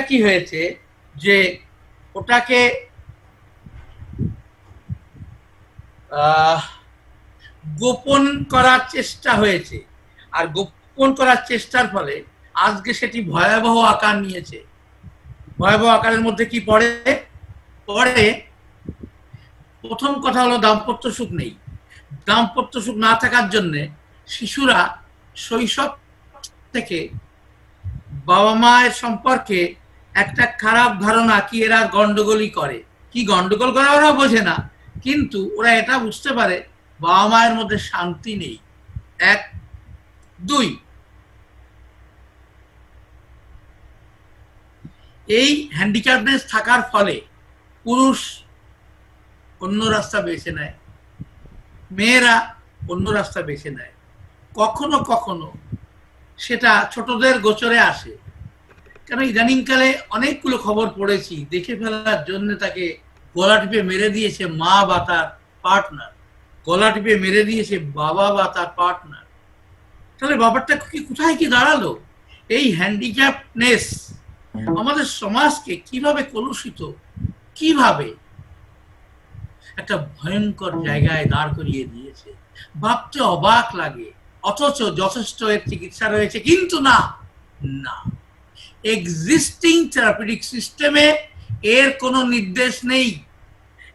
কি হয়েছে যে ওটাকে গোপন করার চেষ্টা হয়েছে, আর গোপন করার চেষ্টার ফলে আজকে সেটি ভয়াবহ আকার নিয়েছে। ভয়াবহ আকারের মধ্যে কি পড়ে? প্রথম কথা হলো দাম্পত্য সুখ নেই। দাম্পত্য সুখ না থাকার জন্য শিশুরা শৈশব থেকে বাবা মায়ের সম্পর্কে একটা খারাপ ধারণা কি এরা গন্ডগোলই করে, কি গন্ডগোল করে ওরা বোঝে না, কিন্তু ওরা এটা বুঝতে পারে বাবা মায়ের মধ্যে শান্তি নেই। এক, দুই, এই হ্যান্ডিক্যাপনেস থাকার ফলে পুরুষ অন্য রাস্তা বেছে নেয়, মেয়েরা অন্য রাস্তা বেছে নেয়। কখনো কখনো সেটা ছোটদের গোচরে আসে, কেন ইদানিংকালে অনেকগুলো খবর পড়েছি, দেখে ফেলার জন্য তাকে গলা টিপে মেরে দিয়েছে মা বা তার পার্টনার, গলা টিপে মেরে দিয়েছে বাবা বা তার পার্টনার। তাহলে ব্যাপারটা কি কোথায় কি দাঁড়ালো? এই হ্যান্ডিক্যাপনেস আমাদের সমাজকে কিভাবে কলুষিত, কিভাবে একটা ভয়ঙ্কর জায়গায় দাঁড় করিয়ে দিয়েছে, ভাবতে অবাক লাগে। অথচ যথেষ্ট এর চিকিৎসা রয়েছে, কিন্তু না, না, এক্সিস্টিং থেরাপিউটিক সিস্টেমে এর কোনো নির্দেশ নেই।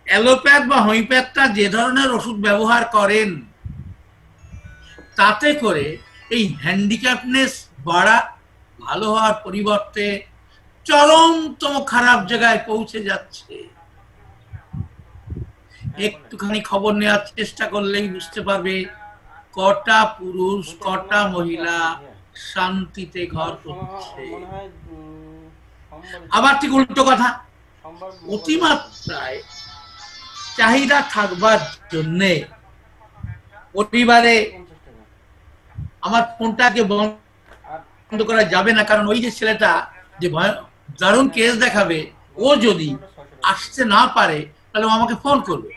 অ্যালোপ্যাথ বা হোমিওপ্যাথটা যে ধরনের ওষুধ ব্যবহার করেন তাতে করে এই হ্যান্ডিক্যাপনেস বাড়া ভালো হওয়ার পরিবর্তে চরমতম খারাপ জায়গায় পৌঁছে যাচ্ছে। একটুখানি খবর নেওয়ার চেষ্টা করলেই বুঝতে পারবে কটা পুরুষ কটা মহিলা শান্তিতে ঘর করছে। আবার ঠিক উল্টো কথা, অতিমাত্রায় চাহিদা থাকবার জন্যে পরিবারে আমার ফোনটাকে বন্ধ করা যাবে না, কারণ ওই যে ছেলেটা যে দারুণ কেস দেখাবে, ও যদি আসতে না পারে তাহলে ও আমাকে ফোন করবে,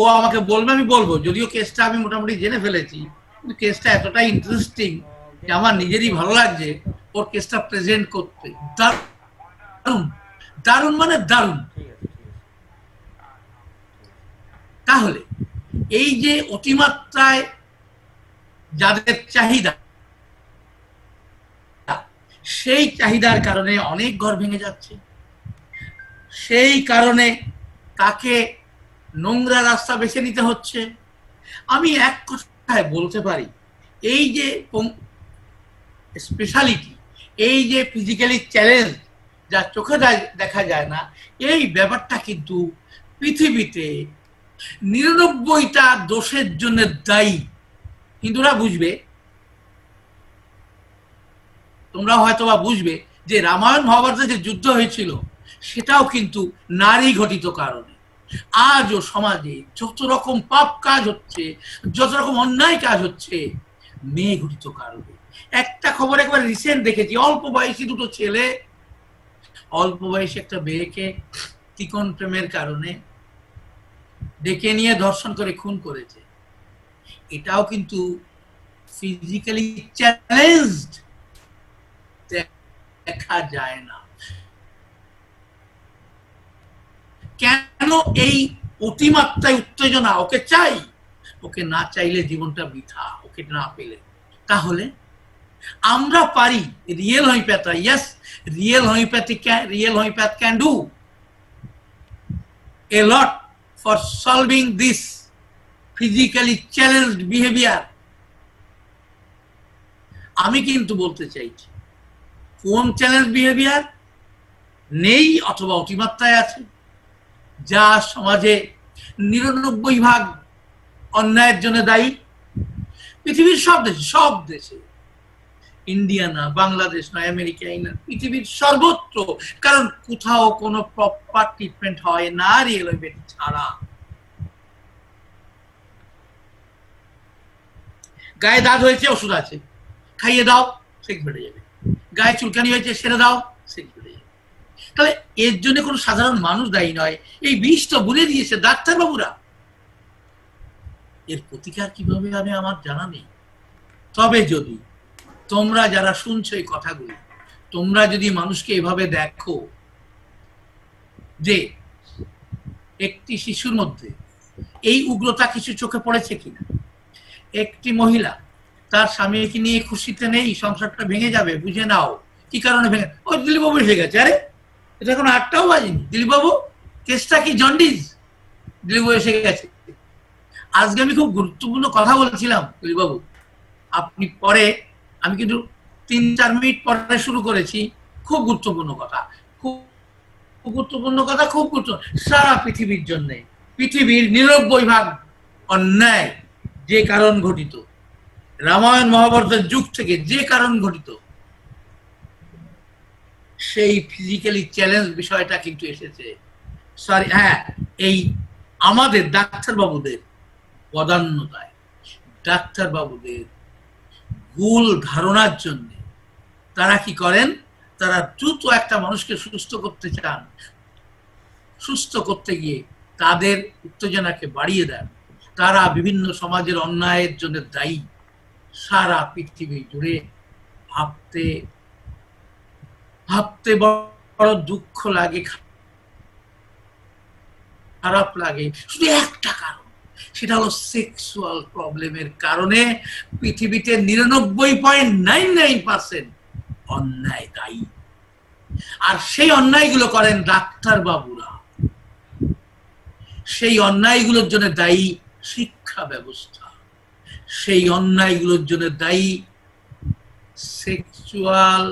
ও আমাকে বলবে, আমি বলবো, যদিও কেসটা আমি মোটামুটি জেনে ফেলেছি, কিন্তু কেসটা এতটাই ইন্টারেস্টিং যে আমার নিজেরই ভালো লাগছে ওর কেসটা প্রেজেন্ট করতে। দারুণ, দারুণ মানে দারুণ। তাহলে এই যে অতিমাত্রায় যাদের চাহিদা, সেই চাহিদার কারণে অনেক ঘর ভেঙে যাচ্ছে। সেই কারণে তাকে নোংরা রাস্তা বেছে নিতে হচ্ছে। আমি এক কথায় বলতে পারি, এই যে স্পেশালিটি, এই যে ফিজিক্যালি চ্যালেঞ্জ যা চোখে দেখা যায় না, এই ব্যাপারটা কিন্তু পৃথিবীতে ৯৯টা দোষের জন্য দায়ী। হিন্দুরা বুঝবে, তোমরা হয়তো বা বুঝবে যে রামায়ণ মহাভারতে যে যুদ্ধ হয়েছিল সেটাও কিন্তু নারী ঘটিত কারণে। আজও সমাজে যত রকম পাপ কাজ হচ্ছে, যত রকম অন্যায় কাজ হচ্ছে, মেয়ে ঘটিত কারণে। একটা খবর একবার রিসেন্ট দেখেছি, অল্প বয়সী দুটো ছেলে অল্প বয়সী একটা মেয়েকে ত্রিকোণ প্রেমের কারণে ডেকে নিয়ে ধর্ষণ করে খুন করেছে। এটাও কিন্তু ফিজিক্যালি চ্যালেঞ্জড দেখা যায় না। কেন? এই অতিমাত্রায় উত্তেজনা। ওকে চাই, ওকে না চাইলে জীবনটা বৃথা, ওকে না পেলে। তাহলে আমরা পারি, real homeopath, yes, real homeopath can do a lot for solving this physically challenged behavior. আমি কিন্তু বলতে চাইছি, কোন চ্যালেঞ্জ বিহেভিয়ার নেই অথবা অতিমাত্রায় আছে, যা সমাজে ৯৯% অন্যায়ের জন্য দায়ী। পৃথিবীর সব দেশে, ইন্ডিয়া না, বাংলাদেশ না, আমেরিকা না, পৃথিবীর সর্বত্র, কারণ কোথাও কোনো প্রপার ট্রিটমেন্ট হয় না রিয়েল হোমিওপ্যাথি ছাড়া। গায়ে দাগ হয়েছে, ওষুধ আছে, খাইয়ে দাও, সেক বেড়ে যাবে। গায়ে চুলকানি হয়েছে, সেরে দাও, সেক বেড়ে যাবে। তাহলে এর জন্য কোনো সাধারণ মানুষ দায়ী নয়, এই বিষ তো বলে দিয়েছে ডাক্তারবাবুরা। এর প্রতিকার কিভাবে হবে আমার জানা নেই। তবে যদি তোমরা যারা শুনছো এই কথাগুলি, তোমরা যদি মানুষকে এভাবে দেখো যে একটি শিশুর মধ্যে এই উগ্রতা কিছু চোখে পড়েছে কিনা, একটি মহিলা তার স্বামীকে নিয়ে খুশিতে নেই, সংসারটা ভেঙে যাবে, বুঝে নাও কি কারণে ভেঙে, ওই দিলীপবাবু এসে গেছে, আরে এটা কোনো 8টাও বাজেনি, দিলীপবাবু কেসটা কি জন্ডিস, দিলীপবাবু এসে গেছে। আজকে আমি খুব গুরুত্বপূর্ণ কথা বলছিলাম দিলীপবাবু, আপনি পরে, আমি কিন্তু 3-4 মিনিট পরে শুরু করেছি, খুব গুরুত্বপূর্ণ কথা, খুব গুরুত্বপূর্ণ কথা, খুব গুরুত্বপূর্ণ সারা পৃথিবীর জন্য, পৃথিবীর 99% অন্যায় যে কারণ ঘটিত, রামায়ণ মহাভারতের যুগ থেকে যে কারণ ঘটিত, সেই ফিজিক্যালি চ্যালেঞ্জ বিষয়টা কিন্তু এসেছে, সরি হ্যাঁ, এই আমাদের ডাক্তারবাবুদের বদান্যতায়, ডাক্তারবাবুদের ভুল ধারণার জন্য। তারা কি করেন, তারা দ্রুত একটা মানুষকে সুস্থ করতে চান, সুস্থ করতে গিয়ে তাদের উত্তেজনাকে বাড়িয়ে দেন, তারা বিভিন্ন সমাজের অন্যায়ের জন্য দায়ী। সারা পৃথিবী জুড়ে ভাবতে ভাবতে বড় দুঃখ লাগে, খারাপ লাগে, শুধু একটা কারণ, সেটা হলো সেক্সুয়াল প্রবলেমের কারণে পৃথিবীতে 99.99% অন্যায় দায়ী। আর সেই অন্যায়গুলো করেন ডাক্তার বাবুরা, সেই অন্যায়গুলোর জন্য দায়ী শিক্ষা ব্যবস্থা, সেই অন্যায়গুলোর জন্য দায়ী sexual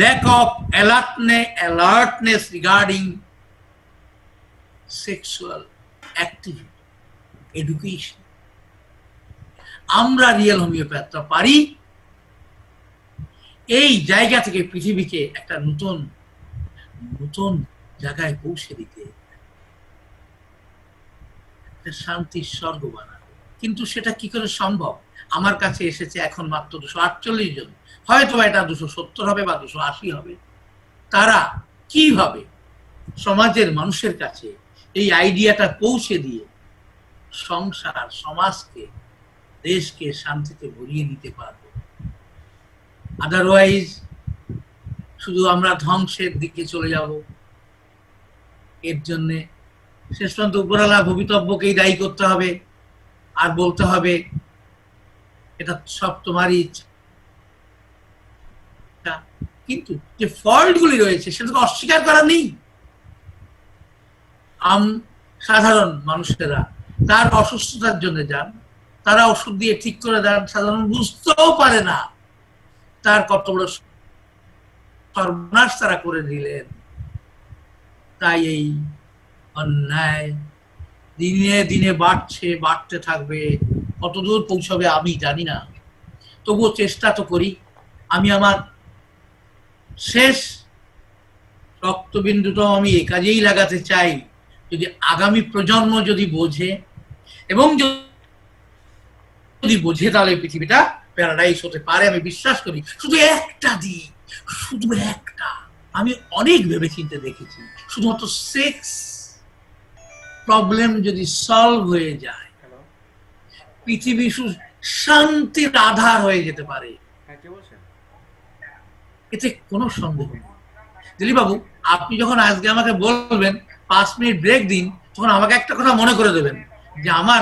lack of alertness regarding sexual activity, education. আমরা রিয়েল হোমিওপ্যাথরা পারি এই জায়গা থেকে পৃথিবীকে একটা নতুন নতুন জায়গায় পৌঁছে দিতে, শান্তির স্বর্গ বানাবে। কিন্তু সেটা কি করে সম্ভব? আমার কাছে এসেছে এখন মাত্র 248 জন, হয়তো এটা 270 হবে বা 280 হবে। তারা কিভাবে সমাজের মানুষের কাছে এই আইডিয়াটা পৌঁছে দিয়ে সংসার, সমাজকে, দেশকে শান্তিতে ভরিয়ে দিতে পারবো। আদারওয়াইজ শুধু আমরা ধ্বংসের দিকে চলে যাব। এর জন্যে শেষ পর্যন্ত উপরওয়ালা ভবিতব্যকেই দায়ী করতে হবে আর বলতে হবে এটা সব তোমারই ইচ্ছা। কিন্তু যে ফল্ট গুলি রয়েছে সেটা অস্বীকার করা নেই। সাধারণ মানুষেরা তার অসুস্থতার জন্য যান, তারা ওষুধ দিয়ে ঠিক করে দেন, সাধারণ বুঝতেও পারে না তার কত বড় সর্বনাশ তারা করে দিলেন। তাই এই অন্যায় দিনে দিনে বাড়ছে, বাড়তে থাকবে, কতদূর পৌঁছবে আমি জানি না, তবুও চেষ্টা তো করি। আমি আমার শেষ রক্তবিন্দুটাও আমি এ কাজেই লাগাতে চাই, যদি আগামী প্রজন্ম যদি বোঝে, এবং যদি বোঝে তাহলে পৃথিবীটা প্যারাডাইস হতে পারে আমি বিশ্বাস করি। শুধু একটা দিক, শুধু একটা, আমি অনেক ভেবেচিন্তে দেখেছি, শুধুমাত্র সেক্স প্রবলেম যদি সলভ হয়ে যায় পৃথিবী শান্তির আধার হয়ে যেতে পারে, এতে কোনো সন্দেহ নেই। দিলীপ বাবু, আপনি যখন আজকে আমাকে বলবেন 5 মিনিট ব্রেক দিন, তখন আমাকে একটা কথা মনে করে দেবেন যে আমার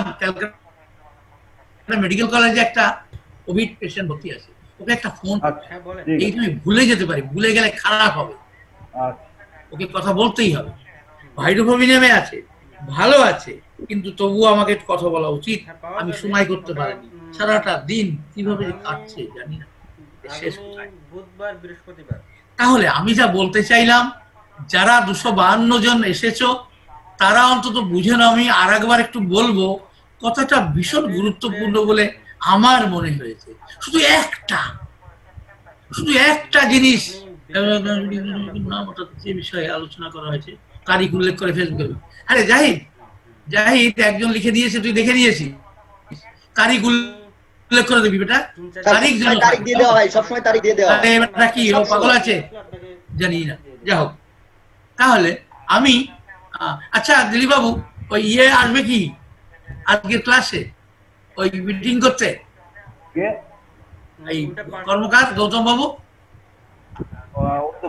মেডিকেল কলেজে একটা কোভিড পেশেন্ট ভর্তি আছে, ওকে একটা ফোন, এই তুমি ভুলে যেতে পারি, ভুলে গেলে খারাপ হবে, ওকে কথা বলতেই হবে। ভাইরোফোবিনেমে আছে, ভালো আছে, কিন্তু তবুও আমাকে কথা বলা উচিত। আমি সময় করতে পারিনি, সারাটা দিন কিভাবে কাটছে জানি না, শেষ বুধবার বৃহস্পতিবার। তাহলে আমি যা বলতে চাইলাম, যারা 252 জন এসেছো তারা অন্তত বুঝে নাও, আমি আর একবার একটু বলবো, কথাটা ভীষণ গুরুত্বপূর্ণ বলে আমার মনে হয়েছে। শুধু একটা জিনিস যে বিষয়ে আলোচনা করা হয়েছে, তারিখ উল্লেখ করে ফেসবুকে, আরে জাহিদ একজন লিখে দিয়েছে, তুই দেখে দিয়েছিস, তারিখ উল্লেখ করে দিবি বেটা, তারিখ দিয়ে দেওয়া হয়, সবসময় তারিখ দিয়ে দেওয়া হয়। এটা কি ও পাগল আছে জানি না, যা হোক। তাহলে আমি আচ্ছা দিলীপ বাবু, ওই আসবে কি আজকের ক্লাসে ওই মিটিং করতে, এই কর্মকার গৌতম বাবু? ও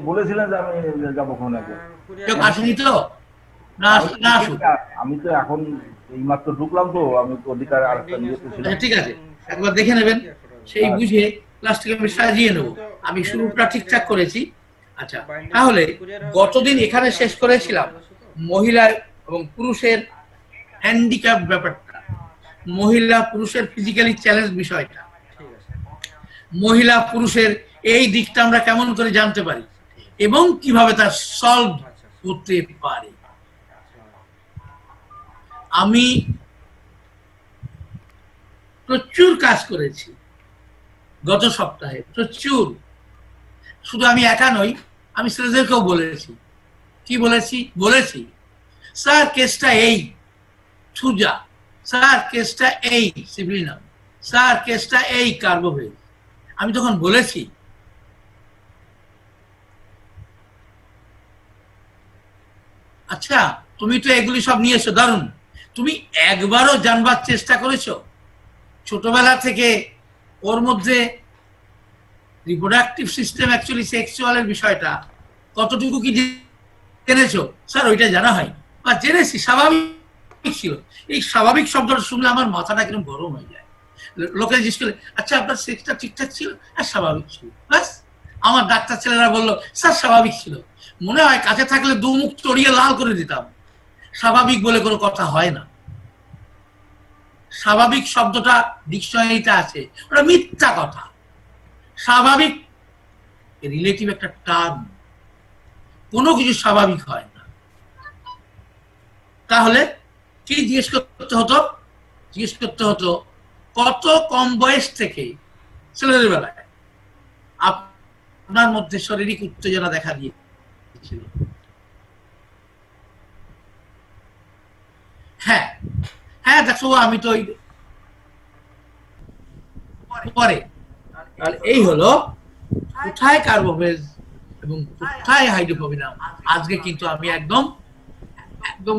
বলেছিলেন যে আমি যাবো কোন একবার। কেউ আসেনি তো? না না আসুক। আমি তো এখন এইমাত্র ঢুকলাম, তো আমি অধিকার আরেকটা নিয়েতে ছিলাম। আচ্ছা ঠিক আছে, একবার দেখে নেবেন, সেই বুঝে ক্লাসটাকে আমি সাজিয়ে নেব। আমি শুরুটা ঠিকঠাক করেছি। আচ্ছা, তাহলে গতদিন এখানে শেষ করেছিলাম মহিলা এবং পুরুষের হ্যান্ডিক্যাপ ব্যাপারটা, মহিলা পুরুষের ফিজিক্যালি চ্যালেঞ্জ বিষয়টা, মহিলা পুরুষের এই দিকটা আমরা কেমন করে জানতে পারি এবং কিভাবে তা সলভ করতে পারি। আমি প্রচুর কাজ করেছি গত সপ্তাহে, প্রচুর। শুধু আমি একা নই, আমি ছেলেদেরকেও বলেছি। কি বলেছি স্যার কেসটা এই সুজা, স্যার কেসটা এই সিভিলিনা, স্যার কেসটা এই কার্বোভেজ। আমি তখন বলেছি আচ্ছা তুমি তো এগুলি সব নিয়ে এসো, দারুণ, তুমি একবারও জানবার চেষ্টা করেছো ছোটবেলা থেকে ওর মধ্যে রিপ্রোডাক্টিভ সিস্টেম অ্যাকচুয়ালি সেক্সুয়ালের বিষয়টা কতটুকু কি জেনেছো? স্যার ওইটা জানা হয় বা জেনেছি, স্বাভাবিক ছিল। এই স্বাভাবিক শব্দটা শুনলে আমার মাথাটা কিরকম গরম হয়ে যায়। লোকে জিজ্ঞেস করলে আচ্ছা আপনার সেক্সটা ঠিকঠাক ছিল? আর স্বাভাবিক ছিল, ব্যাস। আমার ডাক্তার ছেলেরা বললো স্যার স্বাভাবিক ছিল। মনে হয় কাছে থাকলে দু মুখ চড়িয়ে লাল করে দিতাম। স্বাভাবিক বলে কোনো কথা হয় না। স্বাভাবিক শব্দটা ডিকশনারিতে আছে, ওটা মিথ্যা কথা। স্বাভাবিক রিলেটিভ একটা টার্ম, কোনো কিছু স্বাভাবিক হয় না। তাহলে কি জিজ্ঞেস করতে হতো? জিজ্ঞেস করতে হতো কত কম বয়স থেকে ছেলেদের বেলায় আপনার মধ্যে শারীরিক উত্তেজনা দেখা দিয়েছিল। হ্যাঁ হ্যাঁ দেখো, আমি তো পরে, এই হলো কোথায় কার্বোভেজ এবং কোথায় হাইড্রোফোবিনাম। আজকে কিন্তু আমি একদম একদম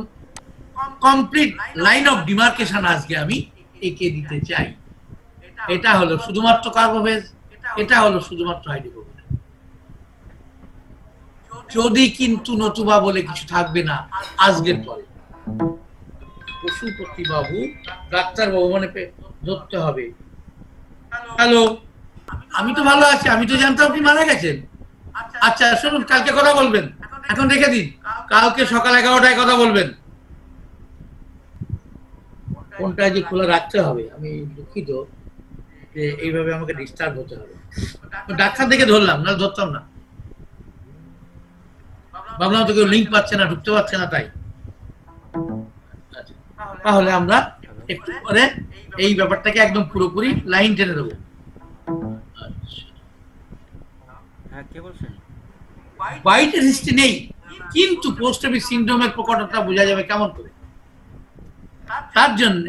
কমপ্লিট লাইন অফ ডিমার্কেশন আজকে আমি এঁকে দিতে চাই। এটা হলো শুধুমাত্র কার্বোভেজ, এটা হলো শুধুমাত্র হাইড্রোফোবিনাম। যদি কিন্তু নতুবা বলে কিছু থাকবে না আজকের পরে। পশুপতি বাবু, ডাক্তার বাবু মানে ধরতে হবে। হ্যালো, আমি তো ভালো আছি, আমি তো জানতাম আপনি মারা গেছেন। আচ্ছা শুনুন, কালকে কথা বলবেন, এখন রেখে দিন, কালকে সকাল 11টায় কথা বলবেন। ফোনটা যে খোলা রাখতে হবে, আমি দুঃখিত যে এইভাবে আমাকে ডিস্টার্ব হতে হবে। ডাক্তার দেখে ধরলাম, না ধরতাম না। ভাবলাম তো কেউ লিঙ্ক পাচ্ছে না, ঢুকতে পারছে না, তাই। তাহলে আমরা একটু পরে এই ব্যাপারটাকে একদম পুরোপুরি লাইন টেনে দেবো। হোয়াইটের হিস্ট্রি নেই, কিন্তু পোস্ট অফিস সিনড্রোমের প্রকটতা বোঝা যাবে কেমন করে। তার জন্য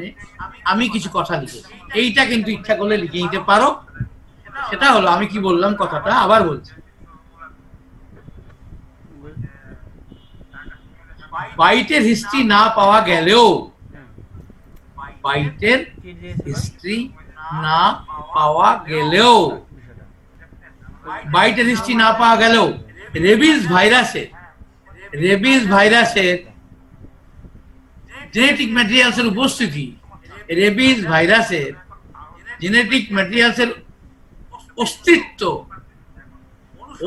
আমি কিছু কথা লিখেছি, এইটা কিন্তু ইচ্ছা করলে লিখে নিতে পারো। সেটা হলো, আমি কি বললাম কথাটা আবার বলছি, হোয়াইটের হিস্ট্রি না পাওয়া গেলেও, হোয়াইটের হিস্ট্রি না পাওয়া গেলেও, হোয়াইটের হিস্ট্রি না পাওয়া গেলেও রেবিস ভাইরাসের জেনেটিক ম্যাটেরিয়ালসের উপস্থিতি, রেবিস ভাইরাসের জেনেটিক ম্যাটেরিয়ালসের অস্তিত্ব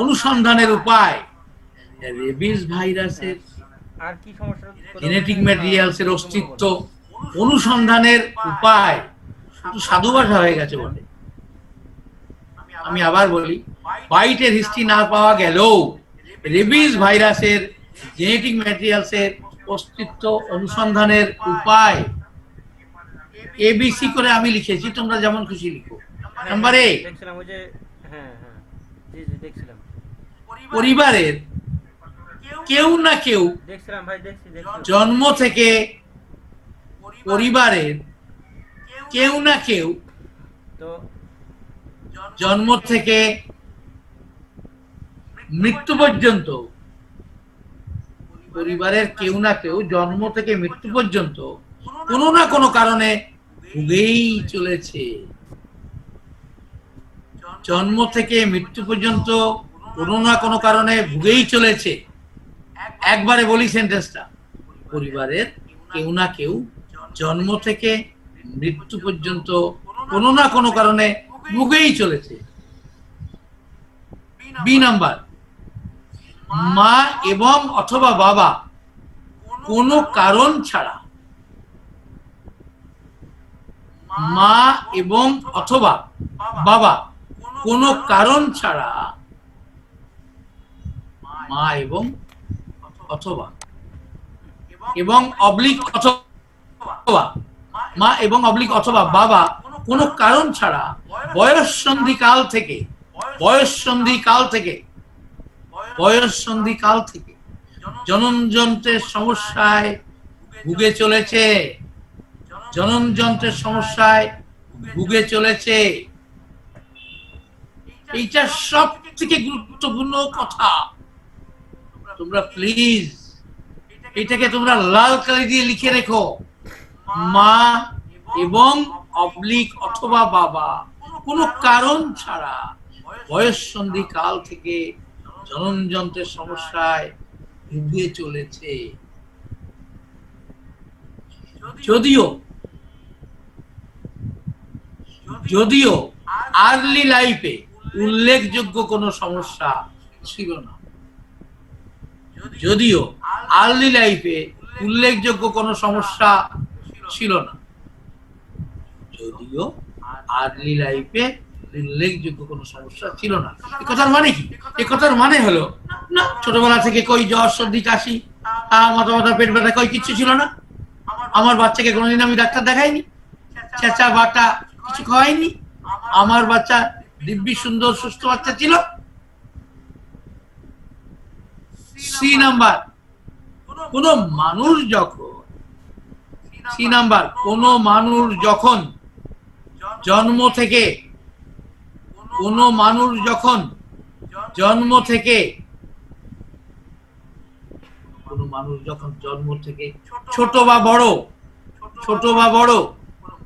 অনুসন্ধানের উপায়, রেবিস ভাইরাসের জেনেটিক ম্যাটেরিয়ালসের অস্তিত্ব অনুসন্ধানের উপায় সাধু ভাষা হয়ে গেছে বলে। আমি আবার বলি, হোয়াইটের হিস্ট্রি না পাওয়া গেলেও রেবিস ভাইরাসের জেনেটিক ম্যাটেরিয়ালসের অস্তিত্ব অনুসন্ধানের উপায়। এবিসি করে আমি লিখেছি, তোমরা যেমন খুশি লিখো। নাম্বার এ, পরিবারের কেউ না কেউ জন্ম থেকে, পরিবারের কেউ না কেউ জন্ম থেকে মৃত্যু পর্যন্ত, পরিবারের কেউ না কেউ জন্ম থেকে মৃত্যু পর্যন্ত কোনো না কোনো কারণে ভুগেই চলেছে। জন্ম থেকে মৃত্যু পর্যন্ত কোনো না কোনো কারণে ভুগেই চলেছে। একবারে বলি সেন্টেন্সটা, পরিবারের কেউ না কেউ জন্ম থেকে মৃত্যু পর্যন্ত কোনো না কোনো কারণে ভুগেই চলেছে। বি নাম্বার, মা এবং অথবা বাবা কোনো কারণ ছাড়া, মা এবং অথবা বাবা কোনো কারণ ছাড়া, মা এবং অথবা এবং অবলিক অথবা, মা এবং অবলিক অথবা বাবা কোনো কারণ ছাড়া বয়ঃসন্ধিকাল থেকে, বয়ঃসন্ধিকাল থেকে, বয়ঃসন্ধিকাল থেকে জননযন্ত্রের সমস্যায় ভুগে চলেছে, জননযন্ত্রের সমস্যায় ভুগে চলেছে। এইটা সব থেকে গুরুত্বপূর্ণ কথা। তোমরা প্লিজ এটাকে তোমরা লাল কালি দিয়ে লিখে রেখো, মা এবং অবলিক অথবা বাবা কোনো কারণ ছাড়া বয়ঃসন্ধি কাল থেকে জননযন্ত্রের সমস্যায় ভুগে চলেছে। যদিও যদিও আর্লি লাইফে উল্লেখযোগ্য কোনো সমস্যা ছিল না, যদিও আর্লি লাইফে উল্লেখযোগ্য কোনো সমস্যা ছিল না, যদিও আর্লি লাইফে উল্লেখযোগ্য কোনো সমস্যা ছিল না। এই কথার মানে কি? এই কথার মানে হলো না, ছোটবেলা থেকে কই জ্বর সর্দি কাশি মাথা মাথা পেট ব্যথা কই কিচ্ছু ছিল না, আমার বাচ্চাকে কোনোদিন আমি ডাক্তার দেখাইনি, চেঁচা বাটা কিছু খাওয়াইনি, আমার বাচ্চা দিব্যি সুন্দর সুস্থ বাচ্চা ছিল। সি নাম্বার, কোন মানুষ যখন, সি নাম্বার, কোন মানুষ যখন জন্ম থেকে, কোন মানুষ যখন জন্ম থেকে, কোন মানুষ যখন জন্ম থেকে ছোট বা বড়, ছোট বা বড়,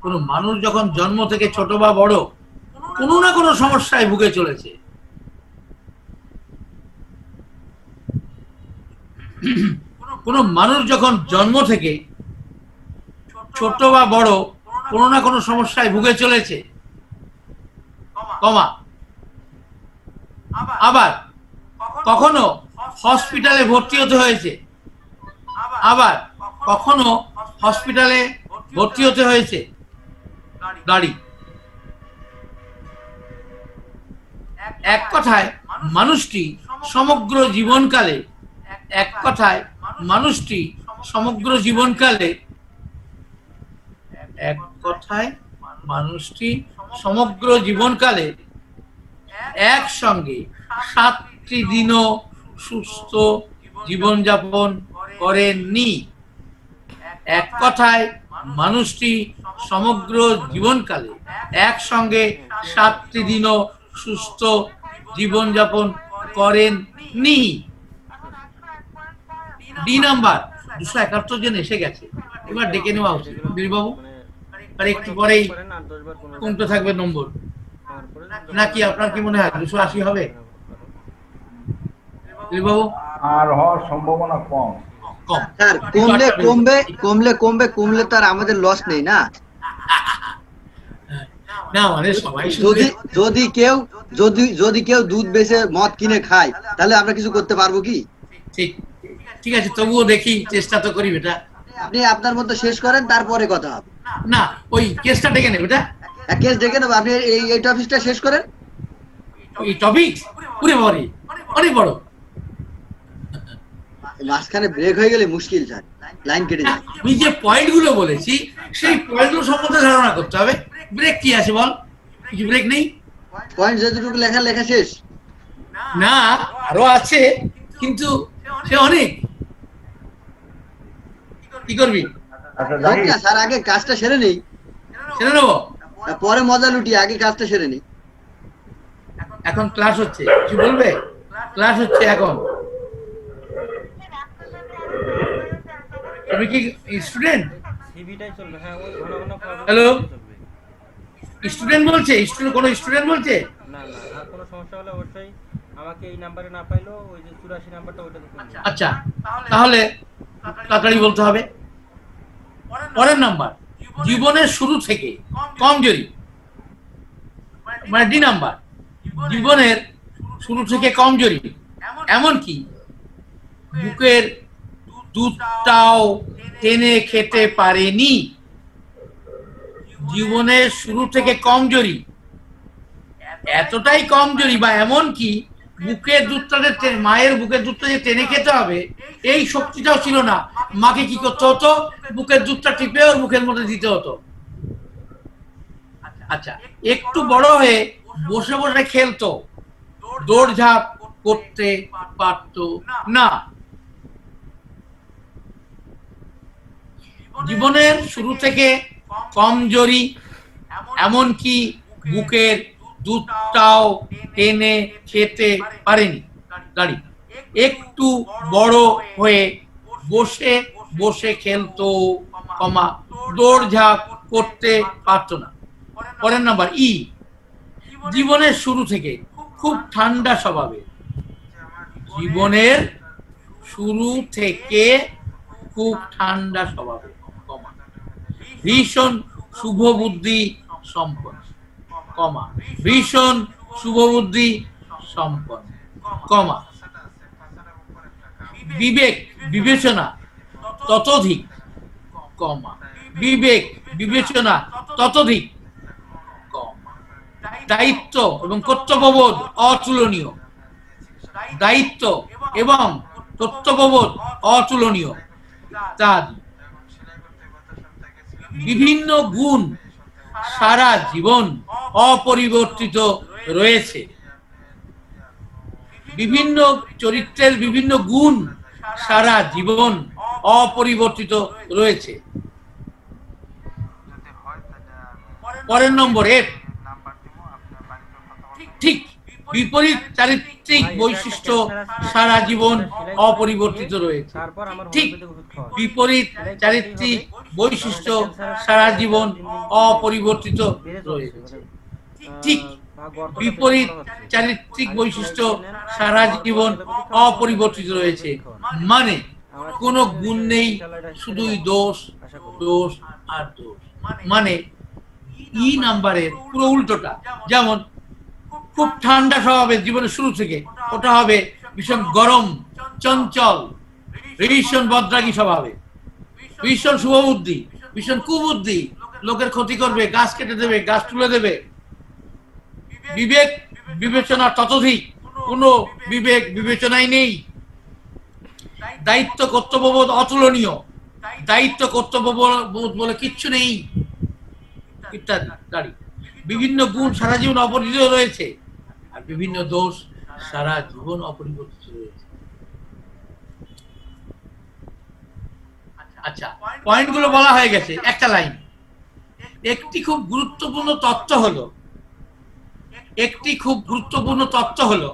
কোন মানুষ যখন জন্ম থেকে ছোট বা বড় কোনো না কোনো সমস্যায় ভুগে চলেছে, কোন মানুষ যখন জন্ম থেকে ছোট বা বড় কোনো না কোনো সমস্যায় ভুগে চলেছে, কমা, আবার কখনো হসপিটালে ভর্তি হতে হয়েছে, আবার কখনো হসপিটালে ভর্তি হতে হয়েছে, গাড়ি। এক কথায় মানুষটি সমগ্র জীবনকালে, এক কথায় মানুষটি সমগ্র জীবনকালে, এক কথায় মানুষটি সমগ্র জীবনকালে একসঙ্গে 7টি দিনও সুস্থ জীবনযাপন করেননি। এক কথায় মানুষটি সমগ্র জীবনকালে একসঙ্গে 7টি দিনও সুস্থ জীবনযাপন করেননি। ডি নাম্বার, 271 জন এসে গেছে, এবার ডেকে নেওয়া উচিত। দিলীপবাবু আর একটু পরেই কমতে থাকবে নম্বর, নাকি আপনার কি মনে হয় 280 হবে? দিলীপবাবু আর হওয়ার সম্ভাবনা কম। কম স্যার, কমলে কমবে, কমলে কমবে, কমলে তার আমাদের লস নেই না। না মানে সবাই যদি যদি কেউ যদি কেউ দুধ বেচে মদ কিনে খায় তাহলে আমরা কিছু করতে পারবো কি? ঠিক, ঠিক আছে, তবুও দেখি, চেষ্টা তো করি বেটা। আপনি আপনার মতো শেষ করেন, তারপরে কথা হবে। না ওই কেসটা ডেকে নে বেটা, কেস ডেকে নেবো, আপনি এই টপিকটা শেষ করেন। এই টপিক পুরে বড়, অনেক বড়। মাঝখানে ব্রেক হয়ে গেলে মুশকিল, স্যার, লাইন কেটে যায়। আমি যে পয়েন্ট গুলো বলেছি সেই পয়েন্ট গুলো সম্বন্ধে ধারণা করতে হবে। ব্রেক কি আছে বল? কিছু ব্রেক নেই। পয়েন্ট যতটুকু লেখা লেখা শেষ। না আরো আছে, কিন্তু সে অনেক। কি করবি? আচ্ছা হোক জাহিদ, না স্যার, আগে কাজটা সেরে নেই, সেরে নেবো। পরে মজা লুটি, আগে কাজটা সেরে নেই। এখন ক্লাস হচ্ছে, কিছু বলবে? ক্লাস হচ্ছে এখন। তুমি কি স্টুডেন্ট? সিভিটাই চলবে। হ্যাঁ, ওই ঘন ঘন হ্যালো? চলবে। স্টুডেন্ট বলছে? স্টুডেন্ট, কোনো স্টুডেন্ট বলছে? না না, আর কোনো সমস্যা হলে অবশ্যই আমাকে বাকি এই নাম্বারে না পাইলো ওই যে 84 নাম্বারটা ওইটাতে ফোন দিবেন। আচ্ছা, তাহলে তাড়াতাড়ি বলতে হবে। পরের নাম্বার, জীবনের শুরু থেকে কমজোরি, মানে ডি নাম্বার, জীবনের শুরু থেকে কমজোরি, এমনকি বুকের দুধটাও টেনে খেতে পারেনি। জীবনের শুরু থেকে কমজোরি, এতটাই কমজোরি বা এমনকি বুকের দুধটা মায়ের বুকের দুধটা যে টেনে খেতে হবে এই শক্তিটাও ছিল না। মাকে কি করতে হতো? বুকের দুধটা টিপে ওর মুখের মধ্যে দিতে হতো। আচ্ছা, একটু বড় হয়ে বসে বসে খেলতো, দৌড়ঝাঁপ করতে পারতো না। জীবনের শুরু থেকে কমজোরি, এমনকি বুকের দুধটাও টেনে খেতে পারেনি। গাড়ি একটু বড় হয়ে বসে বসে খেলতো, কমা দৌড়ঝাঁপ করতে পারতো না। পরের নাম্বার ই, জীবনের শুরু থেকে খুব ঠান্ডা স্বভাবের। জীবনের শুরু থেকে খুব ঠান্ডা স্বভাবের, কমা ভীষণ শুভবুদ্ধি সম্পন্ন, কমা ভীষণ শুভবুদ্ধি সম্পন্ন, কমা বিবেক বিবেচনা ততোধিক, কমা বিবেক বিবেচনা ততোধিক, কমা দায়িত্ব এবং কর্তব্যবোধ অতুলনীয়। দায়িত্ব এবং কর্তব্যবোধ অতুলনীয় ইত্যাদি। বিভিন্ন গুণ সারা জীবন অপরিবর্তিত রয়েছে। বিভিন্ন চরিত্রের বিভিন্ন গুণ সারা জীবন অপরিবর্তিত রয়েছে। পরের নম্বর এফ, ঠিক বিপরীত চারিত্রিক বৈশিষ্ট্য সারা জীবন অপরিবর্তিত রয়েছে। তারপর আমার ঠিক হোমিওপ্যাথিক ওষুধ খাওয়া। বিপরীত চারিত্রিক বৈশিষ্ট্য সারা জীবন অপরিবর্তিত রয়েছে। ঠিক বিপরীত চারিত্রিক বৈশিষ্ট্য সারা জীবন অপরিবর্তিত রয়েছে, মানে কোনো গুণ নেই, শুধুই দোষ, দোষ আর দোষ। মানে ই নাম্বারের পুরো উল্টোটা। যেমন খুব ঠান্ডা স্বভাবের জীবনের শুরু থেকে, ওটা হবে ভীষণ গরম, চঞ্চল, ভীষণ বদরাগী স্বভাবে, ভীষণ শুভবুদ্ধি, ভীষণ কুবুদ্ধি, লোকের ক্ষতি করবে, গাছ কেটে দেবে, গাছ তুলে দেবে। বিবেক বিবেচনা ততোধিক, কোনো বিবেক বিবেচনাই নেই। দায়িত্ব কর্তব্যবোধ অতুলনীয়, দায়িত্ব কর্তব্যবোধ বলে কিচ্ছু নেই, ইত্যাদি। বিভিন্ন গুণ সারা জীবন অপরিবর্তিত রয়েছে, আর বিভিন্ন দোষ সারা জীবন অপরিবর্তিত রয়েছে। আচ্ছা, পয়েন্টগুলো বলা হয়ে গেছে, একটা লাইন। একটি খুব গুরুত্বপূর্ণ তথ্য হলো, একটি খুব গুরুত্বপূর্ণ তথ্য হলো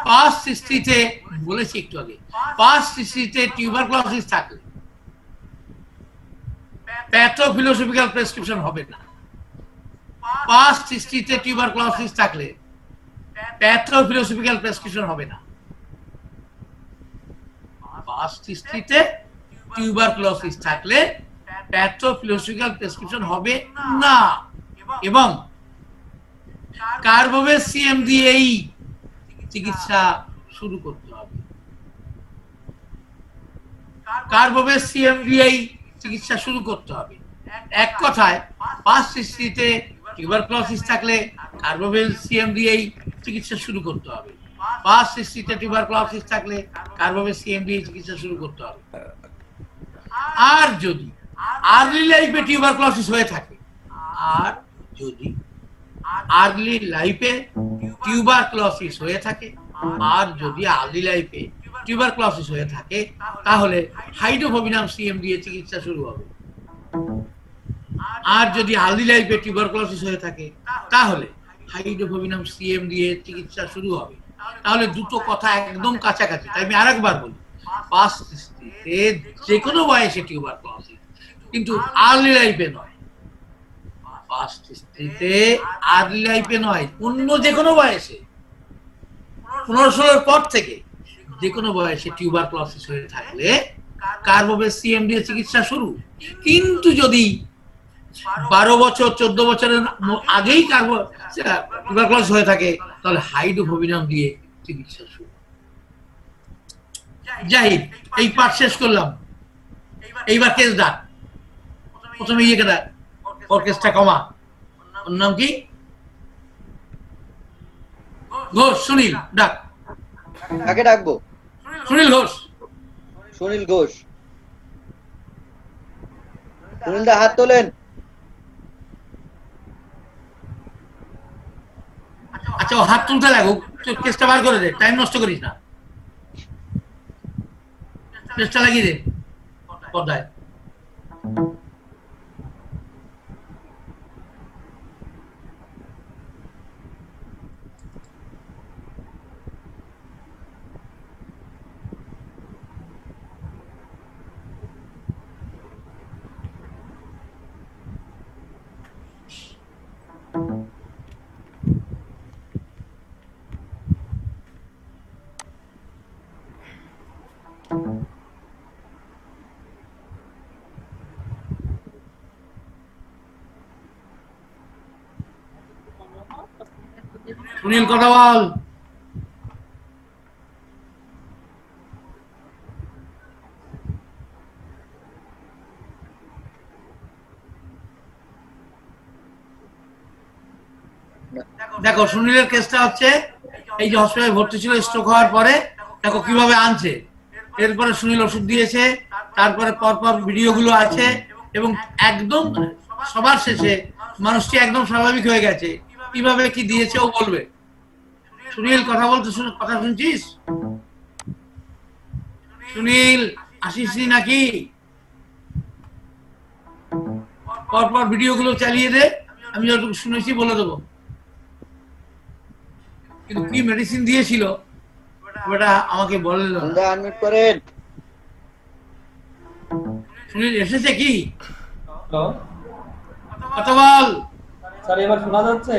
পাস্ট হিস্ট্রিতে, বলেছি একটু আগে, পাস্ট হিস্ট্রিতে টিউবারকুলোসিস থাকলে প্যাথোফিলোসফিক্যাল প্রেসক্রিপশন হবে না। পাস্ট হিস্ট্রিতে টিউবারকুলোসিস থাকলে প্যাথোফিলোসফিক্যাল প্রেসক্রিপশন হবে না। পাস্ট হিস্ট্রিতে টিউবারকুলোসিস থাকলে প্যাথোফিলোসফিক্যাল প্রেসক্রিপশন হবে না, এবং কার্বোভেসিয়াম দিয়েই চিকিৎসা শুরু করতে হবে। কার্বোভেসিয়াম দিয়েই চিকিৎসা শুরু করতে হবে। এক কথায়, পাস্ট হিস্ট্রিতে টিউবারকুলোসিস থাকলে কার্বোভেসিয়াম দিয়েই চিকিৎসা শুরু করতে হবে। পাস্ট হিস্ট্রিতে টিউবারকুলোসিস থাকলে কার্বোভেসিয়াম দিয়ে চিকিৎসা শুরু করতে হবে। আর যদি আর্লি লাইফে টিউবারকুলোসিস হয়ে থাকে, আর যদি আর্লি লাইফে টিউবারকুলোসিস হয়ে থাকে, আর যদি আর্লি লাইফে টিউবারকুলোসিস হয়ে থাকে, তাহলে হাইড্রোফোবিনাম সিএম দিয়ে চিকিৎসা শুরু হবে। আর যদি আর্লি লাইফে টিউবারকুলোসিস হয়ে থাকে, তাহলে হাইড্রোফোবিনাম সিএম দিয়ে চিকিৎসা শুরু হবে। তাহলে দুটো কথা একদম কাছাকাছি। তাই আমি আরেকবার বলি, পাস্ট হিস্ট্রিতে যে কোনো বয়সে টিউবারকুলোসিস, কিন্তু আর্লি লাইফে নয়। ফার্স্ট স্টেজে আর্লি লাইফে নয়, অন্য যে কোনো বয়সে 15-16 পর থেকে যে কোনো বয়সে টিউবারকুলোসিস হয়ে থাকলে কার্বোভ্যাক্সিন দিয়ে চিকিৎসা শুরু। কিন্তু যদি 12 বছর 14 বছরের আগেই টিউবারকুলোসিস হয়ে থাকে তাহলে হাইড্রোফোবিনাম দিয়ে চিকিৎসা শুরু। যাই, এই পাঠ শেষ করলাম, এইবার কেস ডাক। প্রথমে ইয়েকে ডাক, ওর কেসটা কমা। ওর নাম কি? ঘোষ। সুনীল ডাক। কাকে ডাকবো? সুনীল ঘোষ। সুনীল ঘোষ। সুনীল দা হাত তোলেন। আচ্ছা, ও হাত তুলতে লাগো, কেসটা বার করে দে, টাইম নষ্ট করিস না। কেসটা লাগিয়ে দে পর্দায়। সুনীল কথা বল। দেখো সুনীলের কেসটা হচ্ছে এই যে হসপিটালে ভর্তি ছিল স্ট্রোক হওয়ার পরে, দেখো কিভাবে আনছে। এরপরে সুনীল ওষুধ দিয়েছে, তারপরে পরপর ভিডিওগুলো আছে, এবং একদম সবার শেষে মানুষটি একদম স্বাভাবিক হয়ে গেছে। কিভাবে কি দিয়েছে ও বলবে। সুনীল কথা বলতে, কথা শুনছিস? সুনীল আসিস নাকি? পরপর ভিডিওগুলো চালিয়ে দে, আমি যতটুকু শুনেছি বলে দেবো। কিন্তু কি মেডিসিন দিয়েছিল ওটা আমাকে বললেন না। আনমিউট করেন। সুনীল এসেছে কি? হ্যালো কথা বল। স্যার, এবার শোনা যাচ্ছে?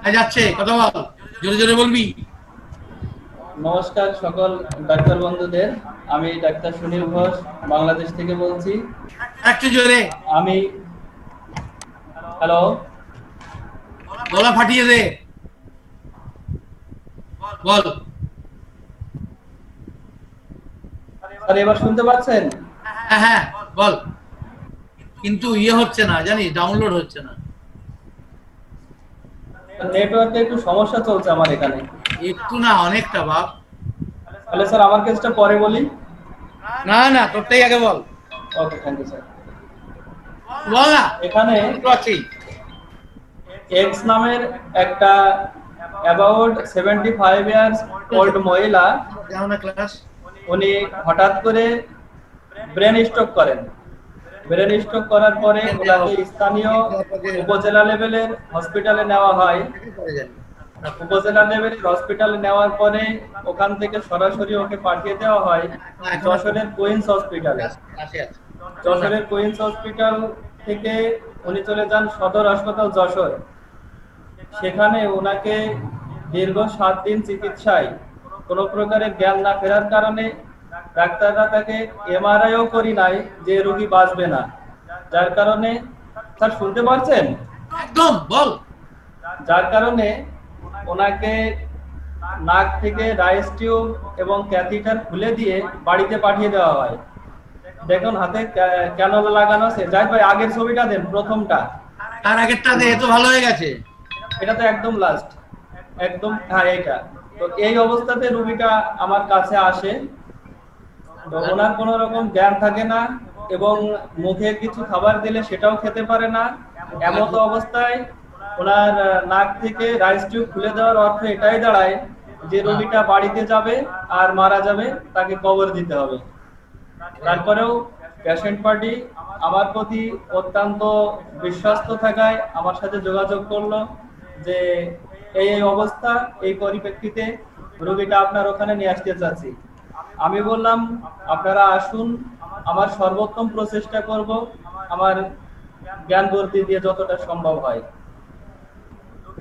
হ্যাঁ যাচ্ছে, কথা বল, জোরে জোরে বলবি। নমস্কার সকল ডাক্তার বন্ধুদের, আমি ডাক্তার সুনীল ঘোষ বাংলাদেশ থেকে বলছি। একটু জোরে। আমি হ্যালো, গলা ফাটিয়ে দে, বল। স্যার এবার শুনতে পাচ্ছেন? হ্যাঁ হ্যাঁ বল। কিন্তু ইয়ে হচ্ছে না, জানিস, ডাউনলোড হচ্ছে না। নেটওয়ার্কে একটু সমস্যা চলছে আমার এখানে। একটু না, অনেকটা বাপ। তাহলে স্যার আমার কেসটা পরে বলি। না না, তোরটাই আগে বল। ওকে, থ্যাংক ইউ স্যার। বল না। এখানে আছি। এক্স নামের একটা অ্যাবাউট 75 ইয়ার্স ওল্ড মহিলা, যাও না ক্লাস। উনি হঠাৎ করে ব্রেন স্ট্রোক করেন। ব্রেন স্ট্রোক করার পরে ওনাকে স্থানীয় উপজেলা লেভেলের হসপিটালে নেওয়া হয়। উপজেলা লেভেলের হসপিটালে নেওয়ার পরে ওখান থেকে সরাসরি ওকে পাঠিয়ে দেওয়া হয় যশোরের কুইন্স হসপিটালে। যশোরের কুইন্স হসপিটাল থেকে উনি চলে যান সদর হাসপাতাল যশোর। সেখানে ওনাকে দীর্ঘ 7 দিন চিকিৎসায় কোনো প্রকারের জ্ঞান না ফেরার কারণে ডাক্তাররা তাকে এমআরআইও করি নাই যে রোগী বাঁচবে না। যার কারণে, স্যার শুনতে পারছেন? একদম বল। যার কারণে ওনাকে নাক থেকে রাইস টিউব এবং ক্যাথিটার খুলে দিয়ে বাড়িতে পাঠিয়ে দেওয়া হয়। দেখুন হাতে ক্যানোলা লাগানো আছে। যাই ভাই, আগের ছবিটা দেন, প্রথমটা। তার আগেরটা দে, তো ভালো হয়ে গেছে। এটা তো একদম লাস্ট, একদম। হ্যাঁ, এইটা তো। এই অবস্থাতে রোগীটা আমার কাছে আসে। তো ওনার কোনো রকম জ্ঞান থাকে না এবং মুখে কিছু খাবার দিলে সেটাও খেতে পারে না। এমতো অবস্থায় ওনার নাক থেকে রাইস টিউব খুলে দেওয়ার অর্থ এটাই দাঁড়ায় যে রোগীটা বাড়িতে যাবে আর মারা যাবে, তাকে কবর দিতে হবে। তারপরেও পেশেন্ট পার্টি আমার প্রতি অত্যন্ত বিশ্বস্ত থাকায় আমার সাথে যোগাযোগ করলো যে এই অবস্থা, এই পরিপ্রেক্ষিতে রোগীটা আপনার ওখানে নিয়ে আসতে চাচ্ছি। আমি বললাম আপনারা আসুন, আমার সর্বোত্তম প্রচেষ্টা করব। আমার জ্ঞান বুদ্ধি দিয়ে যতটা সম্ভব হয়।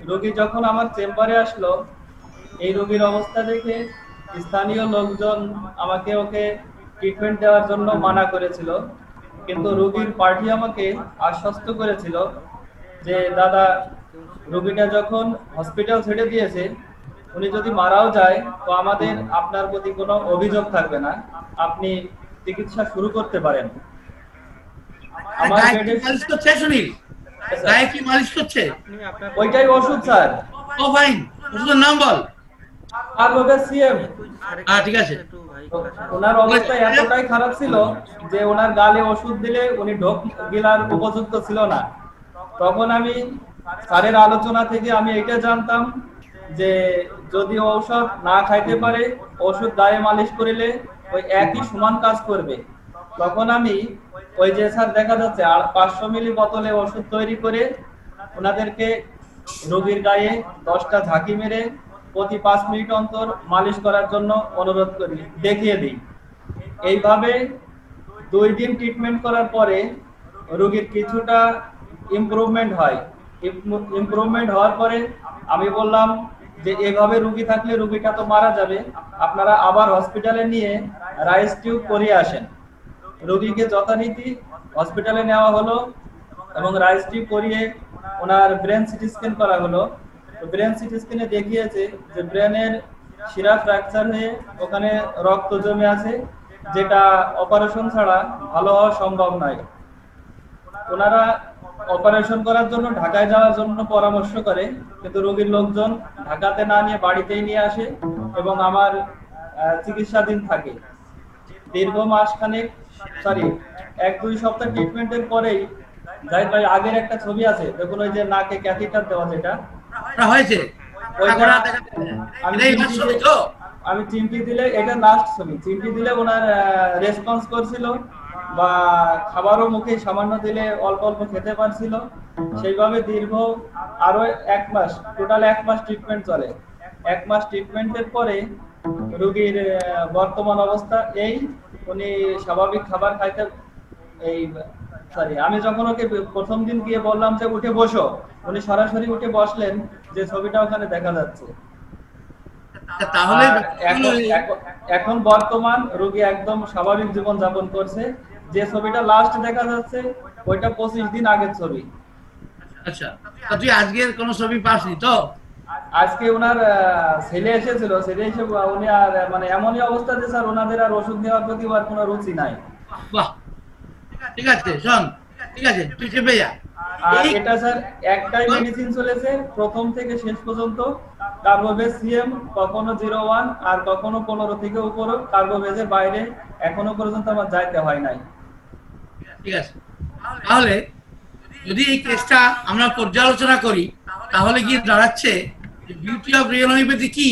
রোগী যখন আমার চেম্বারে আসলো, এই রোগীর অবস্থা দেখে স্থানীয় লোকজন আমাকে ওকে ট্রিটমেন্ট দেওয়ার জন্য মানা করেছিল, কিন্তু রোগীর পার্টি আমাকে আশ্বস্ত করেছিল যে দাদা, রোগীটা যখন হসপিটাল ছেড়ে দিয়েছে, উনি যদি মারাও যায় তো আমাদের আপনার প্রতি কোনো অভিযোগ থাকবে না, আপনি চিকিৎসা শুরু করতে পারেন। আমার গায়ে কি বেডে মালিশ করছে সুনীল? গায়ে কি মালিশ করছে? আপনি আপনার ওইটাই ওষুধ স্যার, ও ফাইন, ওষুধের নাম বল। আর হবে সিএম। ঠিক আছে। একটু ভাই ওনার অবস্থা এতটাই খারাপ ছিল যে ওনার গালে ওষুধ দিলে উনি ঢোক গিলার উপযুক্ত ছিল না। তখন আমি স্যারের আলোচনা থেকে আমি এটা জানতাম যে যদি ঔষধ না খাইতে পারে, ওষুধ গায়ে মালিশ করিলে ওই একই সমান কাজ করবে। তখন আমি ওই যে স্যার দেখা যাচ্ছে আর 500 মিলি বোতলে ওষুধ তৈরি করে ওনাদেরকে রোগীর গায়ে 10টা ঝাঁকি মেরে প্রতি 5 মিনিট অন্তর মালিশ করার জন্য অনুরোধ করি, দেখিয়ে দিই। এইভাবে 2 দিন ট্রিটমেন্ট করার পরে রোগীর কিছুটা ইমপ্রুভমেন্ট হয়। ইমপ্রুভমেন্ট হওয়ার পরে আমি বললাম যে এভাবে রোগী থাকলে রোগীটা তো মারা যাবে, আপনারা আবার হসপিটালে নিয়ে রাইস টিউব করিয়ে আসেন। রোগীকে যথারীতি হসপিটালে নেওয়া হলো এবং রাইস টিউব করিয়ে ওনার ব্রেন সিটি স্ক্যান করা হলো। ব্রেন সিটি স্ক্যানে দেখিয়েছে যে ব্রেনের শিরা ফ্র্যাকচার হয়ে ওখানে রক্ত জমে আছে, যেটা অপারেশন ছাড়া ভালো হওয়া সম্ভব নয়। ওনারা অপারেশন করার জন্য ঢাকায় যাওয়ার জন্য পরামর্শ করে, কিন্তু রোগীর লোকজন ঢাকাতে না নিয়ে বাড়িতেই নিয়ে আসে এবং আমার চিকিৎসাধীন থাকে। দীর্ঘ মাস খানেক, সরি 1-2 সপ্তাহ ট্রিটমেন্টের পরেই যাই ভাই, আগের একটা ছবি আছে দেখুন, ওই যে নাকে ক্যাথিটার দেওয়া, যেটা হয়েছে ওইটা আমি চিমটি দিলে, এটা লাস্ট ছবি, চিমটি দিলে ওনার রেসপন্স করছিল বা খাবারও মুখে সামান্য দিলে অল্প অল্প খেতে পারছিল। সেইভাবে দীর্ঘ আরো 1 মাস, টোটাল 1 মাস ট্রিটমেন্ট চলে। 1 মাস ট্রিটমেন্টের পরে রোগীর বর্তমান অবস্থা এই, উনি স্বাভাবিক খাবার খাইতে, এই সরি আমি যখন ওকে প্রথম দিন গিয়ে বললাম যে উঠে বসো, উনি সরাসরি উঠে বসলেন, যে ছবিটা ওখানে দেখা যাচ্ছে। তাহলে আর এখন বর্তমান রোগী একদম স্বাভাবিক জীবন যাপন করছে। যে ছবিটা লাস্ট দেখা যাচ্ছে ওইটা 25 দিন আগের ছবি। আচ্ছা, তা তুই আজকের কোনো ছবি পাসনি তো? আজকে ওনার ছেলে এসেছিল, ছেলে এসে উনি আর মানে এমনই অবস্থা যে স্যার ওনাদের আর ওষুধ নেওয়ার প্রতি আর কোনো রুচি নাই। বাহ, ঠিক আছে শোন, ঠিক আছে তুই চেপে যা। আর এটা স্যার একটাই মেডিসিন চলেছে প্রথম থেকে শেষ পর্যন্ত, কার্বোভেজ সিএম, কখনো 01 আর কখনো 15 থেকে উপরে, কার্বোভেজের বাইরে এখনো পর্যন্ত আমার যাইতে হয় নাই। ঠিক আছে, তাহলে যদি এই কেসটা আমরা পর্যালোচনা করি তাহলে কি দাঁড়াচ্ছে বিউটি অফ রিয়েল হোমিওপ্যাথি কি?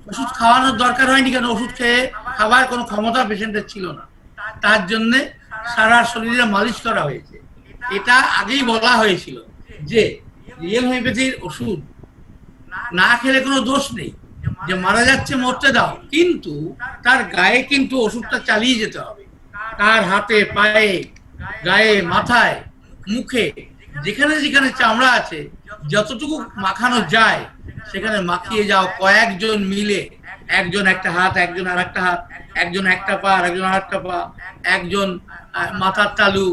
ওষুধ খাওয়ানোর দরকার হয়নি, কেন ওষুধ খেয়ে খাবার কোনো ক্ষমতা পেশেন্টের ছিল না, তার জন্য সারা শরীরে মালিশ করা হয়েছে। এটা আগেই বলা হয়েছিল যে রিয়েল হোমিওপ্যাথির ওষুধ না খেলে কোনো দোষ নেই, যে মারা যাচ্ছে মরতে দাও, কিন্তু তার গায়ে কিন্তু ওষুধটা চালিয়ে যেতে হবে। তার হাতে, পায়ে, গায়ে, মাথায়, মুখে, যেখানে যেখানে চামড়া আছে যতটুকু মাখানো যায় সেখানে মাখিয়ে যাও। কয়েকজন মিলে, একজন একটা হাত, একজন আর একটা হাত, একজন একটা পা আর একজন আর একটা পা, একজন মাথার তালু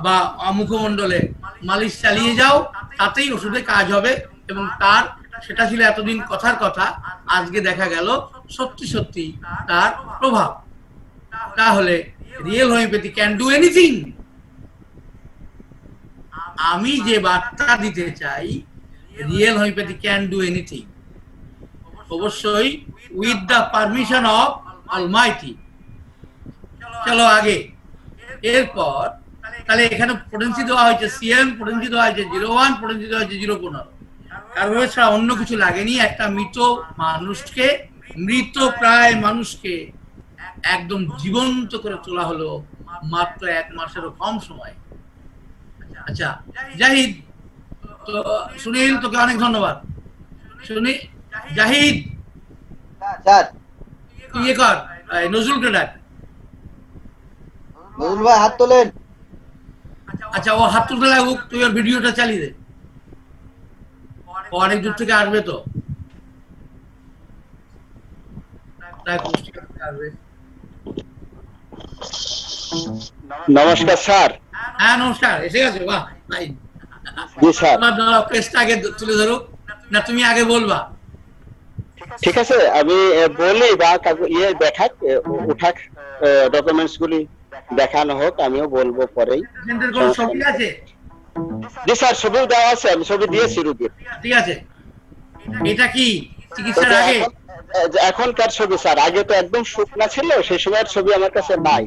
বা মুখমণ্ডলে মালিশ চালিয়ে যাও, তাতেই ওষুধে কাজ হবে। এবং তার, সেটা ছিল এতদিন কথার কথা, আজকে দেখা গেল সত্যি সত্যি তার প্রভাব। তাহলে real homeopathy can do anything. আমি যে বার্তা দিতে চাই, real homeopathy can do anything, অবশ্যই with the permission of almighty. চলো আগে। এরপর তাহলে এখানে পোটেন্সি দেওয়া হয়েছে সিএম, পোটেন্সি দেওয়া হয়েছে 01, পোটেন্সি দেওয়া হয়েছে 0.15। কার্বোভেজ ছাড়া অন্য কিছু লাগেনি। একটা মৃত মানুষকে, মৃত প্রায় মানুষকে একদম জীবন্ত করে তোলা হলো মাত্র 1 মাসেরও কম সময়। আচ্ছা জাহিদ, তো সুনীল তোকে অনেক ধন্যবাদ। সুনীল, জাহিদ স্যার তুই ইয়ে কর, নজরুলকে ডাক। নজরুল ভাই হাত তোলেন। আচ্ছা, ও হাত তুলতে লাগুক, তুই ওর ভিডিওটা চালিয়ে দে, ও অনেক দূর থেকে আসবে তো, তাই কুষ্টিয়া থেকে আসবে। নমস্কার স্যার। হ্যাঁ নমস্কার, এসে গেছে, বাহ লাইন। জি স্যার। তোমার কেসটা আগে তুলে ধরো, না তুমি আগে বলবা? ঠিক আছে, আমি বলি বা ইয়ে দেখাক, উঠাক, ডকুমেন্টস গুলি দেখানো হোক, আমিও বলবো পরেই। পেশেন্টের কোনো ছবি আছে? জি স্যার, ছবিও দেওয়া আছে, আমি ছবি দিয়েছি রুগীর। ঠিক আছে, এটা কি চিকিৎসার আগে? এখনকার ছবি স্যার, আগে তো একদম শুকনা ছিল, সেই সময়ের ছবি আমার কাছে নাই।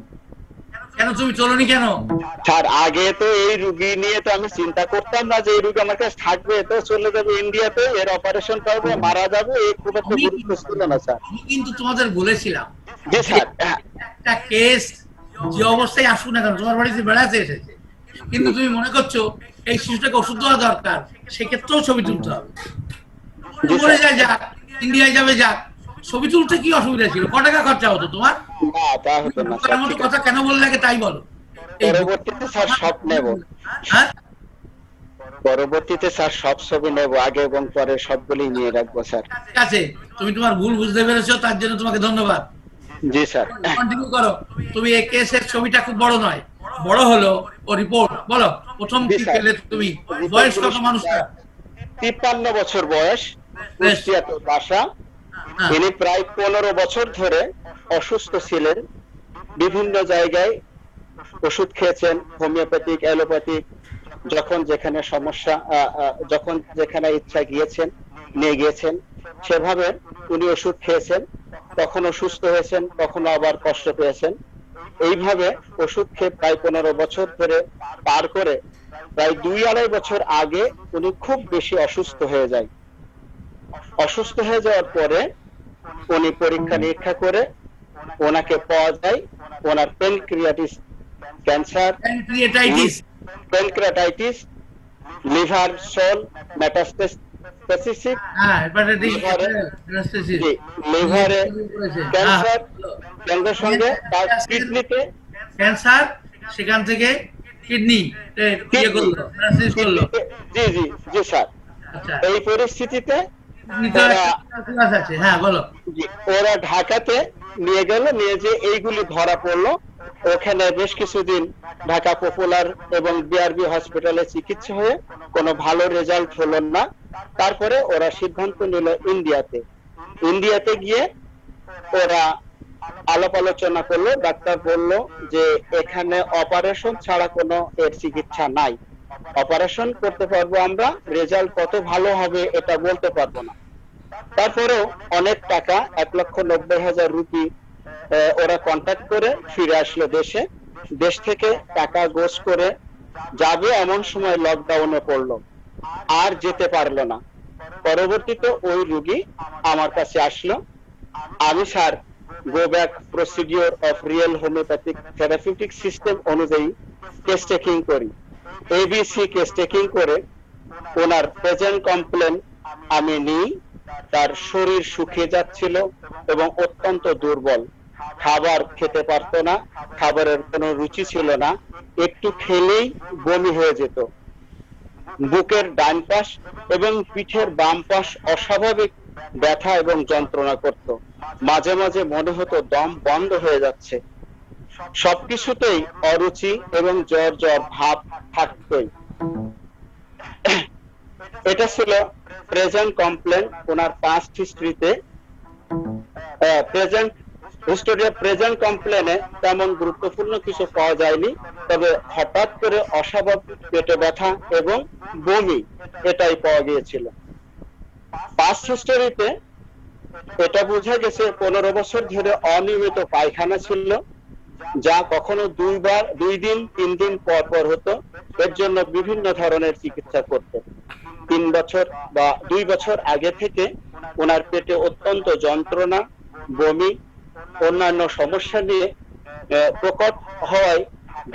কেন তুমি চলোনি কেন? স্যার আগে তো এই রুগী নিয়ে তো আমি চিন্তা করতাম না যে এই রুগী আমার কাছে থাকবে, তো চলে যাবে ইন্ডিয়াতে, এর অপারেশন করবে, মারা যাবে, এই খুব একটা গুরুত্ব ছিল না স্যার। আমি কিন্তু তোমাদের বলেছিলাম জি স্যার। একটা কেস যে অবস্থায় আসুক না কেন, তোমার বাড়িতে বেড়াতে এসেছে, কিন্তু তুমি মনে করছো এই শিশুটাকে ওষুধ দেওয়া দরকার, সেক্ষেত্রেও ছবি তুলতে হবে। মরে যায় যাক, ইন্ডিয়ায় যাবে যাক, ছবি তুলতে কি অসুবিধা ছিল? ক টাকা খরচা হতো তোমার? না তা হতো না স্যার। মতো কথা কেন বললে আগে তাই বলো। পরবর্তীতে স্যার সব নেব। হ্যাঁ, পরবর্তীতে স্যার সব ছবি নেব, আগে এবং পরে সবগুলি নিয়ে রাখবো স্যার। ঠিক আছে, তুমি তোমার ভুল বুঝতে পেরেছো, তার জন্য তোমাকে ধন্যবাদ। জি স্যার। কন্টিনিউ করো। তুমি এই কেসের ছবিটা খুব বড় নয়, বড় হলো ও রিপোর্ট বলো। প্রথম কি পেলে তুমি? বয়স কত মানুষটা? 53 বছর বয়স, কুষ্টিয়াতে বাসা। ইনি প্রায় 15 বছর ধরে অসুস্থ ছিলেন, বিভিন্ন জায়গায় ওষুধ খেয়েছেন, হোমিওপ্যাথিক, অ্যালোপ্যাথিক, যখন যেখানে সমস্যা, যখন যেখানে ইচ্ছা গিয়েছেন, নিয়ে গিয়েছেন, সেভাবে উনি ওষুধ খেয়েছেন, কখনো সুস্থ হয়েছেন, কখনো আবার কষ্ট পেয়েছেন। এইভাবে ওষুধ খেয়ে প্রায় 15 বছর ধরে পার করে প্রায় 2-2.5 বছর আগে উনি খুব বেশি অসুস্থ হয়ে যায়। অসুস্থ হয়ে যাওয়ার পরে উনি পরীক্ষা নিরীক্ষা করে ওনাকে পাওয়া যায় ওনার pancreatitis cancer, pancreatitis, liver sole metastasis, লিভারে ক্যান্সার, সঙ্গে সঙ্গে তার কিডনিতে ক্যান্সার, সেখান থেকে কিডনি করলো। জি জি জি স্যার। এই পরিস্থিতিতে হ্যাঁ বলো। ওরা ঢাকাতে নিয়ে গেল, নিয়ে যে এইগুলি ধরা পড়লো, ওখানে বেশ কিছুদিন ঢাকা পপুলার এবং বিআরবি হসপিটালে চিকিৎসা হয়ে কোনো ভালো রেজাল্ট হলো না। তারপরে ওরা সিদ্ধান্ত নিল ইন্ডিয়াতে গিয়ে ওরা আলাপ আলোচনা করলো। ডাক্তার বলল যে এখানে অপারেশন ছাড়া কোনো এর চিকিৎসা নাই, অপারেশন করতে পারবো আমরা, রেজাল্ট কত ভালো হবে এটা বলতে পারবো না। তারপরেও অনেক টাকা, 1,90,000 রুপি ওরা কন্ট্যাক্ট করে ফিরে আসলো দেশে। দেশ থেকে টাকা গোছ করে যাবে এমন সময় লকডাউনে পড়লো, আর যেতে পারলো না। পরবর্তীতে ওই রুগী আমার কাছে আসলো। আমি sir go back procedure of real homeopathic therapeutic system অনুযায়ী কেস টেকিং করি, এবিসি কেস টেকিং করে ওনার প্রেজেন্ট কমপ্লেন আমি নিই। তার শরীর শুকিয়ে যাচ্ছিল এবং অত্যন্ত দুর্বল, খাবার খেতে পারতো না, খাবারের কোনো রুচি ছিল না, একটু খেলেই বমি হয়ে যেত। বুকের ডান পাশ এবং পিঠের বাম পাশ অস্বাভাবিক ব্যথা এবং যন্ত্রণা করত। মাঝে মাঝে মনে হতো দম বন্ধ হয়ে যাচ্ছে। সবকিছুতেই অরুচি এবং জ্বর জ্বর ভাব থাকতই। এটা ছিল প্রেজেন্ট কমপ্লেন। ওনার পাস্ট হিস্ট্রিতে প্রেজেন্ট কমপ্লেনে তেমন গুরুত্বপূর্ণ কিছু পাওয়া যায়নি, তবে হঠাৎ করে অস্বাভাবিক পেটে ব্যথা এবং বমি এটাই পাওয়া গিয়েছিল। পাস্ট হিস্টরিতে এটা বোঝা গেছে 15 বছর ধরে অনিয়মিত পায়খানা ছিল, যা কখনো 2 দিন 3 দিন পর পর হতো। এর জন্য বিভিন্ন ধরনের চিকিৎসা করতেন। 3 বছর বা 2 বছর আগে থেকে ওনার পেটে অত্যন্ত যন্ত্রণা, বমি, অন্যান্য সমস্যা নিয়ে প্রকট হওয়ায়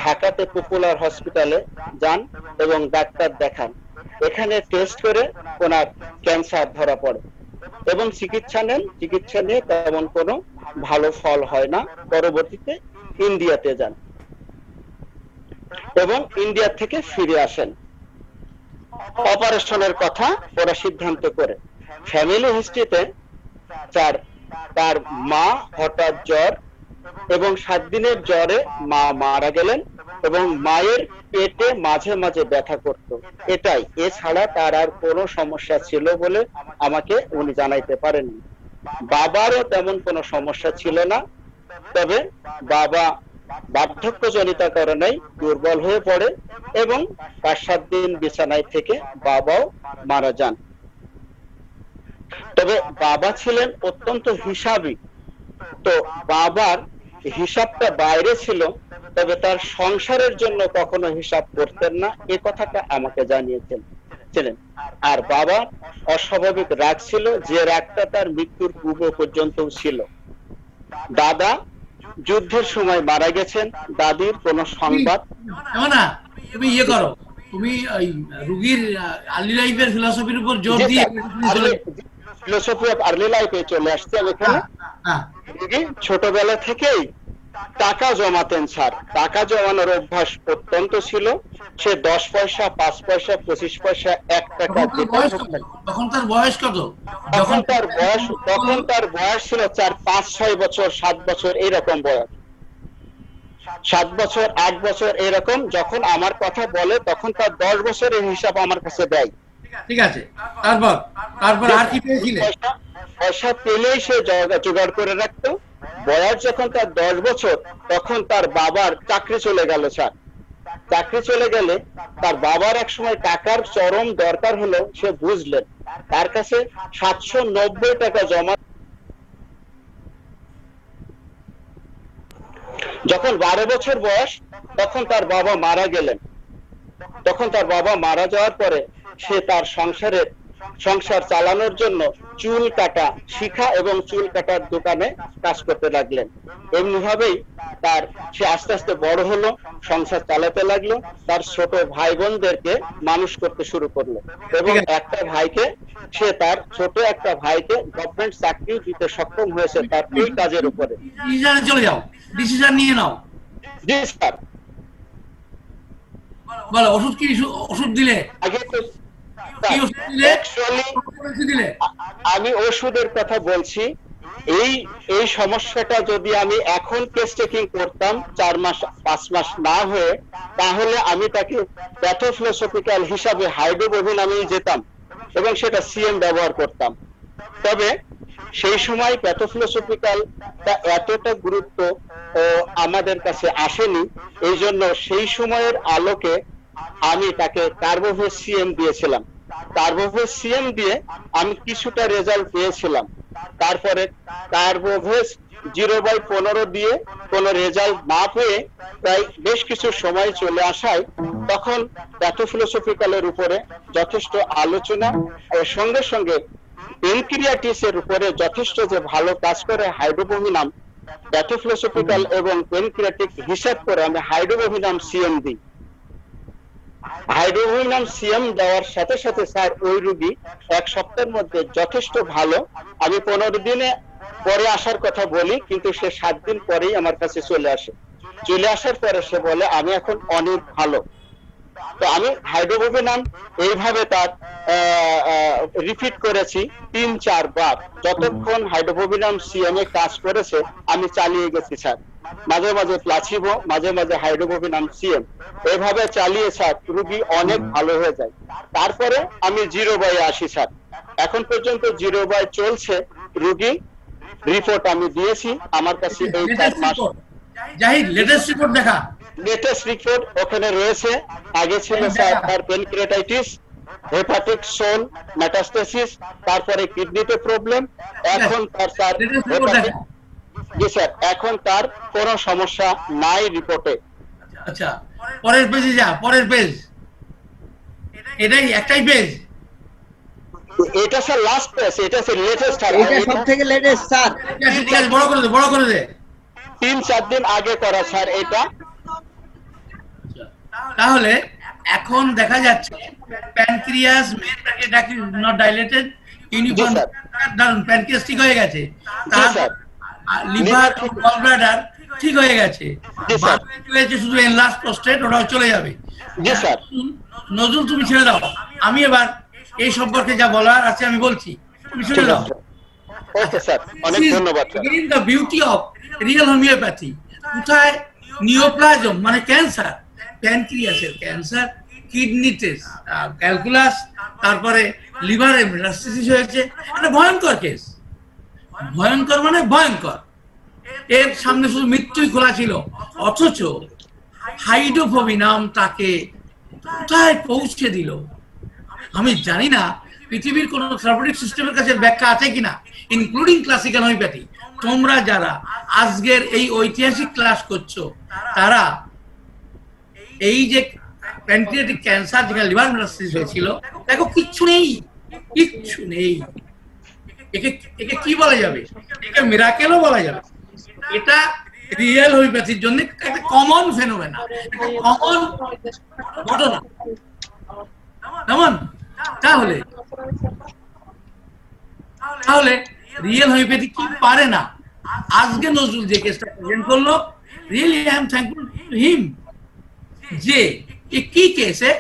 ঢাকাতে পপুলার হসপিটালে যান এবং ডাক্তার দেখান। এখানে টেস্ট করে ওনার ক্যান্সার ধরা পড়ে এবং চিকিৎসা নেন। চিকিৎসা নিয়ে তেমন কোনো ভালো ফল হয় না। পরবর্তীতে ইন্ডিয়াতে যান। এবং ইন্ডিয়া থেকে ফিরে আসেন। অপারেশনের কথা ওরা সিদ্ধান্ত করে। ফ্যামিলি হিস্ট্রিতে তার মা হঠাৎ জ্বর এবং 7 দিনের জ্বরে মা মারা গেলেন এবং মায়ের পেটে মাঝে মাঝে ব্যথা করত, এটাই। এছাড়া তার আর কোনো সমস্যা ছিল বলে আমাকে উনি জানাইতে পারেননি। বাবারও তেমন কোনো সমস্যা ছিল না, তবে বাবা বার্ধক্যজনিত কারণে দুর্বল হয়ে পড়ে এবং 5-7 দিন বিছানায় থেকে বাবাও মারা যান। তবে বাবা ছিলেন অত্যন্ত হিসাবী, তো বাবার হিসাবটা বাইরে ছিল, তবে তার সংসারের জন্য কখনো হিসাব করতেন না, এ কথাটা আমাকে জানিয়েছিলেন। আর বাবা অস্বাভাবিক রাগ ছিল, যে রাগটা তার মৃত্যুর পূর্ব পর্যন্ত ছিল। দাদা যুদ্ধের সময় মারা গেছেন, দাদির কোনো সংবাদ না। তুমি ইয়ে করো, তুমি ওই রুগীর আর্লি লাইফের ফিলসফির উপর জোর দিয়ে ফিলোসফি অফ আর্লি লাইফে চলে আসছে। আমি এখানে রুগী ছোটবেলা থেকেই টাকা জমাতেন স্যার, টাকা জমানোর অভ্যাস অত্যন্ত ছিল। সে 10 পয়সা, 5 পয়সা, 25 পয়সা, 1 টাকা, তখন তার বয়স কত? তখন তার বয়স ছিল 4, 5, 6 বছর, 7 বছর এরকম বয়স, 7 বছর, 8 বছর এরকম। যখন আমার কথা বলে তখন তার 10 বছরের হিসাব আমার কাছে দেয়। ঠিক আছে, তারপর আর কি পেয়েছিলেন? পয়সা পেলেই সে জোগাড় করে রাখতো। বয়স যখন তার 10 বছর, তখন তার বাবার চাকরি চলে গেল স্যার। চাকরি চলে গেলে তার বাবার এক সময় টাকার চরম দরকার হলো, সে বুঝলেন তার কাছে 790 টাকা জমা। যখন 12 বছর বয়স, তখন তার বাবা মারা গেলেন। তখন তার বাবা মারা যাওয়ার পরে সে তার সংসার চালানোর জন্য চুল কাটা শিখা এবং চুল কাটার দোকানে কাজ করতে লাগলেন। এমনি ভাবেই সে আস্তে আস্তে বড় হলো, সংসার চালাতে লাগলো, তার ছোট ভাই বোনদেরকে মানুষ করতে শুরু করলো এবং তার ছোট একটা ভাইকে গভর্নমেন্ট চাকরি দিতে সক্ষম হয়েছে তার এই কাজের উপরে। চলে যাও, ডিসিশন নিয়ে নাও। জি স্যার। বলো, ওষুধ দিলে? আগে তো আমি ওষুধের কথা বলছি। এই সমস্যাটা যদি আমি এখন কেস টেকিং করতাম 4 মাস 5 মাস না হয়ে, তাহলে আমি তাকে প্যাথোফিলোসফিক্যাল হিসাবে হাইড্রোবোভিন আমি যেতাম এবং সেটা সিএম ব্যবহার করতাম। তবে সেই সময় প্যাথোফিলোসফিক্যাল এতটা গুরুত্ব আমাদের কাছে আসেনি, এই জন্য সেই সময়ের আলোকে আমি তাকে কার্বোভেজ সিএম দিয়েছিলাম। কার্বোভেজ সিএম দিয়ে আমি কিছুটা রেজাল্ট পেয়েছিলাম। তারপরে কার্বোভেজ 0/15 দিয়ে কোনো রেজাল্ট না পেয়ে প্রায় বেশ কিছু সময় চলে আসায় তখন প্যাথোফিলোসফিক্যালের উপরে যথেষ্ট আলোচনা ও সঙ্গে সঙ্গে পেনক্রিয়াটিসের উপরে যথেষ্ট যে ভালো কাজ করে হাইড্রোবোভিনাম, প্যাথোফিলোসফিক্যাল এবং পেনক্রিয়াটিক হিসাব করে আমি হাইড্রোবোভিনাম সিএম দিই। হাইড্রোভিনাম সিএম দেওয়ার সাথে সাথে স্যার ওই রোগী 1 সপ্তাহের মধ্যে যথেষ্ট ভালো। আমি 15 দিনে পরে আসার কথা বলি, কিন্তু সে 7 দিন পরেই আমার কাছে চলে আসে। চলে আসার পরে সে বলে আমি এখন অনেক ভালো। তো আমি হাইড্রোবোভিনাম এইভাবে তার রিপিট করেছি 3-4 বার। যতক্ষণ হাইড্রোবোভিনাম সিএম এ কাজ করেছে আমি চালিয়ে গেছি স্যার। মাঝে মাঝে প্লাসিবো, মাঝে মাঝে হাইড্রোবোভিনাম সিএম, এভাবে চালিয়ে স্যার রোগী অনেক ভালো হয়ে যায়। তারপরে আমি 0/এ আসি স্যার। এখন পর্যন্ত 0/এ চলছে। রোগী রিপোর্ট আমি দিয়েছি আমার কাছে এই 4 মাস। জাহিদ, লেটেস্ট রিপোর্ট দেখা। লেটেস্ট রিপোর্ট ওখানে রয়েছে। আগে ছিল স্যার তার পেনক্রিয়াটাইটিস, হেপাটিক সোল মেটাস্টেসিস, তারপরে কিডনিতে প্রবলেম। এখন তার স্যার জি স্যার, এখন তার কোনো সমস্যা নাই রিপোর্টে। আচ্ছা, পরের পেজে যা, পরের পেজ। এটাই একটাই পেজ? এটা স্যার লাস্ট পেজ, এটা স্যার লেটেস্ট। এটা সবথেকে লেটেস্ট স্যার। ঠিক আছে, বড় করে দে। 3-4 দিন আগে করা স্যার এটা। তাহলে এখন দেখা যাচ্ছে pancreas main pancreas not dilated, uniform, দারুন, প্যানক্রিয়াস ঠিক হয়ে গেছে। লিভার গল ব্লাডার ঠিক হয়ে গেছে, জি স্যার। হয়েছে শুধু এনলার্জ প্রস্টেট, ওটাও চলে যাবে। জি স্যার। নজরুল তুমি ছেড়ে দাও, আমি এবার এই সম্পর্কে যা বলার আছে আমি বলছি, তুমি শুনে দাও। ওকে স্যার, অনেক ধন্যবাদ sir. Again, the beauty of real homeopathy, কোথায় নিওপ্লাজম মানে ক্যান্সার, প্যানক্রিয়াসের ক্যান্সার, কিডনিতে ক্যালকুলাস, তারপরে লিভারে মেটাস্টেসিস হয়েছে, একটা ভয়ঙ্কর কেস। ভয়ঙ্কর মানে ভয়ঙ্কর, এর সামনে শুধু মৃত্যুই খোলা ছিল, অথচ হাইড্রোফোবি নাম তাকে কোথায় পৌঁছে দিল। আমি জানি না পৃথিবীর কোন থেরাপিউটিক সিস্টেমের কাছে ব্যাখ্যা আছে কিনা, ইনক্লুডিং ক্লাসিক্যাল হোমিওপ্যাথি। তোমরা যারা আজকের এই ঐতিহাসিক ক্লাস করছো, তারা এই যে প্যানক্রিয়াটিক ক্যান্সার, যেখানে লিভার মেটাস্টেসিস হয়েছিল, দেখো কিচ্ছু নেই, কিচ্ছু নেই। একে একে কি বলা যাবে? একে মিরাকেলও বলা যাবে। এটা রিয়েল হোমিওপ্যাথির জন্য একটা কমন ফেনোমেনা, একটা কমন ঘটনা। কেমন? তাহলে তাহলে রিয়েল হোমিওপ্যাথি কি পারে না? আজকে নজরুল যে কেসটা প্রেজেন্ট করলো, really I am thankful to him, যে কি কেসে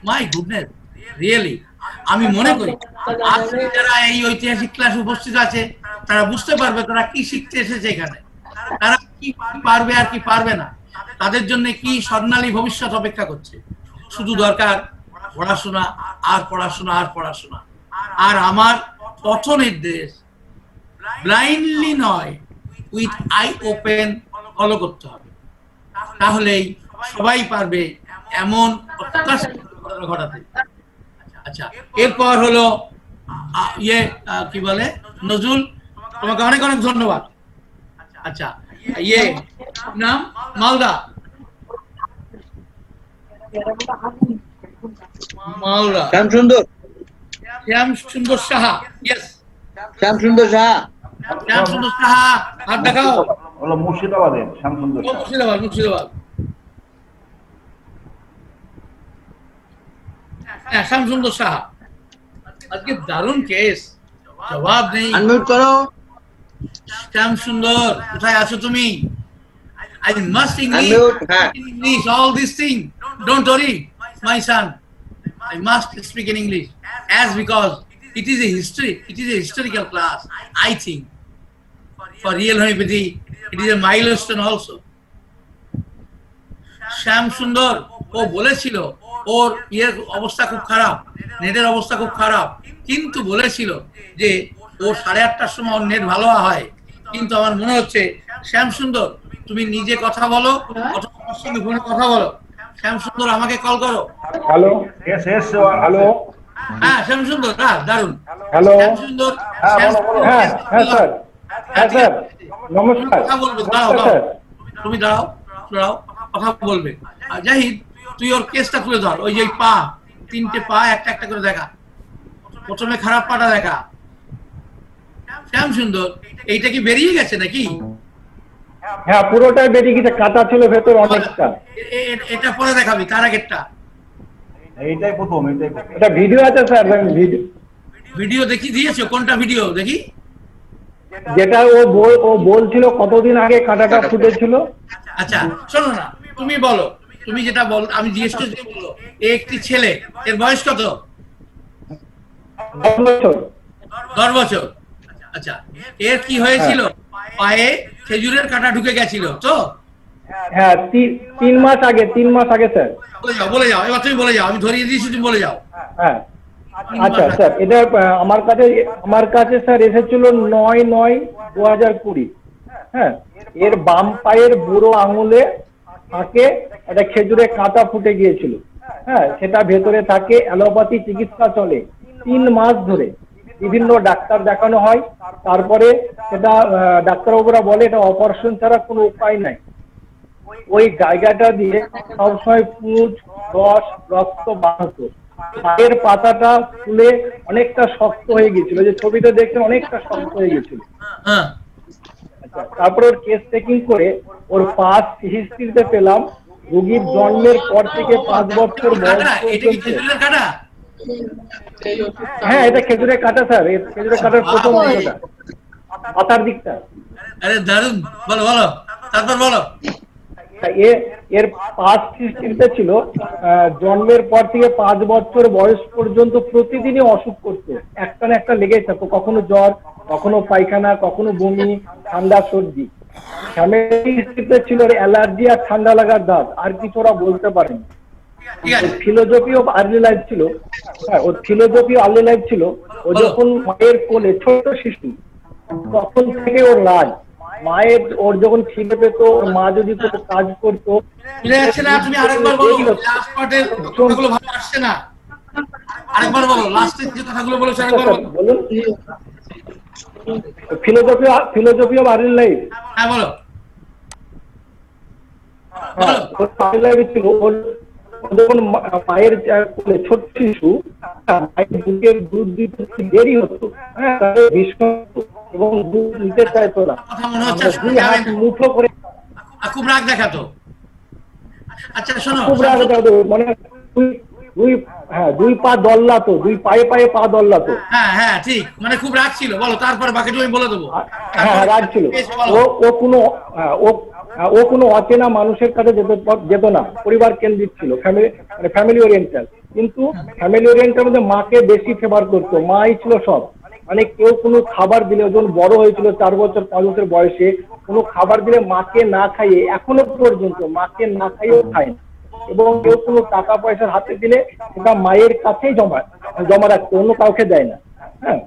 মাই গুডনেস, রিয়েলি আমি মনে করি আজকে যারা এই ঐতিহাসিক ক্লাস উপস্থিত আছে, তারা বুঝতে পারবে তারা কি শিখতে এসেছে এখানে, তারা কি পারবে আর কি পারবে না, তাদের জন্য কি স্বর্ণালী ভবিষ্যৎ অপেক্ষা করছে। শুধু দরকার পড়াশোনা আর পড়াশোনা আর পড়াশোনা। আর আমার পথ নির্দেশ ব্লাইন্ডলি নয়, উইথ আই ওপেন ফলো করতে হবে, তাহলেই সবাই পারবে এমন ঘটাতে। আচ্ছা, এরপর হলো কি বলে নজরুল, তোমাকে অনেক অনেক ধন্যবাদ। আচ্ছা, নাম মালদা, মালদা শ্যামসুন্দর, শ্যামসুন্দর সাহা। ইয়েস, শ্যামসুন্দর সাহা। শ্যামসুন্দর সাহা, হাত দেখাও। হলো মুর্শিদাবাদের শ্যামসুন্দর সাহা। মুর্শিদাবাদ, মুর্শিদাবাদ। হ্যাঁ, শ্যামসুন্দর সাহা। আজকে দারুণ কেস, জবাব নেই। আনমিউট করো। শ্যামসুন্দর, কোথায় আছো তুমি? I must English, Unmute, হ্যাঁ। English, all this thing. Don't worry, my son. I must speak in English, as because it is a history, it is a historical class. I think for real homeopathy, it is a milestone also. শ্যাম সুন্দর ও বলেছিল ওর ইয়ের অবস্থা খুব খারাপ, নেটের অবস্থা খুব খারাপ, কিন্তু বলেছিল যে ও 8:30টার সময় ওর নেট ভালো হয়। কিন্তু আমার মনে হচ্ছে শ্যাম সুন্দর তুমি নিজে কথা বলো, অথবা আমার সঙ্গে ফোনে কথা বলো। শ্যাম সুন্দর আমাকে কল করো। হ্যালো, এস এস হ্যালো, হ্যাঁ শ্যাম সুন্দর, দারুন। হ্যালো, শ্যাম সুন্দর, হ্যাঁ, শ্যাম বলো, বলো। সুন্দর, হ্যাঁ হ্যাঁ স্যার, হ্যাঁ স্যার, নমস্কার, কথা বলবে, দাঁড়াও নমস্কার দাঁড়াও, স্যার। তুমি দাঁড়াও দাঁড়াও, কথা বলবে। আর জাহিদ, তুই ওর কেসটা তুলে ধর। ওই যে পা, 3টে পা একটা একটা করে দেখা, প্রথমে খারাপ পাটা দেখা। শ্যাম সুন্দর, এইটা কি বেরিয়ে গেছে নাকি? হ্যাঁ পুরোটাই বেরিয়ে গেছে, কাটা ছিল ভেতর অনেকটা। এটা পরে দেখাবি, তার আগেরটা। এইটাই প্রথম, এইটাই প্রথম। এটা ভিডিও আছে স্যার, ভিডিও ভিডিও দেখি দিয়েছো? কোনটা ভিডিও দেখি? যেটা ও বলছিল কতদিন আগে কাটাটা ফুটেছিল। আচ্ছা শোনো না, তুমি বলো, তুমি যেটা বল, আমি জিজ্ঞেস করছি বলো। একটি ছেলে, এর বয়স কত? 10 বছর। 10 বছর। আচ্ছা, এর কি হয়েছিল? পায়ে খেজুরের কাঁটা ঢুকে গেছিল তো? হ্যাঁ 3 মাস আগে, 3 মাস আগে স্যার। বলে যাও, এবার তুমি বলে যাও, আমি ধরিয়ে দিয়েছি, তুমি বলে যাও। হ্যাঁ আচ্ছা স্যার, এটা আমার কাছে স্যার এসেছিল 9/9/2020। হ্যাঁ, এর বাম পায়ের বুড়ো আঙুলে থাকে একটা খেজুরে কাঁটা ফুটে গিয়েছিল। হ্যাঁ, সেটা ভেতরে থাকে, অ্যালোপ্যাথি চিকিৎসা চলে 3 মাস ধরে, বিভিন্ন ডাক্তার দেখানো হয়। তারপরে সেটা ডাক্তারবাবুরা বলে এটা অপারেশন ছাড়া কোনো উপায় নাই। ওই জায়গাটা দিয়ে সবসময় পুঁজ, রস, রক্ত বাড়তো। পায়ের পাতাটা ফুলে অনেকটা শক্ত হয়ে গেছিল, যে ছবিটা দেখছেন অনেকটা শক্ত হয়ে গেছিল। হ্যাঁ, আচ্ছা, তারপরে ওর কেস চেকিং করে ওর পাস্ট হিস্ট্রিতে পেলাম রোগীর জন্মের পর থেকে 5 বছর বয়স এটা কি পর্যন্ত। খেজুরের কাঁটা? হ্যাঁ, এটা খেজুরের কাটা স্যার, খেজুরের কাটার প্রথম অংশটা, পাতার দিকটা। আরে দারুন, বলো বলো, তারপর বলো। এর পাস্ট হিস্ট্রিতে ছিল জন্মের পর থেকে 5 বছর বয়স পর্যন্ত প্রতিদিনই অসুখ করতো, একটা না একটা লেগেই থাকতো, কখনো জ্বর, কখনো পায়খানা, কখনো বমি, ঠান্ডা, সর্দি। ফ্যামিলি হিস্ট্রিতে ছিল অ্যালার্জি আর ঠান্ডা লাগার দাঁত, আর কিছু ওরা বলতে পারেনি। ঠিক আছে, ফিলোজফি অফ আর্লি লাইফ ছিল, হ্যাঁ, ওর ফিলোজফি আর্লি লাইফ ছিল, ও যখন মায়ের কোলে ছোট শিশু, তখন থেকে ওর রাজ, মায়ের ওর যখন খিদে পেত, ওর মা যদি কোনো কাজ করতো, বুঝে যাচ্ছে না? তুমি আরেকবার বলো, লাস্ট পার্টের কথাগুলো ভালো আসছে না, আরেকবার বলো, লাস্টের যে কথাগুলো বলেছো আরেকবার বলো। বলুন, ফিলোজফি অফ আর্লি লাইফ। হ্যাঁ বলো। হ্যাঁ, ওর আর্লি লাইফ ছিল, ওর যখন মায়ের কোলে ছোট শিশু, মায়ের বুকের দুধ দিতে দেরি হতো, হ্যাঁ, তাদের ভীষণ এবং দুধ নিতে চাইতো না, কথা মনে হচ্ছে আমরা দুই শুনতে হাত হবে না। মুঠো করে, খুব রাগ দেখাতো। আচ্ছা শোনো, খুব রাগ দেখাতো, মানে দুই পা দল্লাতো, দুই পায়ে পায়ে পা দল্লাতো। হ্যাঁ হ্যাঁ ঠিক, মানে খুব রাগ ছিল। বলো, তারপরে বাকিটা আমি বলে দেবো। হ্যাঁ, রাগ ছিল। ও কোনো অচেনা মানুষের কাছে যেত না, পরিবার কেন্দ্রিক ছিল, ফ্যামিলি ওরিয়েন্টাল। কিন্তু ফ্যামিলি ওরিয়েন্টাল মধ্যে মাকে বেশি ফেভার করতো, মাই ছিল সব। মানে কেউ কোনো খাবার দিলে, যখন বড় হয়েছিল 4 বছর 5 বছর বয়সে, কোনো খাবার দিলে মাকে না খাইয়ে, এখনো পর্যন্ত মাকে না খাইয়েও খায় না। এবং কেউ কোনো টাকা পয়সার হাতে দিলে সেটা মায়ের কাছেই জমা রাখতো, অন্য কাউকে দেয় না। হ্যাঁ,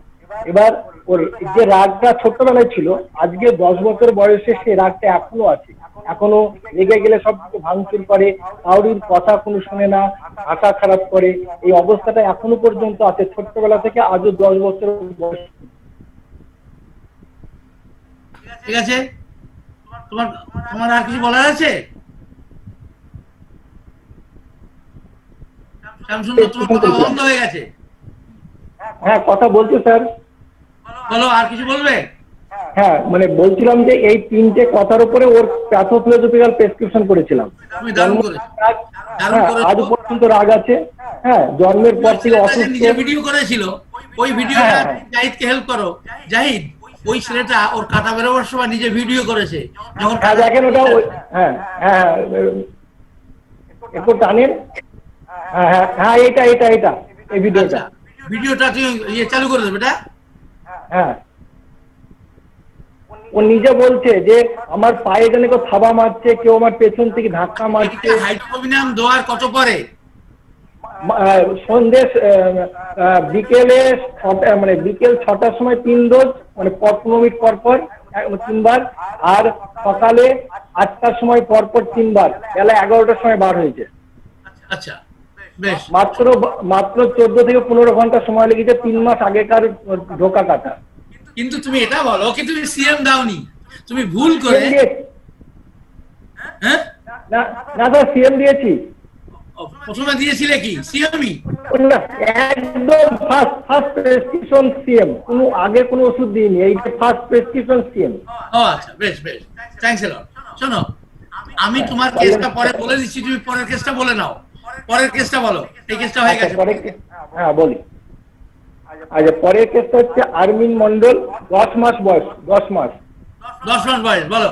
এবার ওর যে রাগটা ছোট্টবেলায় ছিল, আজকে 10 বছর বয়সে সে রাগটা এখনো আছে, এখনো রেগে গেলে সবকিছু ভাঙচুর করে, কাউরির কথা কোনো শুনে না, ভাষা খারাপ করে, এই অবস্থাটা এখনো পর্যন্ত আছে, ছোট্টবেলা থেকে আজও 10 বছর বয়স। ঠিক আছে, তোমার তোমার আর কিছু বলার আছে? শ্যামসুন্দর, তোমার কথা বন্ধ হয়ে গেছে। হ্যাঁ, কথা বলছি স্যার। বলো, আর কিছু বলবে? হ্যাঁ, মানে বলছিলাম যে এই 3টে কথার উপরে ওর প্যাথোফিলোজফিক্যাল প্রেসক্রিপশন করেছিলাম। তুমি দারুণ করেছো, দারুণ হ্যাঁ, করেছো। আজ পর্যন্ত রাগ আছে। হ্যাঁ, জন্মের পর থেকে অসুস্থ। নিজে ভিডিও করেছিল, ওই ভিডিওটা জাহিদকে হেল্প করো। জাহিদ, ওই ছেলেটা ওর কাটা বেরোবার সময় নিজে ভিডিও করেছে, যখন হ্যাঁ, দেখেন ওটা, হ্যাঁ হ্যাঁ, একটু টানেন। হ্যাঁ হ্যাঁ হ্যাঁ, এটা এই ভিডিওটা। ভিডিওটা তুই ইয়ে চালু করে দেবে এটা। হ্যাঁ, ও নিজে বলছে যে আমার পায়ে যেন কেউ থাবা মারছে, কেউ আমার পেছন থেকে ধাক্কা মারছে। হাইড্রোমিনাম দেওয়ার কত পরে? সন্ধ্যে বিকেলে মানে বিকেল 6টার সময় 3 ডোজ, মানে 15 মিনিট পর পর 3 বার, আর সকালে 8টার সময় পর পর 3 বার, বেলা 11টার সময় বার হয়েছে। আচ্ছা, বেশ। মাত্র 14 থেকে 15 ঘন্টা সময় লেগেছে 3 মাস আগেকার ঢোকা কাটা। কিন্তু তুমি এটা বলো কি তুমি সিএম দাওনি, তুমি ভুল করে। হ্যাঁ, না না স্যার, সিএম দিয়েছি। প্রথমে দিয়েছিলে কি সিএমই? একদম ফার্স্ট প্রেসক্রিপশন সিএম, কোনো আগে কোনো ওষুধ দিইনি, এই ফার্স্ট প্রেসক্রিপশন সিএম। ও আচ্ছা, বেশ বেশ, থ্যাঙ্কস এ লট। শোনো, আমি তোমার কেসটা পরে বলে দিচ্ছি, তুমি পরের কেসটা বলে নাও। পরের কেসটা বলো, এই কেসটা হয়ে গেছে। হ্যাঁ বলি। আচ্ছা, পরের কেসটা হচ্ছে আরমিন মন্ডল, 10 মাস বয়স, 10 মাস 10 মাস বয়স, বলো।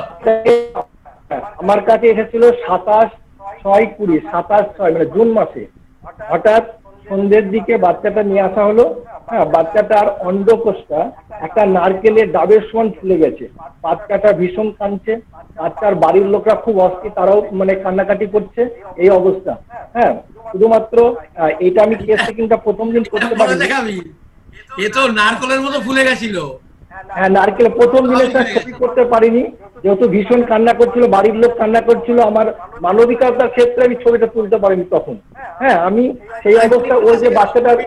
আমার কাছে এসেছিল 27/6/20, 27/6 মানে জুন মাসে। হঠাৎ সন্ধ্যের দিকে বাচ্চাটা নিয়ে আসা হলো। হ্যাঁ, বাচ্চাটার অন্ডকোষটা একটা নারকেলের ডাবের সমান ফুলে গেছে, বাচ্চাটা ভীষণ কাঁদছে, বাচ্চার বাড়ির লোকরা খুব অস্থির, তারাও মানে কান্নাকাটি করছে, এই অবস্থা। হ্যাঁ, শুধুমাত্র এটা আমি কেসটা কিন্তু প্রথম দিন করতে পারিনি। এ তো নারকেলের মতো ফুলে গেছিল। হ্যাঁ, নারকেল প্রথম দিনে ছবি করতে পারিনি, যেহেতু ভীষণ কান্না করছিল, বাড়ির লোক কান্না করছিল, আমার মানবিকতার ক্ষেত্রে আমি ছবিটা তুলতে পারিনি তখন। হ্যাঁ, আমি সেই অবস্থা, ওই যে বাচ্চাটার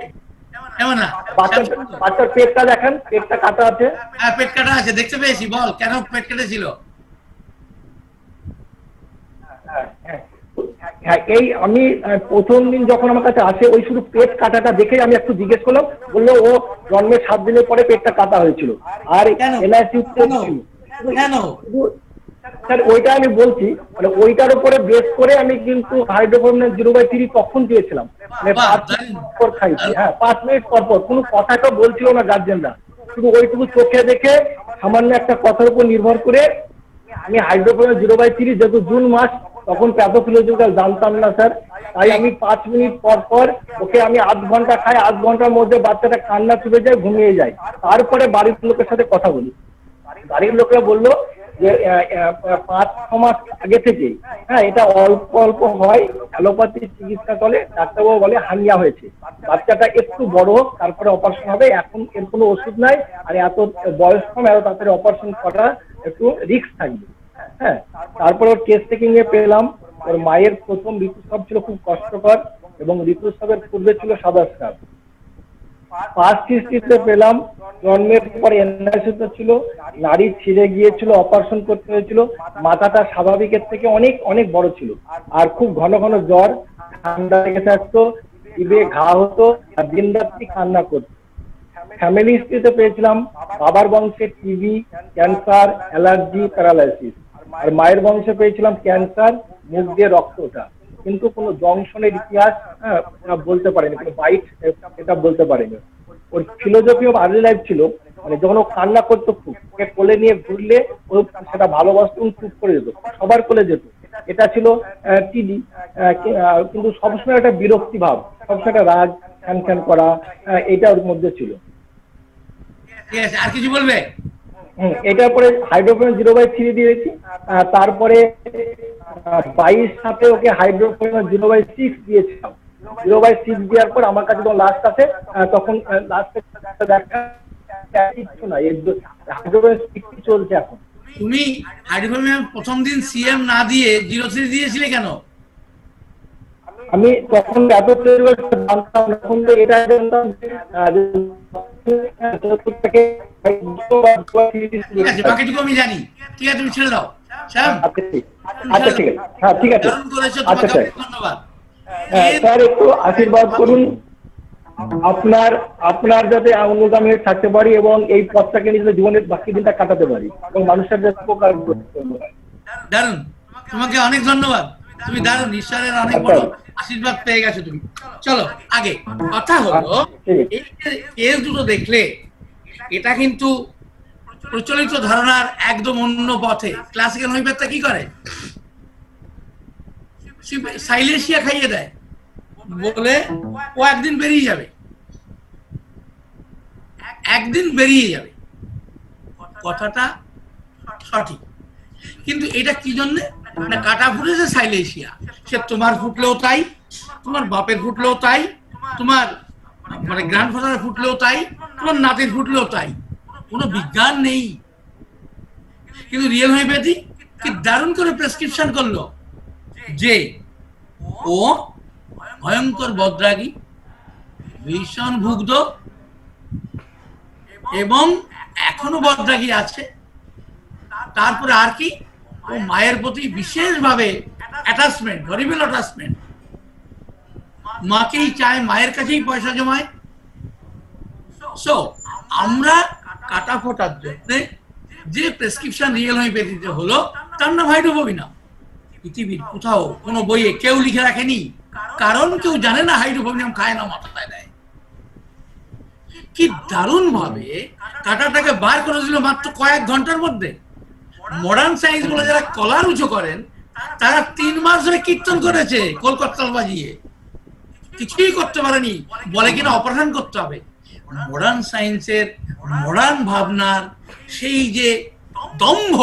বাচ্চার পেটটা দেখান, পেটটা কাটা আছে। হ্যাঁ, পেট কাটা আছে, দেখতে পেয়েছি। বল, কেন পেট কেটেছিল? হ্যাঁ, এই আমি প্রথম দিন যখন আমার কাছে আসে, ওই শুধু পেট কাটাটা দেখে আমি একটু জিজ্ঞেস করলাম, বললো ও জন্মের 7 দিনের পরে পেটটা কাটা হয়েছিল, আর এনআইসিইউতে ছিল। স্যার ওইটা আমি বলছি, মানে ওইটার উপরে বেস করে আমি কিন্তু হাইড্রোফোনের 0/3 তখন দিয়েছিলাম, মানে বাহ, 5 মিনিট পর খাইছি, হ্যাঁ 5 মিনিট পর পর, কোনো কথাটা বলছিল না গার্জেনরা, শুধু ওইটুকু চোখে দেখে সামান্য একটা কথার উপর নির্ভর করে আমি হাইড্রোফোনের 0/3, যেহেতু জুন মাস তখন প্যাথোফিজিক্যাল জানতাম না স্যার, তাই আমি 5 মিনিট পর পর ওকে আমি আধ ঘন্টা খাই, আধ ঘন্টার মধ্যে বাচ্চাটা কান্না চুপে যায়, ঘুমিয়ে যায়। তারপরে বাড়ির লোকের সাথে কথা বলি, বাড়ির লোকেরা বললো যে 5-6 মাস আগে থেকে, হ্যাঁ এটা অল্প অল্প হয়, অ্যালোপ্যাথি চিকিৎসা চলে, ডাক্তারবাবু বলে হার্নিয়া হয়েছে, বাচ্চাটা একটু বড় হোক তারপরে অপারেশন হবে, এখন এর কোনো ওষুধ নাই, আর এত বয়স কম, এত তাড়াতাড়ি অপারেশন করা একটু রিস্ক থাকবে। হ্যাঁ, তারপর ওর কেস টেকিং এ পেলাম ওর মায়ের প্রথম ঋতুস্রাব ছিল খুব কষ্টকর, এবং ঋতুস্রাবের পূর্বে ছিল সাদা স্রাব। ফার্স্ট হিস্ট্রিতে পেলাম জন্মের পর এনআইসিইউতে ছিল, নাড়ি ছিঁড়ে গিয়েছিল, অপারেশন করতে হয়েছিল, মাথাটা স্বাভাবিকের থেকে অনেক অনেক বড় ছিল, আর খুব ঘন ঘন জ্বর, ঠান্ডা লেগে থাকতো, জিভে ঘা হতো, আর দিন রাত্রি কান্না করতো। ফ্যামিলি হিস্ট্রিতে পেয়েছিলাম বাবার বংশে টিবি, ক্যান্সার, অ্যালার্জি, প্যারালাইসিস, আর মায়ের বংশে পেয়েছিলাম ক্যান্সার, মুখ দিয়ে রক্ত ওঠা, কিন্তু কোনো জংশনের ইতিহাস বলতে পারেনি, কোনো বাইট এটা বলতে পারেনি। ওর ফিলোজফি অফ আর্লি লাইফ ছিল, মানে যখন ও কান্না করতো খুব, ওকে কোলে নিয়ে ঘুরলে ও সেটা ভালোবাসতো, চুপ করে যেত, সবার কোলে যেত, এটা ছিল টিডি। কিন্তু সবসময় একটা বিরক্তি ভাব, সবসময় একটা রাগ, খ্যান খ্যান করা, এটা ওর মধ্যে ছিল। ঠিক আছে, আর কিছু বলবে? এটার পরে হাইড্রোফোন 0/3 দিয়েছি, তারপরে 22 সাথে ওকে হাইড্রোফোন 0/6 দিয়েছিলাম। 0/6 দেওয়ার পর আমার কাছে যখন লাস্ট আছে, তখন লাস্টে দেখা কিছু না, হাইড্রোফোন 6 চলছে এখন। তুমি হাইড্রোফোনিয়াম প্রথম দিন সিএম না দিয়ে 0/3 দিয়েছিলে কেন? আমি তখন এত জানতাম না, তখন তো এটা জানতাম ঠিক আছে, বাকিটুকু আমি জানি। ঠিক আছে, তুমি ছেড়ে দাও শ্যাম। আচ্ছা ঠিক আছে, হ্যাঁ ঠিক আছে, দারুণ করেছো, আচ্ছা তোমাকে স্যার। ধন্যবাদ। স্যার একটু আশীর্বাদ করুন, আপনার যাতে অনুগামী থাকতে পারি এবং এই পথটাকে নিজের জীবনের বাকি দিনটা কাটাতে পারি এবং মানুষের যাতে উপকার করতে পারি। দারুণ, তোমাকে অনেক ধন্যবাদ, তুমি দারুণ, ঈশ্বরের অনেক বড় আশীর্বাদ পেয়ে গেছো তুমি। চলো আগে কথা হলো, এই কেস দুটো দেখলে এটা কিন্তু প্রচলিত ধারণার একদম অন্য পথে। ক্লাসিক্যাল হোমিওপ্যাথটা কি করে? সাইলেশিয়া খাইয়ে দেয়, বলে ও একদিন বেরিয়ে যাবে, একদিন বেরিয়ে যাবে, কথাটা সঠিক। কিন্তু এটা কি জন্য না, কাটা ফুটেছে সাইলেশিয়া, সে তোমার ফুটলেও তাই, তোমার বাপের ফুটলেও তাই, তোমার মানে গ্র্যান্ডফাদার ফুটলেও তাই, তোমার নাতির ফুটলেও তাই, কোনো বিজ্ঞান নেই। কিন্তু রিয়েল হোমিওপ্যাথি কি দারুণ করে প্রেসক্রিপশন করলো যে ও ভয়ঙ্কর বদরাগী, ভীষণ ভুগ্ধ, এবং এখনো বদরাগী আছে। তারপরে আর কি, ও মায়ের প্রতি বিশেষভাবে অ্যাটাচমেন্ট, হরিবল অ্যাটাচমেন্ট, মাকেই চায়, মায়ের কাছেই পয়সা জমায়। সো আমরা কাটা ফোটার জন্য যে প্রেসক্রিপশন রিয়েল হোমিওপ্যাথিতে হলো, তার নাম হাইড্রোফোবিনাম। পৃথিবীর কোথাও কোনো বইয়ে কেউ লিখে রাখেনি, কারণ কেউ জানে না হাইড্রোফোবিনাম খায় না, মাথায় দেয়। কি দারুণ ভাবে কাটাটাকে বার করে দিল মাত্র কয়েক ঘন্টার মধ্যে। মডার্ন সায়েন্স বলে যারা কলার উঁচু করেন, তারা 3 মাস ধরে কীর্তন করেছে কলকাতা বাজিয়ে, কিছুই করতে পারেনি, বলে কিনা অপারেশন করতে হবে। মডার্ন সায়েন্সের, মডার্ন ভাবনার সেই যে দম্ভ,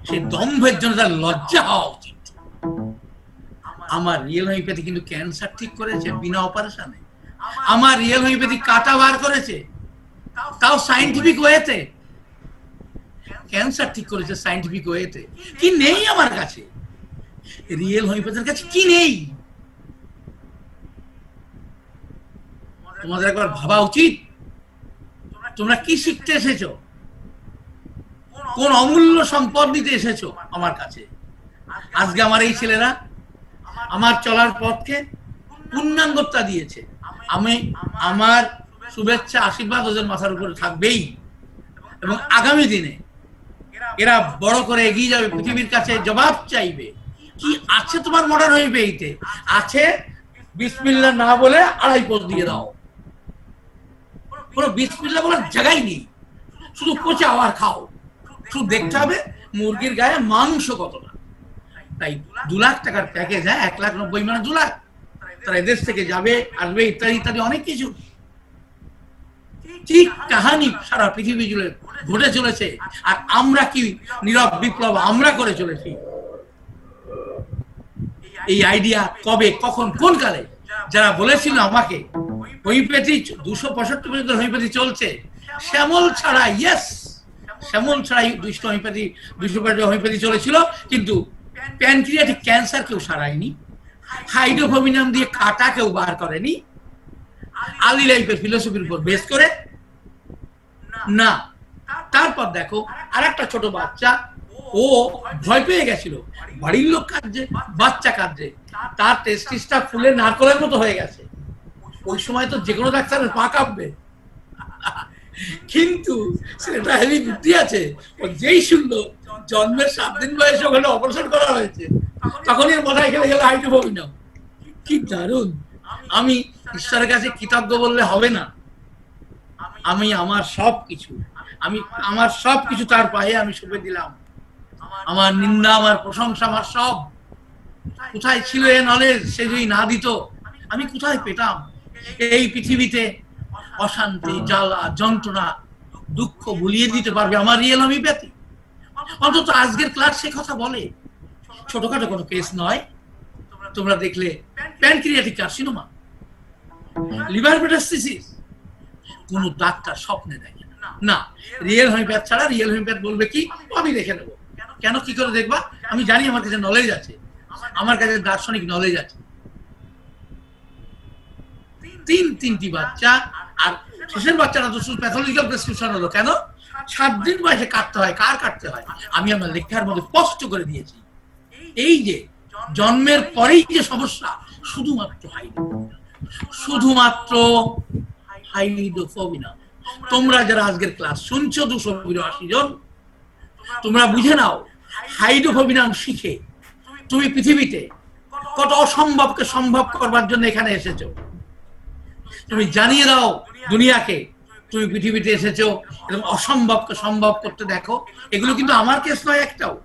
সেই দম্ভের জন্য তার লজ্জা হওয়া উচিত। আমার রিয়েল হোমিওপ্যাথি কিন্তু ক্যান্সার ঠিক করেছে বিনা অপারেশনে। আমার রিয়েল হোমিওপ্যাথি কাটা বার করেছে, তাও সায়েন্টিফিক ওয়েতে। ক্যান্সার ঠিক করেছে সায়েন্টিফিক ওয়েতে। কি নেই আমার কাছে? রিয়েল হোমিওপ্যাথির কাছে কি নেই? তোমাদের একবার ভাবা উচিত, তোমরা কি শিখতে এসেছো, কোন অমূল্য সম্পদ নিতে এসেছো আমার কাছে। আজকে আমার এই ছেলেরা আমার চলার পথকে পূর্ণাঙ্গতা দিয়েছে। আমি আমার শুভেচ্ছা আশীর্বাদ ওদের মাথার উপরে থাকবেই, এবং আগামী দিনে এরা বড় করে এগিয়ে যাবে, পৃথিবীর কাছে জবাব চাইবে। কি আছে তোমার মডার্ন হোমিওপ্যাথিতে? আছে বিসমিল্লাহ না বলে 2.5 পোষ দিয়ে দাও। কোনো বিসমিল্লাহ বলার জায়গাই নেই, শুধু পচা আবার খাও। শুধু দেখতে হবে মুরগির গায়ে মাংস কতটা। তাই 2 লাখ টাকার প্যাকেজ, হ্যাঁ 1,90,000 মানে 2 লাখ, তারা এদেশ থেকে যাবে আসবে ইত্যাদি ইত্যাদি অনেক কিছু। ঠিক কাহানি সারা পৃথিবী জুড়ে ঘটে চলেছে, আর আমরা কি নীরব বিপ্লব আমরা করে চলেছি। এই আইডিয়া কবে, কখন, কোন কালে যারা বলেছিল আমাকে হোমিওপ্যাথি 265 পর্যন্ত হোমিওপ্যাথি চলছে, শ্যামল ছাড়া, ইয়েস শ্যামল ছাড়াই 200 হোমিওপ্যাথি চলেছিল, কিন্তু প্যানক্রিয়াটিক ক্যান্সার কেউ সারায়নি, হাইড্রোফোবিনাম দিয়ে কাটা কেউ বার করেনি, আর্লি লাইফের ফিলোসফির উপর বেস করে না। তারপর দেখো আরেকটা ছোট বাচ্চা, ও ভয় পেয়ে গেছিল, বাড়ির লোক কাঁদছে, বাচ্চা কাঁদছে, তার টেস্টিসটা ফুলে নারকলের মতো হয়ে গেছে। ওই সময় তো যে কোনো ডাক্তারের পা কাঁপবে, কিন্তু সেটা হেভি বুদ্ধি আছে। ও যেই শুনলো জন্মের 7 দিন বয়সে ওখানে অপারেশন করা হয়েছে, তখনই এর মাথায় খেলে গেল হাইড্রোফোবিনাম। কি দারুণ! আমি ঈশ্বরের কাছে কৃতজ্ঞ বললে হবে না, আমি আমার সবকিছু তার পায়ে আমি সঁপে দিলাম। আমার নিন্দা, আমার প্রশংসা, আমার সব। কোথায় ছিল এ নলেজ? সে যদি না দিত আমি কোথায় পেতাম? এই পৃথিবীতে অশান্তি, জ্বালা, যন্ত্রণা, দুঃখ ভুলিয়ে দিতে পারবে আমার রিয়েল হোমিওপ্যাথি। অন্তত আজকের ক্লাস সে কথা বলে। ছোটখাটো কোনো কেস নয়। তোমরা দেখলে প্যানক্রিয়াটিক কার্সিনোমা, লিভার মেটাস্টেসিস, কোন ডাক্তার স্বপ্নে দেখে না। রিয়েল হোমিওপ্যাথ ছাড়া রিয়েল হোমিওপ্যাথ বলবে কি, আমি দেখে নেবো। কেন, কি করে দেখবা? আমি জানি আমার কাছে নলেজ আছে, আমার কাছে দার্শনিক নলেজ আছে। 3টি বাচ্চা, আর শেষের বাচ্চাটা তো শুধু প্যাথোলজিক্যাল প্রেসক্রিপশন হলো। কেন? 7 দিন বয়সে কাটতে হয়। কার কাটতে হয় আমি আমার লেখার মধ্যে স্পষ্ট করে দিয়েছি। এই যে জন্মের পরেই যে সমস্যা, শুধুমাত্র হাইড্রোফোবিনাম। তোমরা যারা আজকের ক্লাস শুনছো 282 জন, তোমরা বুঝে নাও, হাইড্রোফোবিনাম শিখে তুমি পৃথিবীতে কত অসম্ভবকে সম্ভব করবার জন্য এখানে এসেছো। তুমি জানিয়ে দাও দুনিয়াকে তুমি পৃথিবীতে এসেছো এবং অসম্ভবকে সম্ভব করতে দেখো। এগুলো কিন্তু আমার কেস নয় একটাও।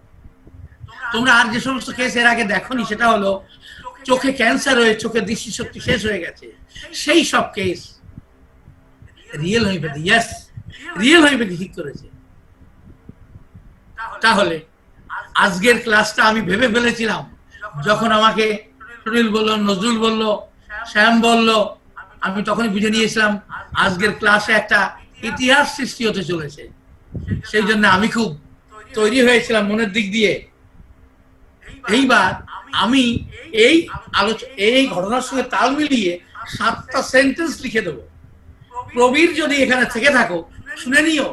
তোমরা আর যে সমস্ত কেস এর আগে দেখোনি, সেটা হলো চোখে ক্যান্সার হয়ে চোখের দৃষ্টিশক্তি শেষ হয়ে গেছে, সেই সব case real homeopathy, yes real homeopathy ঠিক করেছে। তাহলে আজকের ক্লাসটা আমি ভেবে ফেলেছিলাম, যখন আমাকে সুনীল বললো, নজরুল বলল, শ্যাম বলল, আমি তখনই বুঝে নিয়েছিলাম আজকের ক্লাসে একটা ইতিহাস সৃষ্টি হতে চলেছে। সেই জন্য আমি খুব তৈরি হয়েছিলাম মনের দিক দিয়ে। এইবার আমি এই ঘটনার সঙ্গে তাল মিলিয়ে 7টা সেন্টেন্স লিখে দেবো। প্রবীর যদি এখানে থেকে থাকো, শুনে নিও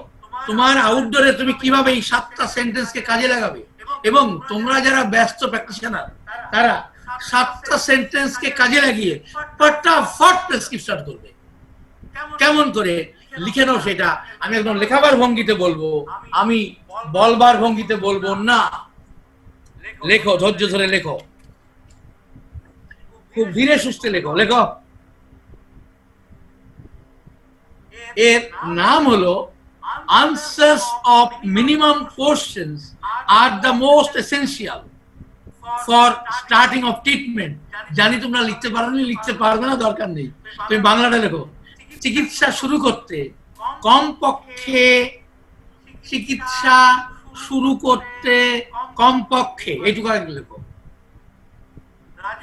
তোমার আউটডোরে তুমি কিভাবে এই 7টা সেন্টেন্সকে কাজে লাগাবে। এবং তোমরা যারা ব্যস্ত প্র্যাকটিশনার, তারা 7টা সেন্টেন্সকে কাজে লাগিয়ে ফটাফট প্রেসক্রিপশন করবে। কেমন করে লিখে নাও সেটা আমি একদম লেখাবার ভঙ্গিতে বলবো, আমি বলবার ভঙ্গিতে বলবো না। লেখো, ধৈর্য ধরে লেখো, খুব ধীরে সুস্থে লেখো। এর নাম হলো answers of minimum questions are the most essential for starting of treatment। জানি তোমরা লিখতে পারো না, লিখতে পারবে না, দরকার নেই, তুমি বাংলাটা লেখো। চিকিৎসা শুরু করতে কমপক্ষে এইটুকু লেখো।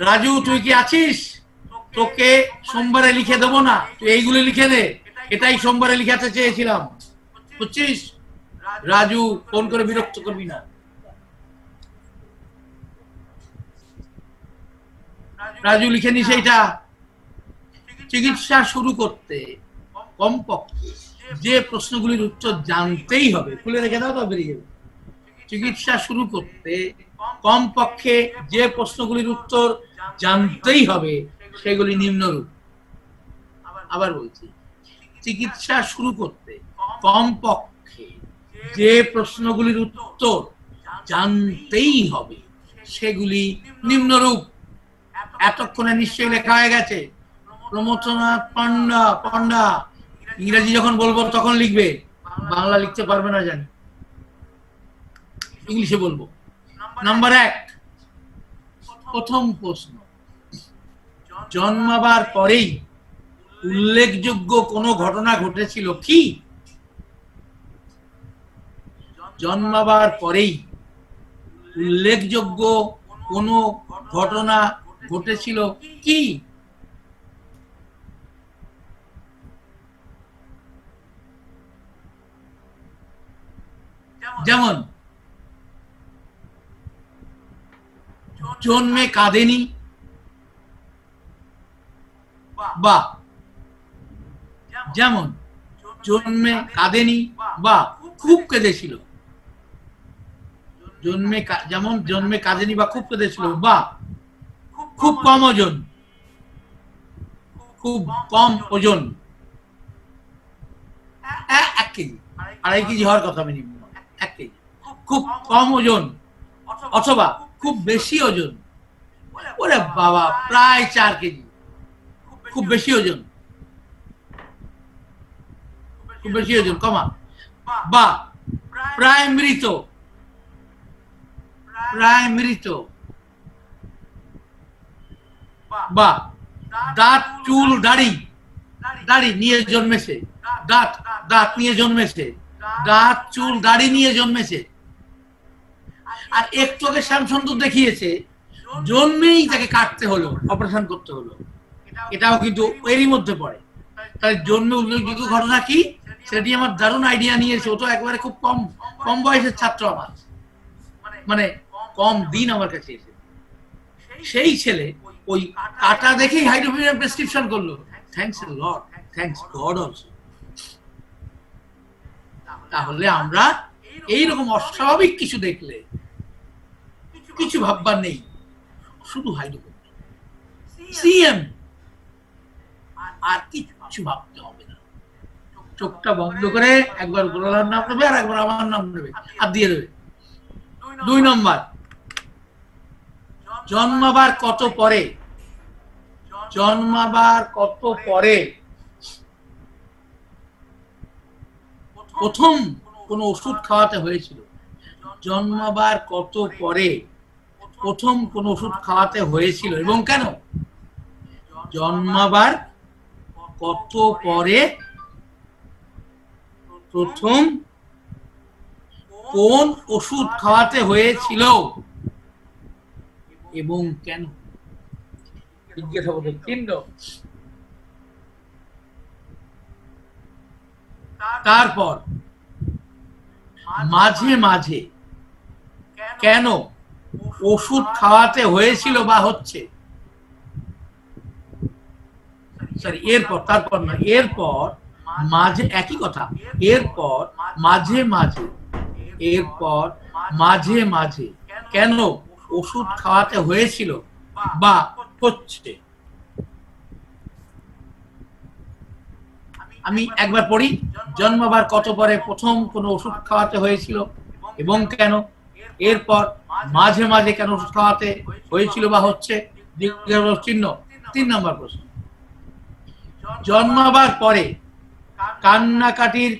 রাজু তুই কি আছিস? তোকে সোমবারে লিখে দেবো না, তুই এইগুলো লিখে দে। এটাই সোমবারে লিখাতে চেয়েছিলাম, বুঝছিস? রাজু ফোন করে বিরক্ত করবি না। রাজু লিখে নিস এইটা। চিকিৎসা শুরু করতে কমপক্ষে যে প্রশ্নগুলির উত্তর জানতেই হবে, খুলে রেখে দাও, তা বেরিয়ে যাবে। চিকিৎসা শুরু করতে কমপক্ষে যে প্রশ্নগুলির উত্তর জানতেই হবে সেগুলি নিম্নরূপ। আবার বলছি, চিকিৎসা শুরু করতে কমপক্ষে যে প্রশ্নগুলির উত্তর জানতেই হবে সেগুলি নিম্নরূপ। এতক্ষণে নিশ্চয়ই লেখা হয়ে গেছে। প্রমথনাথ পণ্ডা ইংরেজি যখন বলবো তখন লিখবে, বাংলা লিখতে পারবে না জানি, ইংলিশে বলবো। নাম্বার 1, প্রথম প্রশ্ন, জন্মাবার পরেই উল্লেখযোগ্য কোনো ঘটনা ঘটেছিল কি? জন্মাবার পরেই উল্লেখযোগ্য কোনো ঘটনা ঘটেছিল কি? যেমন জন্মে কাঁদেনি, বা যেমন জন্মে কাঁদেনি বা খুব কেঁদেছিল। যেমন জন্মে কাঁদেনি বা খুব কেঁদেছিল, বা খুব কম ওজন, খুব কম ওজন, 1 কেজি, 2.5 কেজি হওয়ার কথা মিনিমাম 1 কেজি, খুব কম ওজন, অথবা খুব বেশি ওজন, ওরে বাবা প্রায় 4 কেজি, খুব বেশি ওজন, খুব বেশি ওজন, কমা, বা প্রায় মৃত, প্রায় মৃত, বা দাঁত চুল দাড়ি নিয়ে জন্মেছে, দাঁত নিয়ে জন্মেছে, দাঁত চুল দাড়ি নিয়ে জন্মেছে। আর একটু আগে শ্যামসুন্দর দেখিয়েছে জন্মেই তাকে কাটতে হলো, অপারেশন করতে হলো, এটাও কিন্তু এরই মধ্যে পড়ে। তাই জন্মে উল্লেখযোগ্য ঘটনা কি সেটি আমার দারুণ আইডিয়া নিয়েছে। ও তো একবারে খুব কম বয়সের ছাত্র আমার, মানে কম দিন আমার কাছে এসে। সেই ছেলে ওই কাটা দেখেই হাইড্রোফিনের প্রেসক্রিপশন করলো। Thanks a Lord, thanks god also. তাহলে আমরা এইরকম অস্বাভাবিক কিছু দেখলে কিছু ভাববার নেই, শুধু হাইড্রোফিন, সিএম, আর কিছু ভাবতে হবে না। চোখটা বন্ধ করে একবার গোলার নাম নেবে আর একবার আমার নাম নেবে আর দিয়ে দেবে। 2 নম্বর, জন্মাবার কত পরে, জন্মাবার কত পরে প্রথম কোন ওষুধ খাওয়াতে হয়েছিল? জন্মাবার কত পরে প্রথম কোন ওষুধ খাওয়াতে হয়েছিল এবং কেন? জন্মাবার কত পরে প্রথম কোন ওষুধ খাওয়াতে হয়েছিল এবং কেন? জিজ্ঞাসাবোধক চিহ্ন। তারপর মাঝে মাঝে কেন ওষুধ খাওয়াতে হয়েছিল বা হচ্ছে, সরি এরপর, তারপর না, এরপর মাঝে, একই কথা, এরপর মাঝে মাঝে, এরপর মাঝে মাঝে কেন ওষুধ খাওয়াতে হয়েছিল বা হচ্ছে। আমি একবার পড়ি, জন্মাবার কত পরে প্রথম কোন ওষুধ খাওয়াতে হয়েছিল এবং কেন, এরপর মাঝে মাঝে কেন ওষুধ খাওয়াতে হয়েছিল বা হচ্ছে, চিহ্ন। 3 নম্বর প্রশ্ন, জন্মাবার পরে কান্নাকাটির,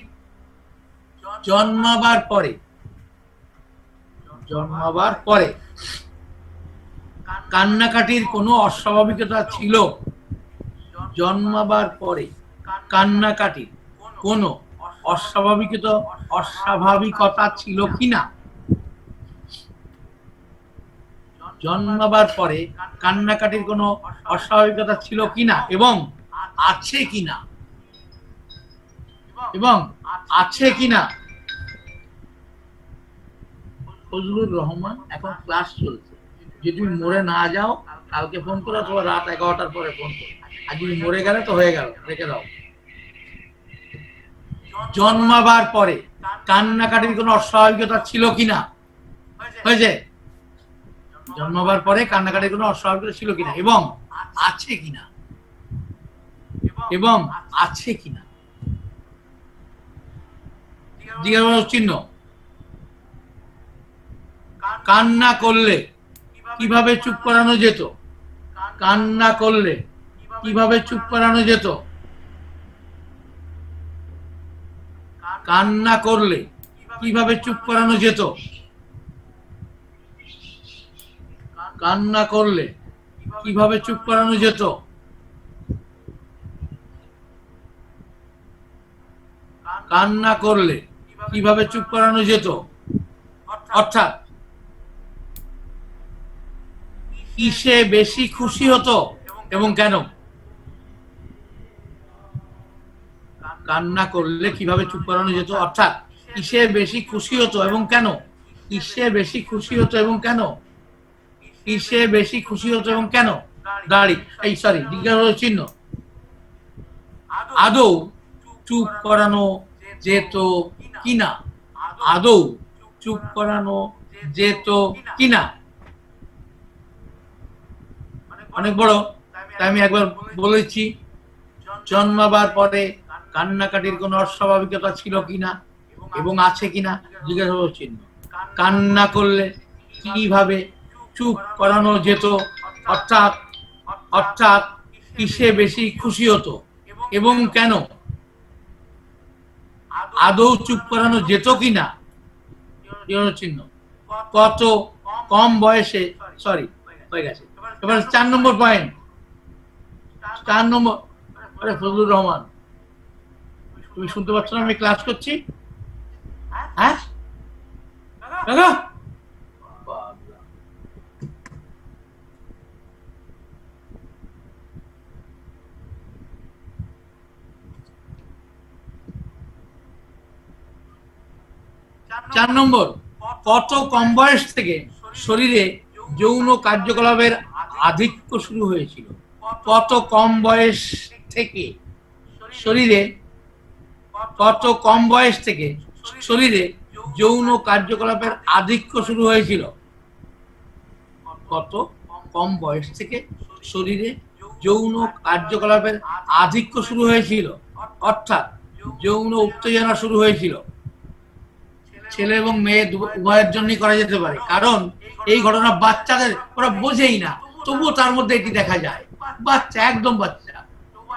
জন্মাবার পরে কান্নাকাটির কোনো অস্বাভাবিকতা ছিল? জন্মাবার পরে কান্নাকাটির কোনো অস্বাভাবিকতা ছিল কিনা? জন্মাবার পরে কান্নাকাটির কোনো অস্বাভাবিকতা ছিল কিনা এবং আছে কিনা, এবং আছে কিনা। ফজলুর রহমান, এখন ক্লাস চলছে, যদি তুমি মরে না যাও কালকে ফোন করো অথবা রাত 11টার পরে ফোন করো, আর যদি মরে গেলে তো হয়ে গেল, রেখে দাও। জন্মাবার পরে কান্নাকাটির কোনো অস্বাভাবিকতা ছিল কিনা? হয়েছে, জন্মাবার পরে কান্নাকাটির কোনো অস্বাভাবিকতা ছিল কিনা এবং আছে কিনা, এবং আছে কিনা। জিজ্ঞাসাবাচক চিহ্ন। কান্না করলে কিভাবে চুপ করানো যেত? কান্না করলে কিভাবে চুপ করানো যেত? কান্না করলে কিভাবে চুপ করানো যেত? কান্না করলে কিভাবে চুপ করানো যেত? কান্না করলে কিভাবে চুপ করানো যেত? অর্থাৎ কিসে বেশি খুশি হতো এবং কেন? কান্না করলে কিভাবে চুপ করানো যেত অর্থাৎ কিসে বেশি খুশি হতো এবং কেন? কিসে বেশি খুশি হতো এবং কেন? কিসে বেশি খুশি হতো এবং কেন? দাঁড়ি জিজ্ঞাসা চিহ্ন। আদৌ চুপ করানো যেত কিনা? আদৌ চুপ করানো যেত কিনা? অনেক বড়, তাই আমি একবার বলেছি। জন্মাবার পরে কান্নাকাটির কোনো অস্বাভাবিকতা ছিল কিনা এবং আছে কিনা জিজ্ঞাসা চিহ্ন। কান্না করলে কিভাবে চুপ করানো যেত অর্থাৎ অর্থাৎ কিসে বেশি খুশি হতো এবং কেন? আদৌ চুপ করানো যেত কিনা চিহ্ন। কত কম বয়সে হয়ে গেছে। এবার 4 নম্বর পয়েন্ট। 4 নম্বর, ফজলুর রহমান তুমি শুনতে পাচ্ছ না আমি ক্লাস করছি? হ্যাঁ দাদা, 4 নম্বর, কত কম বয়স থেকে শরীরে যৌন কার্যকলাপের আধিক্য শুরু হয়েছিল? কত কম বয়স থেকে শরীরে কত কম বয়স থেকে শরীরে যৌন কার্যকলাপের আধিক্য শুরু হয়েছিল? কত কম বয়স থেকে শরীরে যৌন কার্যকলাপের আধিক্য শুরু হয়েছিল অর্থাৎ যৌন উত্তেজনা শুরু হয়েছিল। ছেলে এবং মেয়ে উভয়ের জন্যই করা যেতে পারে, কারণ এই ঘটনা বাচ্চাদের ওরা বোঝেই না, তবুও তার মধ্যে এটি দেখা যায়। বাচ্চা, একদম বাচ্চা,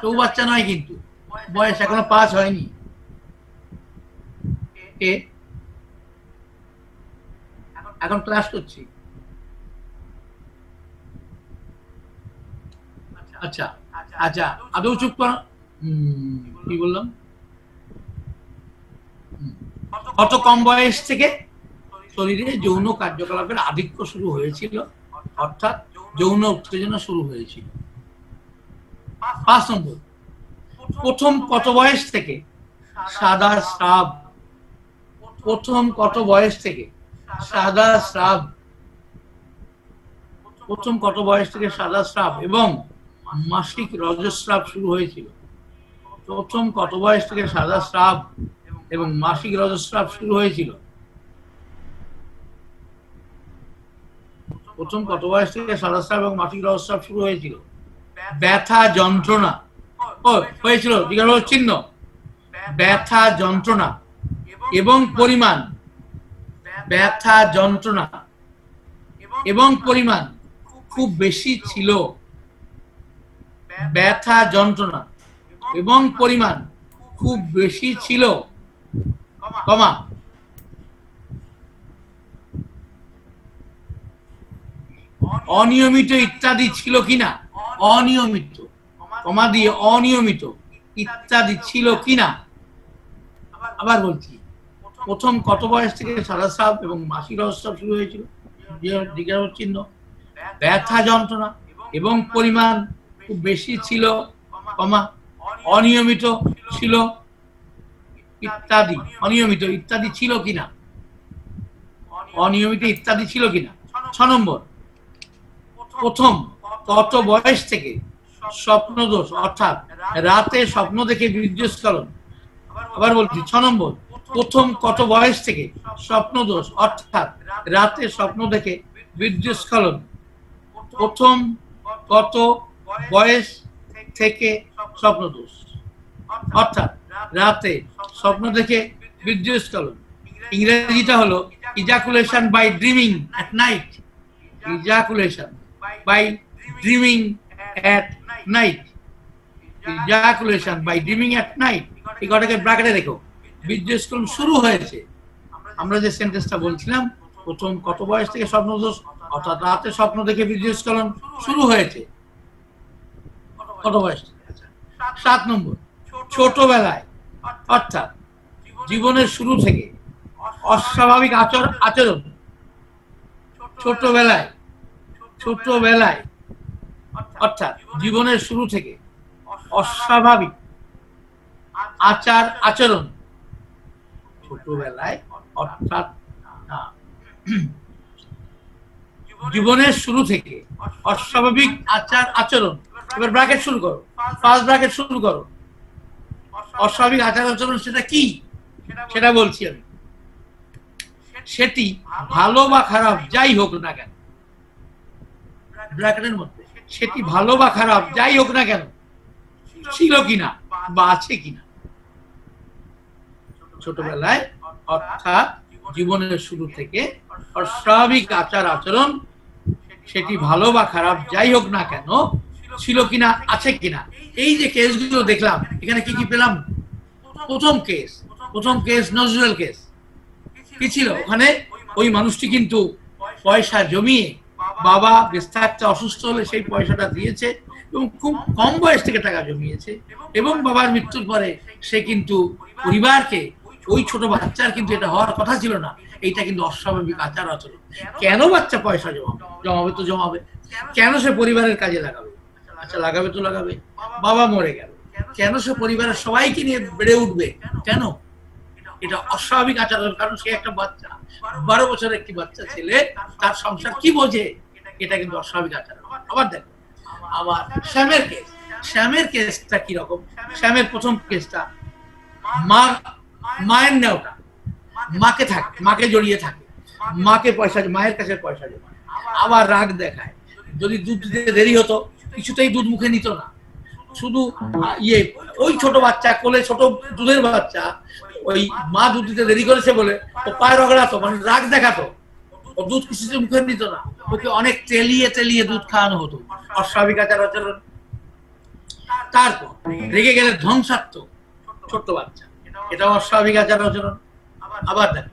তবু বাচ্চা নয়, কিন্তু বয়স এখনো 5 হয়নি। এখন ক্লাস করছি। আচ্ছা আচ্ছা, আদৌ চুপ কর। কি বললাম? কত কম বয়স থেকে শরীরে যৌন কার্যকলাপের আধিক্য শুরু হয়েছিল অর্থাৎ যৌন উত্তেজনা শুরু হয়েছিল। 5 নম্বর, প্রথম কত বয়স থেকে সাদা স্রাব? প্রথম কত বয়স থেকে সাদা স্রাব? প্রথম কত বয়স থেকে সাদা স্রাব এবং মাসিক রজস্রাব শুরু হয়েছিল? প্রথম কত বয়স থেকে সাদা স্রাব এবং মাসিক রজস্রাব শুরু হয়েছিল? প্রথম কত বয়স থেকে সাদা স্রাব এবং মাসিক রজস্রাব শুরু হয়েছিল? ব্যথা যন্ত্রণা হয়েছিল জিজ্ঞাসা চিহ্ন। ব্যথা যন্ত্রণা এবং পরিমাণ, ব্যথা যন্ত্রণা এবং পরিমাণ খুব বেশি ছিল। ব্যথা যন্ত্রণা এবং পরিমাণ খুব বেশি ছিল, কমা অনিয়মিত ইত্যাদি ছিল কিনা? অনিয়মিত, কমা দিয়ে অনিয়মিত ইত্যাদি ছিল কিনা? আবার বলছি, প্রথম কত বয়স থেকে সাদা স্রাব এবং মাসিক রজস্রাব শুরু হয়েছিল? জিজ্ঞাসা চিহ্ন। ব্যথা যন্ত্রণা এবং পরিমাণ খুব বেশি ছিল, কমা অনিয়মিত ছিল ইত্যাদি। অনিয়মিত ইত্যাদি ছিল কিনা? অনিয়মিত ইত্যাদি ছিল কিনা? 6 নম্বর, প্রথম কত বয়স থেকে স্বপ্নদোষ অর্থাৎ রাতে স্বপ্ন দেখে বীর্যস্খলন? আবার বলছি, 6 নম্বর, প্রথম কত বয়স থেকে স্বপ্নদোষ অর্থাৎ রাতে স্বপ্ন দেখে বীর্যস্খলন? প্রথম কত বয়স থেকে স্বপ্নদোষ অর্থাৎ রাতে স্বপ্ন দেখে বীর্যস্খলন? ইংরেজিটা হলো ejaculation by dreaming at night. Ejaculation by dreaming at night. Ejaculation by dreaming at night, এই কটাকে ব্র্যাকেটে রেখো। বীর্যস্খলন শুরু হয়েছে, আমরা যে সেন্টেন্সটা বলছিলাম, প্রথম কত বয়স থেকে স্বপ্নদোষ অর্থাৎ রাতে স্বপ্ন দেখে বীর্যস্খলন শুরু হয়েছে, কত বয়স? 7 নম্বর, ছোটবেলায় অর্থাৎ জীবনের শুরু থেকে অস্বাভাবিক আচরণ। ছোটবেলায় অর্থাৎ জীবনের শুরু থেকে অস্বাভাবিক আচরণ। ছোটবেলায় অর্থাৎ জীবনের শুরু থেকে অস্বাভাবিক আচরণ। এবার ব্র্যাকেট শুরু করো, ফার্স্ট ব্র্যাকেট শুরু করো। অস্বাভাবিক আচরণ সেটা কি সেটা বলছি আমি। সেটি ভালো বা খারাপ যাই হোক না কেন, ব্র্যাকেটের মধ্যে সেটি ভালো বা খারাপ যাই হোক না কেন, ছিল কিনা বা আছে কিনা। ছোটবেলায় অর্থাৎ জীবনের শুরু থেকে অস্বাভাবিক আচরণ, সেটি ভালো বা খারাপ যাই হোক না কেন, ছিল কিনা আছে কিনা। এই যে কেসগুলো দেখলাম, এখানে কি কি পেলাম? প্রথম কেস নজরুল কেস কি ছিল? ওখানে ওই মানুষটি কিন্তু পয়সা জমিয়ে, বাবা বেঁচে থাকতে অসুস্থ হলে সেই পয়সাটা দিয়েছে এবং খুব কম বয়স থেকে টাকা জমিয়েছে, এবং বাবার মৃত্যুর পরে সে কিন্তু পরিবারকে, ওই ছোট বাচ্চার কিন্তু এটা হওয়ার কথা ছিল না, এইটা কিন্তু অস্বাভাবিক আচরণ। কেন বাচ্চা পয়সা জমাবে তো জমাবে, কেন সে পরিবারের কাজে লাগাবে? আচ্ছা লাগাবে তো লাগাবে, বাবা মরে গেল, কেন সে পরিবারের সবাইকে নিয়ে বেড়ে উঠবে? কেন? এটা অস্বাভাবিক আচরণ, কারণ সে একটা বাচ্চা, 12 বছরের একটি বাচ্চা ছেলে, তার সংসার কি বোঝে? এটা কিন্তু অস্বাভাবিক আচরণ। আবার দেখো, আবার শ্যামের কেসটা কি রকম? শ্যামের প্রথম কেসটা মায়ের নেওটা, মাকে জড়িয়ে থাকে, মায়ের কাছে পয়সা জমায়, আবার রাগ দেখায়। যদি দুধ দিতে দেরি হতো, কিছুতেই দুধ মুখে নিত না, শুধু ওই ছোট বাচ্চা, কোলে ছোট দুধের বাচ্চা, ওই মা দুধ দিতে দেরি করেছে বলে ও পায়ে রগড়াতো, মানে রাগ দেখাতো, ও দুধ কিছুতে মুখে নিত না, ওকে অনেক তেলিয়ে দুধ খাওয়ানো হতো। অস্বাভাবিক আচরণ। তারপর রেগে গেলে ধ্বংসাত্মক ছোট্ট বাচ্চা, এটাও অস্বাভাবিক আচরণ। আবার দেখো,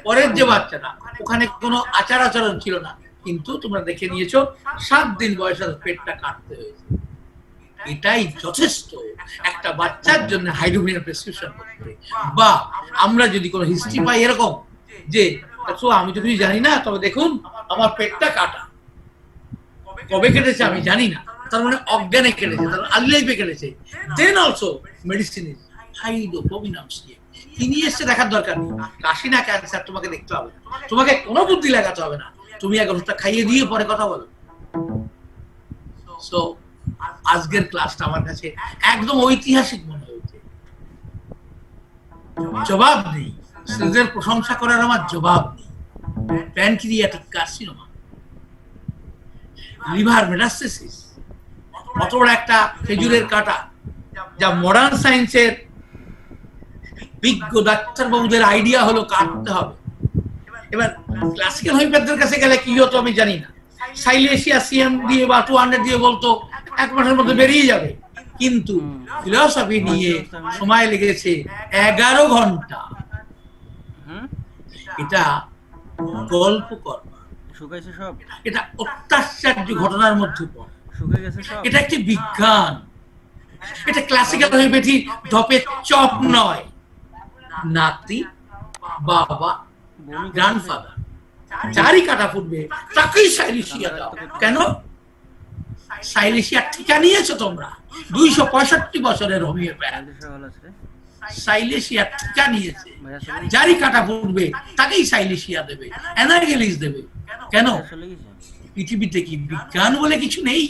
পরের যে বাচ্চাটা, ওখানে কোনো আচরণ ছিল না, কিন্তু তোমরা দেখে নিয়েছো 7 দিন বয়সে পেটটা কাটতে হয়েছে। এটাই যথেষ্ট একটা বাচ্চার জন্য হাইড্রোবিনের প্রেসক্রিপশন করতে। বা আমরা যদি কোনো হিস্ট্রি পাই এরকম যে আমি তো কিছু জানি না, তবে দেখুন আমার পেটটা কাটা, কবে কেটেছে আমি জানি না, তার মানে অজ্ঞানে কেটেছে, তার মানে আর্লি লাইফে কেটেছে, দেন অলসো মেডিসিন ইজ হাইড্রোবিনাস। কি নিয়ে এসছে দেখার দরকার নেই, কাশি না ক্যান্সার তোমাকে দেখতে হবে না, তোমাকে কোনো বুদ্ধি লাগাতে হবে না, তুমি এক ওষুধটা খাইয়ে দিয়ে পরে কথা বলো। সো আজকের ক্লাসটা আমার কাছে একদম ঐতিহাসিক মনে হয়েছে। জবাব নেই, সেজের প্রশংসা করার আমার জবাব নেই। প্যানক্রিয়াটিক কার্সিনোমা, লিভার মেটাস্টেসিস, অত বড় একটা খেজুরের কাঁটা, যা মডার্ন সায়েন্সের বিজ্ঞ ডাক্তারবাবুদের আইডিয়া হলো কাটতে হবে। এবার ক্লাসিক্যাল হোমিওপ্যাথদের কাছে গেলে কি হতো আমি জানি না, সাইলেশিয়া সিএম দিয়ে বা 200 দিয়ে বলতো 1 মাসের মধ্যে বেরিয়ে যাবে, কিন্তু ফিলসফি নিয়ে সময় লেগেছে 11 ঘন্টা। এটা গল্প করবা, এটা অত্যাশ্চর্য ঘটনার মধ্যে পড়ে, এটা একটি বিজ্ঞান, এটা ক্লাসিক্যাল হোমিওপ্যাথি ধপের চপ নয়। নাতি, বাবা, গ্র্যান্ডফাদার, যারই কাটা ফুটবে তাকেই সাইলেশিয়া দাও। কেন? সাইলেশিয়া টিকা নিয়েছো তোমরা, 265 বছরের হোমিওপ্যাথ সাইলেশিয়া টিকা নিয়েছে, যারই কাটা ফুটবে তাকেই সাইলেশিয়া দেবে, অ্যানাগেলিস দেবে। কেন? পৃথিবীতে কি বিজ্ঞান বলে কিছু নেই?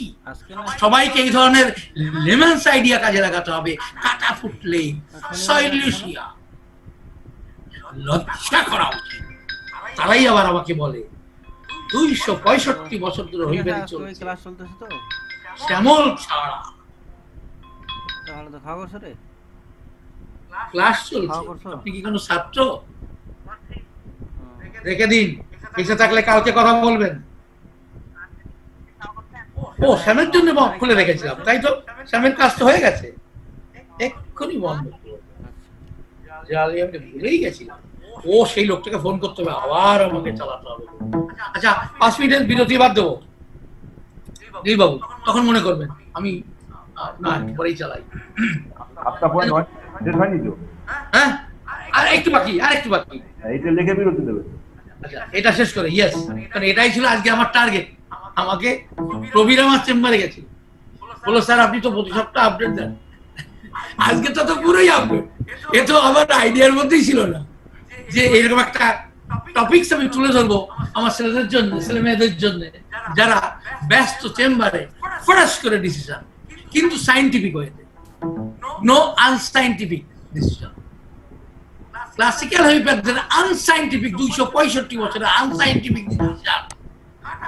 সবাইকে এই ধরনের লেমন্স আইডিয়া কাজে লাগাতে হবে। কাটা ফুটলেই সাইলেশিয়া, লজ্জা করা উচিত। তারাই আবার আমাকে বলে 265 বছর ধরে হোমিওপ্যাথি চলছে, শ্যামল ছাড়া ক্লাস চলছে। আপনি কি কোনো ছাত্র? রেখে দিন, বেঁচে থাকলে কালকে কথা বলবেন। ও শ্যামের জন্য খুলে রেখেছিলাম, তাই তো? শ্যামের কাজ তো হয়ে গেছে, এক্ষুনি বন্ধ করবো। জালি আমি ভুলেই গেছিলাম। ও সেই লোকটাকে ফোন করতে হবে, আবার আমাকে চালাতে হবে। আচ্ছা 5 মিনিটের বিরতি বাদ দেবো বাবু, তখন মনে করবেন আমি না পরেই চালাই। আপনার পয়েন্ট শেষ হয়নি তো? হ্যাঁ আর একটু বাকি, আর একটু বাকি। এইটা লিখে বিরতি দেবে। আচ্ছা এটা শেষ করে, ইয়েস, কারণ এটাই ছিল আজকে আমার টার্গেট। আমাকে প্রবীর আমার চেম্বারে গেছে, বলো স্যার আপনি তো প্রতি সপ্তাহ আপডেট দেন, আজকে তো পুরোই আপডেট। এ তো আমার আইডিয়ার মধ্যেই ছিল না যে এরকম একটা টপিকস আমি তুলে ধরবো আমার ছেলেদের জন্য, ছেলে মেয়েদের জন্য যারা ব্যস্ত চেম্বারে ফরাস করে ডিসিশন, কিন্তু সাইন্টিফিক ওয়েতে, নো আনসাইন্টিফিক ডিসিশন। ক্লাসিক্যাল হোমিওপ্যাথিদের আনসাইন্টিফিক 265 বছরের আনসাইন্টিফিক ডিসিশন,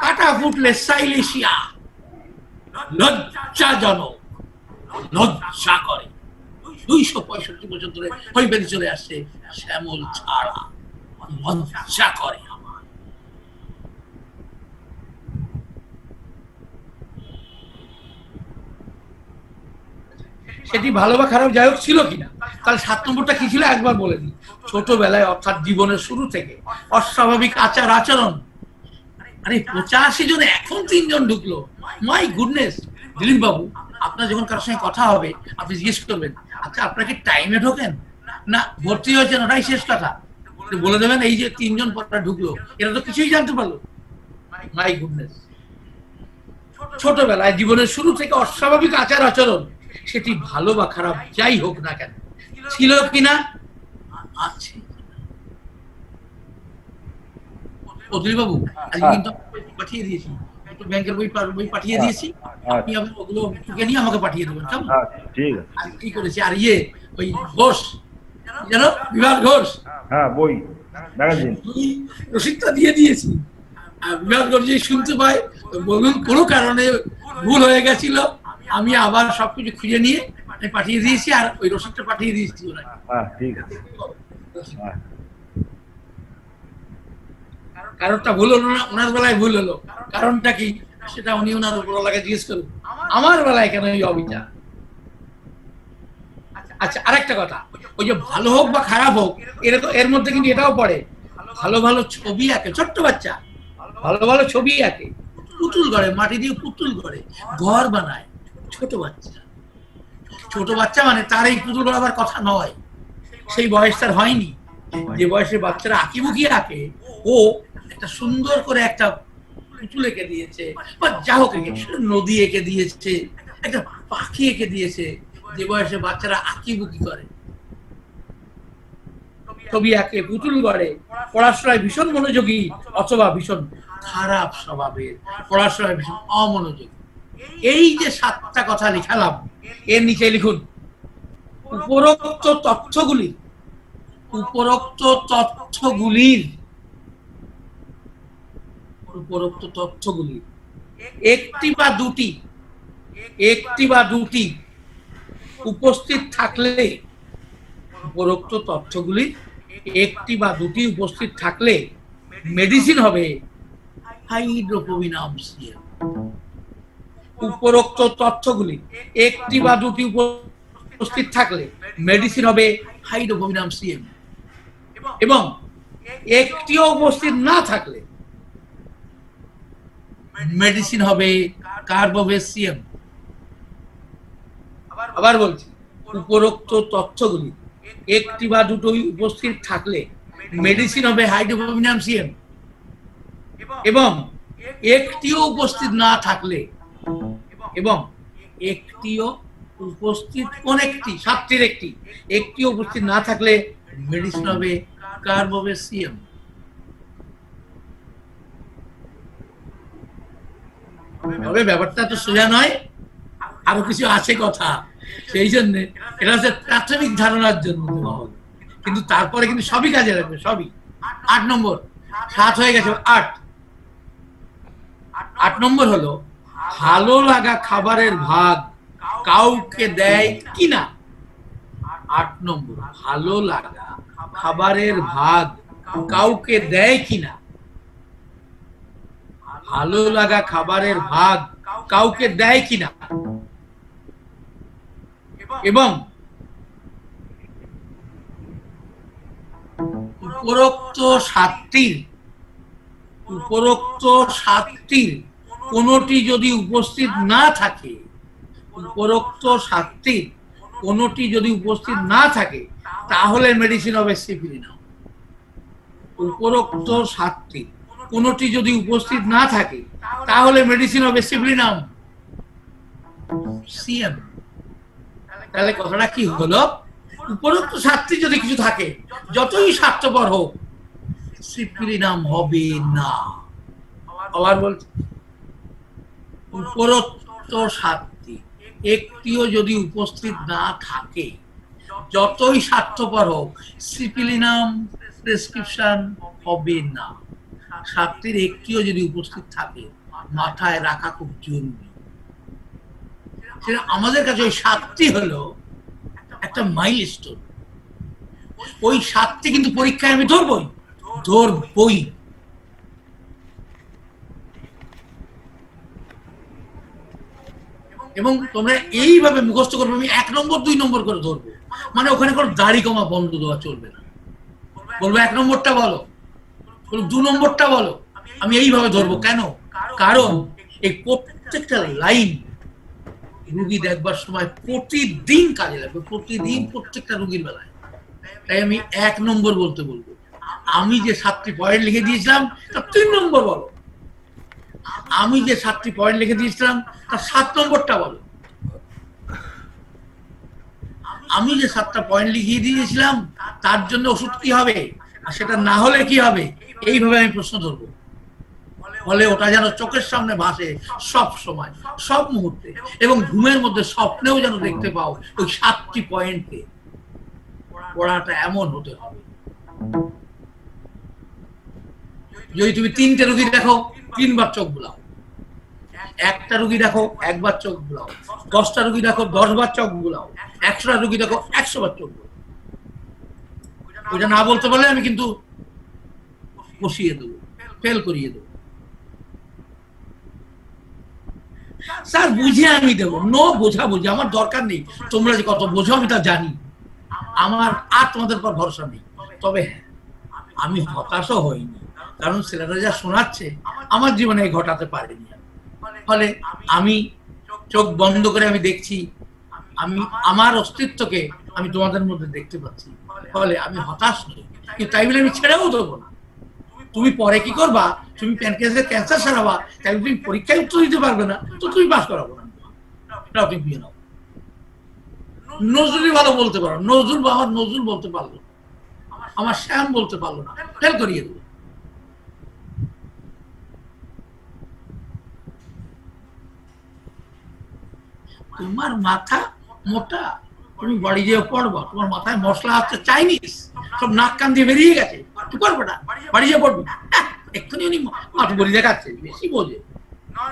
কাটা ফুটলে সাইলেশিয়া, লজ্জাজনক, লজ্জা করে। 265 বছর ধরে হোমিওপ্যাথি চলে আসছে, শ্যামল ছাড়া, লজ্জা করে আমার। সেটি ভালো বা খারাপ যাই হোক ছিল কিনা, তাহলে 7 নম্বরটা কি ছিল একবার বলে দিই। ছোটবেলায় অর্থাৎ জীবনের শুরু থেকে অস্বাভাবিক আচার আচরণ। আরে 85 জন, এখন 3 জন ঢুকলো, মাই গুডনেস। দিলীপ বাবু আপনার যখন কারোর সঙ্গে কথা হবে আপনি জিজ্ঞেস করবেন, আচ্ছা আপনার কি টাইমে ঢোকেন না ভর্তি হয়েছেন, ওটাই শেষ কথা। বলে দেবেন এই যে 3 জন পরটা ঢুকলো, এরা তো কিছুই জানতে পারলো। মাই গুডনেস, ছোটবেলায় জীবনের শুরু থেকে অস্বাভাবিক আচার আচরণ, সেটি ভালো বা খারাপ যাই হোক না কেন, ছিল কিনা, আছে। অতুল বাবু আজকে কিন্তু পাঠিয়ে দিয়েছি, ব্যাংকের বই পাঠিয়ে দিয়েছি, আপনি ওগুলো টুকে নিয়ে আমাকে পাঠিয়ে দেবেন, কেমন? ঠিক আছে। আর কি করেছি, আর ইয়ে ওই ঘোষ জানো, বিভাগ ঘোষ, হ্যাঁ বই ম্যাগাজিন রসিদটা দিয়ে দিয়েছি। আর বিভাগ ঘোষ যদি শুনতে পায় তো বলুন কোনো কারণে ভুল হয়ে গেছিল, আমি আবার সবকিছু খুঁজে নিয়ে আমি পাঠিয়ে দিয়েছি, আর ওই রসিদটা পাঠিয়ে দিয়েছি ওনাকে। হ্যাঁ ঠিক আছে। হ্যাঁ কারণটা ভুল হলো না, ওনার বেলায় ভুল হলো, কারণটা কি সেটা উনি ওনার উপরওয়ালাকে জিজ্ঞেস করুন, আমার বেলায় কেন এই অবিচার। আচ্ছা আরেকটা কথা, ওই যে ভালো হোক বা খারাপ হোক, এর মধ্যে কিন্তু এটাও পড়ে, ভালো ভালো ছবি আঁকে ছোট্ট বাচ্চা, ভালো ভালো ছবি আঁকে, পুতুল গড়ে, মাটি দিয়ে পুতুল গড়ে, ঘর বানায় ছোট বাচ্চা। ছোট বাচ্চা মানে তার এই পুতুল গড়াবার কথা নয়, সেই বয়স তার হয়নি। যে বয়সে বাচ্চারা আঁকিবুকি আঁকে, ও একটা সুন্দর করে একটা পুতুল এঁকে দিয়েছে, বা যা হোক নদী এঁকে দিয়েছে, একটা পাখি এঁকে দিয়েছে। যে বয়সে বাচ্চারা আঁকিবুকি করে, ছবি আঁকে, পুতুল গড়ে, পড়াশোনায় ভীষণ মনোযোগী অথবা ভীষণ খারাপ স্বভাবের, পড়াশোনায় ভীষণ অমনোযোগী। এই যে 7টা কথা লিখালাম, এর নিচে লিখুন উপরোক্ত তথ্যগুলির একটি বা দুটি উপস্থিত থাকলে, উপরোক্ত তথ্যগুলি একটি বা দুটি উপস্থিত থাকলে মেডিসিন হবে হাইড্রোপোভিনামসিয়াম। উপরোক্ত তথ্যগুলি একটি বা দুটি উপস্থিত থাকলে মেডিসিন হবে হাইড্রোপোভিনামসিয়াম, এবং একটিও উপস্থিত না থাকলে মেডিসিন হবে কার্বোভেসিয়াম। আবার বলছি, উপরোক্ত তথ্যগুলি একটি বা দুটোই উপস্থিত থাকলে মেডিসিন হবে হাইড্রোপোভিনামসিয়াম, এবং একটিও উপস্থিত না থাকলে, এবং একটিও উপস্থিত, কোন একটি, 7টির একটিও উপস্থিত না থাকলে মেডিসিন হবে কার্বোভেসিয়াম। তবে ব্যাপারটা তো সোজা নয়, আরো কিছু আছে কথা, সেই জন্য এটা হচ্ছে প্রাথমিক ধারণার জন্য, কিন্তু তারপরে কিন্তু সবই কাজে লাগবে, সবই। 8 নম্বর, 7 হয়ে গেছে, 8 নম্বর হলো ভালো লাগা খাবারের ভাগ কাউকে দেয় কিনা। 8 নম্বর, ভালো লাগা খাবারের ভাগ কাউকে দেয় কিনা, ভালো লাগা খাবারের ভাগ কাউকে দেয় কিনা, এবং উপরোক্ত সাতটির কোনটি যদি উপস্থিত না থাকে, উপরোক্ত সাতটির কোনটি যদি উপস্থিত না থাকে তাহলে মেডিসিন হবে সিপিলিনাম। উপরোক্ত সাতটির কোনটি যদি উপস্থিত না থাকে তাহলে মেডিসিন হবে সিপিলিনাম সিএম। তাহলে কথাটা কি হলো, উপরোক্ত সাতটি যদি কিছু থাকে, যতই স্বার্থপর হোক, সিপিলিনাম হবে না। আবার বলছি, উপরোক্ত সাতটি একটিও যদি উপস্থিত না থাকে, যতই স্বার্থপর হোক, সিপিলিনাম প্রেসক্রিপশন হবে না। সাতটির একটিও যদি উপস্থিত থাকে, মাথায় রাখা খুব জরুরি। সেটা আমাদের কাছে ওই সাতটি হলো একটা মাইলস্টোন। ওই সাতটি কিন্তু পরীক্ষায় আমি ধরবই। এবং তোমরা এইভাবে মুখস্থ করবে, আমি 1 নম্বর 2 নম্বর করে ধরবো, মানে ওখানে কোনো দাড়ি কমা বন্ধ দেওয়া চলবে না। বলবো 1 নম্বরটা বলো, বলবো 2 নম্বরটা বলো, আমি এইভাবে ধরবো। কেন? কারণ এই প্রত্যেকটা লাইন রুগী দেখবার সময় প্রতিদিন কাজে লাগবে, প্রতিদিন প্রত্যেকটা রুগীর বেলায়। তাই আমি 1 নম্বর বলতে বলবো। আমি যে 7টি পয়েন্ট লিখে দিয়েছিলাম তার 3 নম্বর বলো। আমি যে 7টি পয়েন্ট লিখে দিয়েছিলাম তার 7 নম্বরটা বলো। আমি যে 7টা পয়েন্ট লিখিয়ে দিয়েছিলাম তার জন্য ওষুধ কি হবে, আর সেটা না হলে কি হবে, এইভাবে আমি প্রশ্ন ধরবো। ফলে ওটা যেন চোখের সামনে ভাসে সব সময়, সব মুহূর্তে, এবং ঘুমের মধ্যে স্বপ্নেও যেন দেখতে পাও ওই 7টি পয়েন্টকে। পড়াটা এমন হতে হবে, যদি তুমি 3টে রুগী দেখো 3 বার চোখ বুলাও, 1টা রুগী দেখো 1 বার চোখ বুলাও, 10টা রুগী দেখো 10 বার চোখ বুলাও, 100টা রুগী দেখো 100 বার চোখ বুলাও। ওইটা না বলতে পারলে আমি কিন্তু বসিয়ে দেবো, ফেল করিয়ে দেবো। স্যার বুঝে আমি দেবো, নো বোঝা বুঝে আমার দরকার নেই। তোমরা যে কত বোঝো আমি তা জানি, আমার আর তোমাদের পর ভরসা নেই। তবে হ্যাঁ, আমি হতাশও হইনি, কারণ ছেলেরা যা শোনাচ্ছে আমার জীবনে ঘটাতে পারেনি। ফলে আমি চোখ বন্ধ করে আমি দেখছি, আমি আমার অস্তিত্বকে আমি তোমাদের মধ্যে দেখতে পাচ্ছি। ফলে আমি হতাশ নই, কিন্তু তাই বলে আমি ছেড়েও দেবো না। তুমি পরে কি করবা, তুমি প্যানক্রিয়াসের ক্যান্সার সারাবা, তাই তুমি পরীক্ষায় উত্তর দিতে পারবে না, তো তুমি পাস করাবো না, এটাও তুমি বিয়ে নাও। নজরুলই ভালো বলতে পারো, নজরুল বাবার নজরুল বলতে পারলো, আমার শ্যাম বলতে পারলো না, ফেল করিয়ে দেবো। তোমার মাথা মোটা, তুমি বাড়ি যেয়ে পড়বা, তোমার মাথায় মশলা হচ্ছে চাইনিজ, সব নাক কান দিয়ে বেরিয়ে গেছে, কি করবে না, বাড়ি যেয়ে পড়বে। এক্ষুনি উনি মাথা বলি দেখাচ্ছে, বেশি বোঝে।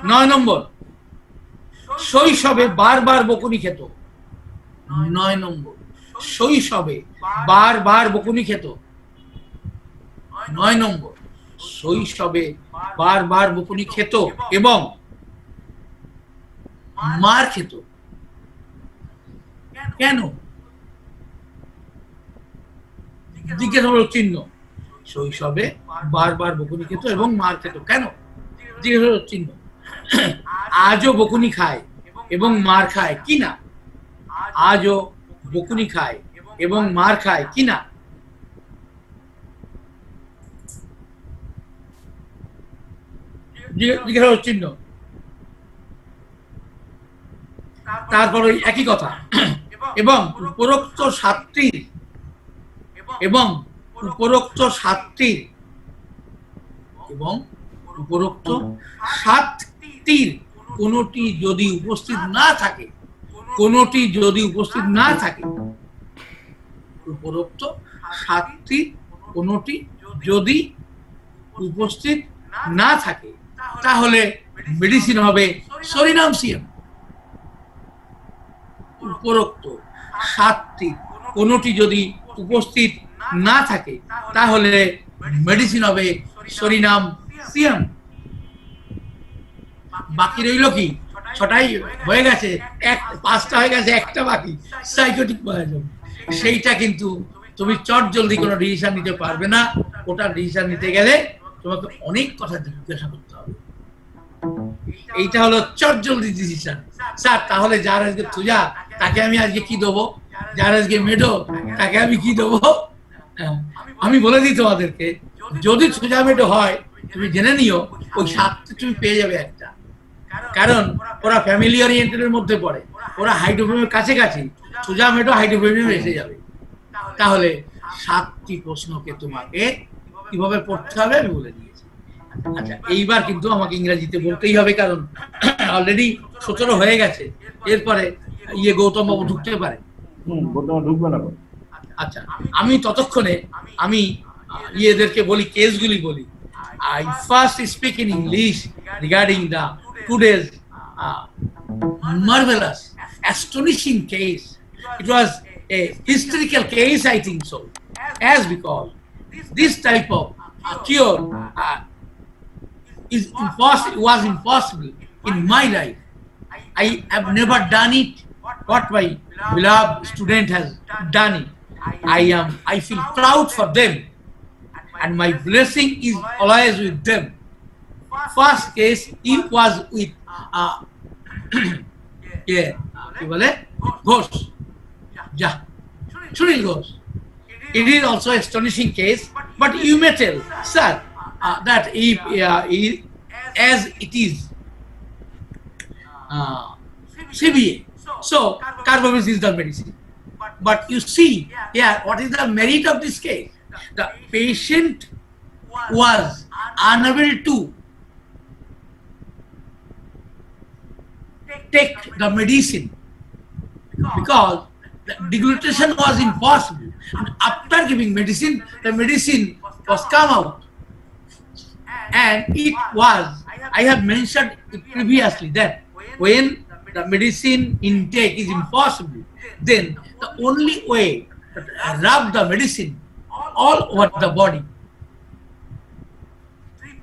9 নম্বর, শৈশবে বারবার বকুনি খেত। 9 নম্বর, শৈশবে বারবার বকুনি খেত। 9 নম্বর, শৈশবে বারবার বকুনি খেত এবং মার খেত। কেন? জিজ্ঞাসামূলক চিহ্ন। শৈশবে বারবার বকুনি খেত এবং মার খেত, কেন? জিজ্ঞাসামূলক চিহ্ন। আজও বকুনি খায় এবং মার খায় কিনা? আজও বকুনি খায় এবং মার খায় কিনা? জিজ্ঞাসামূলক চিহ্ন। তারপর ওই একই কথা, এবং উপরোক্ত সাতটির কোনটি যদি উপস্থিত না থাকে, উপরোক্ত সাতটির কোনটি যদি উপস্থিত না থাকে তাহলে মেডিসিন হবে সরিনামসিয়াম। উপরোক্ত সাতটি কোনটি যদি উপস্থিত না থাকে তাহলে মেডিসিন হবে সরিনাম সিয়াম। বাকি রইল কি, ছটাই হয়ে গেছে, পাঁচটা হয়ে গেছে, একটা বাকি সাইকোটিক পয়জন। সেইটা কিন্তু তুমি চট জলদি কোনো ডিসিশন নিতে পারবে না। ওটা ডিসিশন নিতে গেলে তোমাকে অনেক কথা জিজ্ঞাসা করতে হবে। এইটা হলো চট জলদি ডিসিশন। স্যার তাহলে যার আজকে তুজা তাকে আমি আজকে কি দেবো, যার আজকে মেডো তাকে আমি কি দেবো? আমি বলে দিই তোমাদেরকে, যদি সুজা মেডো হয় তুমি জেনে নিও ওই সাতটা তুমি পেয়ে যাবে একটা। কারণ ওরা ফ্যামিলি ওরিয়েন্টেডের মধ্যে পড়ে, ওরা হাইড্রোফোমের কাছাকাছি, সুজা মেডো হাইড্রোফোমে এসে যাবে। তাহলে 7টি প্রশ্নকে তোমাকে কিভাবে পড়তে হবে আমি বলে দিয়েছি। আচ্ছা এইবার কিন্তু আমাকে ইংরেজিতে বলতেই হবে, কারণ অলরেডি 17 হয়ে গেছে। এরপরে গৌতম বাবু ঢুকতে পারে। বর্তমানে ঢুকবে না। আচ্ছা আমি ততক্ষণে আমি এদেরকে বলি, কেসগুলি বলি। I first speak in English regarding the today's marvelous, astonishing case. It was a historical case, I think so, as because this type of cure was impossible in my life. I have never done it. What my beloved student has done it. I feel proud for them, and my blessing is always with them. First case, it was with Ghosh. Yeah, Sunil Ghosh. It is also an astonishing case, but you may tell, sir, that if as it is CBA, so carbamazepine is the medicine. But you see here, what is the merit of this case? The patient was unable to take the medicine because the deglutition was impossible. And after giving medicine, the medicine was come out. And it was, I have mentioned it previously, that when the medicine intake is impossible, then the only way to rub the medicine all over the body.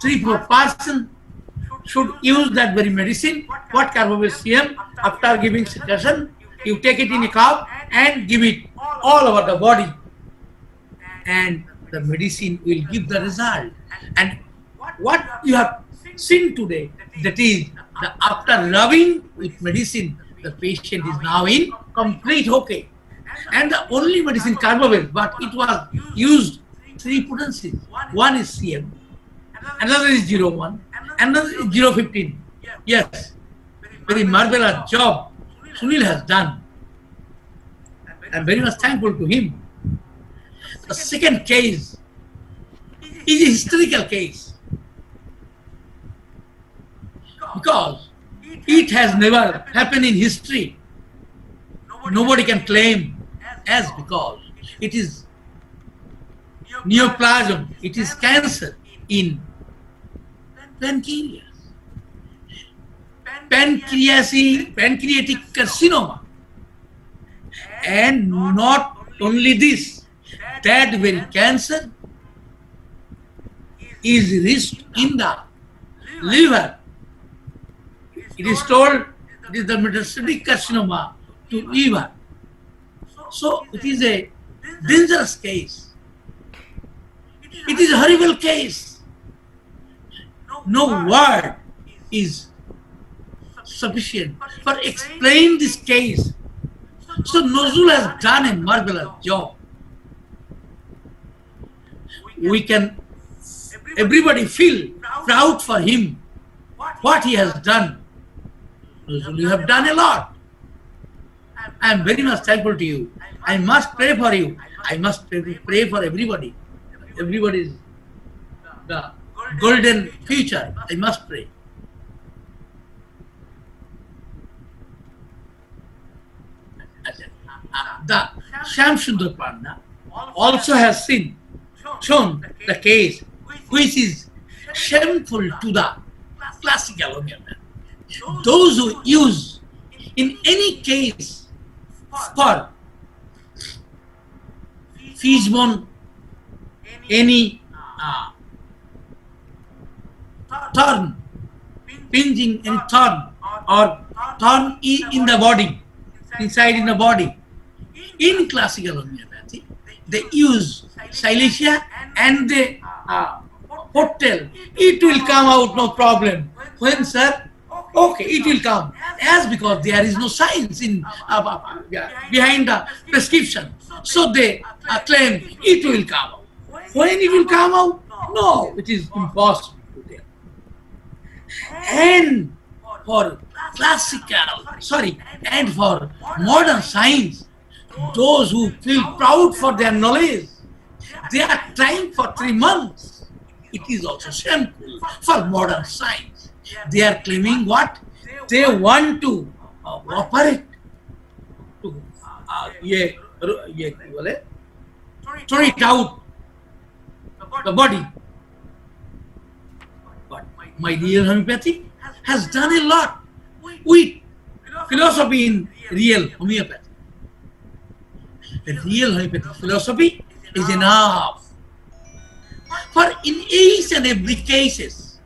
3-4 person should use that very medicine. What carbamazepine, after giving suggestion, you take it in a cup and give it all over the body, and the medicine will give the result. And what you have seen today, that is, the after rubbing with medicine, the patient is now in complete okay. And the only medicine carbamazepine, but it was used 3 potencies. One is CM, another is 01, another is 015. Yes, very marvelous job Sunil has done. I'm very much thankful to him. The second case is a historical case because it has never happened in history. Nobody can claim, as because it is neoplasm, it is cancer in pancreas, pancreatic carcinoma. And not only this, that very cancer is reached in the liver. It is told it is the metastatic carcinoma to liver. So it is a dangerous case. It is a horrible case. No word is sufficient for explain this case. So Nozul has done a marvelous job. We can, everybody feel proud for him, what he has done. Nozul, you have done a lot. I am very much thankful to you. I must pray for you. I must pray for everybody. Everybody's the golden future. I must pray. The Shyam Sundar Panda also has shown the case which is shameful to the classical Oriental. Those who use in any case for fishbone, any uh, turn, pinching and turn, or turn in the body, inside in the body. In classical homeopathy, they use silesia and they foretell it will come out, no problem. When, sir? Okay, it will come. As because there is no science in behind the prescription, so they claim it will come out. When it will come out? No, it is impossible to tell. And for and for modern science, those who feel proud for their knowledge, they are trying for 3 months. It is also shameful for modern science. They are claiming what? They want to operate to throw it out the body. But my real homeopathy has done a lot with philosophy in real homeopathy. The real homeopathic philosophy is enough for in each and every cases.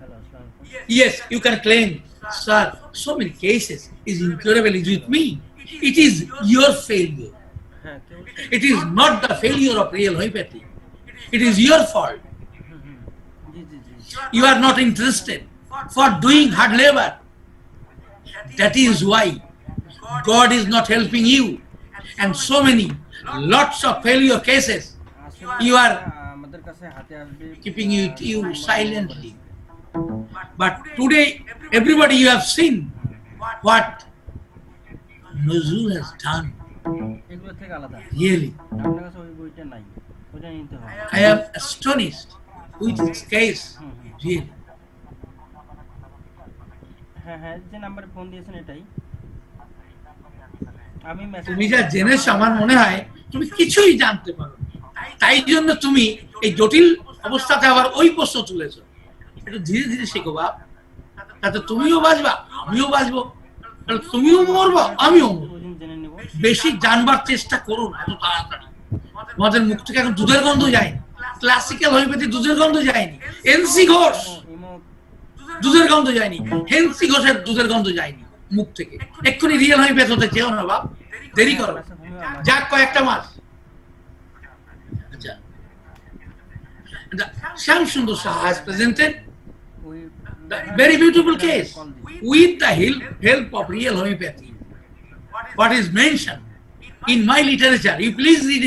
Yes, you can claim, sir, so many cases is incurable is with me. It is your failure. It is not the failure of real homeopathy. It is your fault. You are not interested for doing hard labor. That is why God is not helping you. And so many, lots of failure cases, you are keeping it you silently. But today, everybody you have seen what Nuzul has done. Really, I am astonished with this case. Really. তুমি যা জেনেছো আমার মনে হয় তুমি কিছুই জানতে পারো, তাই জন্য তুমি এই জটিল অবস্থাতে আবার ওই প্রশ্ন তুলেছো। এটা ধীরে ধীরে শেখো বাপ, তাতে তুমিও বাঁচবা আমিও বাঁচবো, তুমিও মরবা আমিও মরবো। বেশি জানবার চেষ্টা করো না এত তাড়াতাড়ি। তোমাদের মুখ থেকে এখন দুধের গন্ধ যায়নি, ক্লাসিক্যাল হোমিওপ্যাথি দুধের গন্ধ যায়নি, এনসি ঘোষ দুধের গন্ধ যায়নি, হেনসি ঘোষের দুধের গন্ধ যায়নি মুখ থেকে। এক্ষুনি রিয়েল হোমিওপ্যাথি হতে চেও না বাপ, দেরি করো, যাক কয়েকটা মাস। আচ্ছা, Shamsundar Saha has presented the very beautiful case with the help of real homeopathy. What is mentioned in my literature, you please read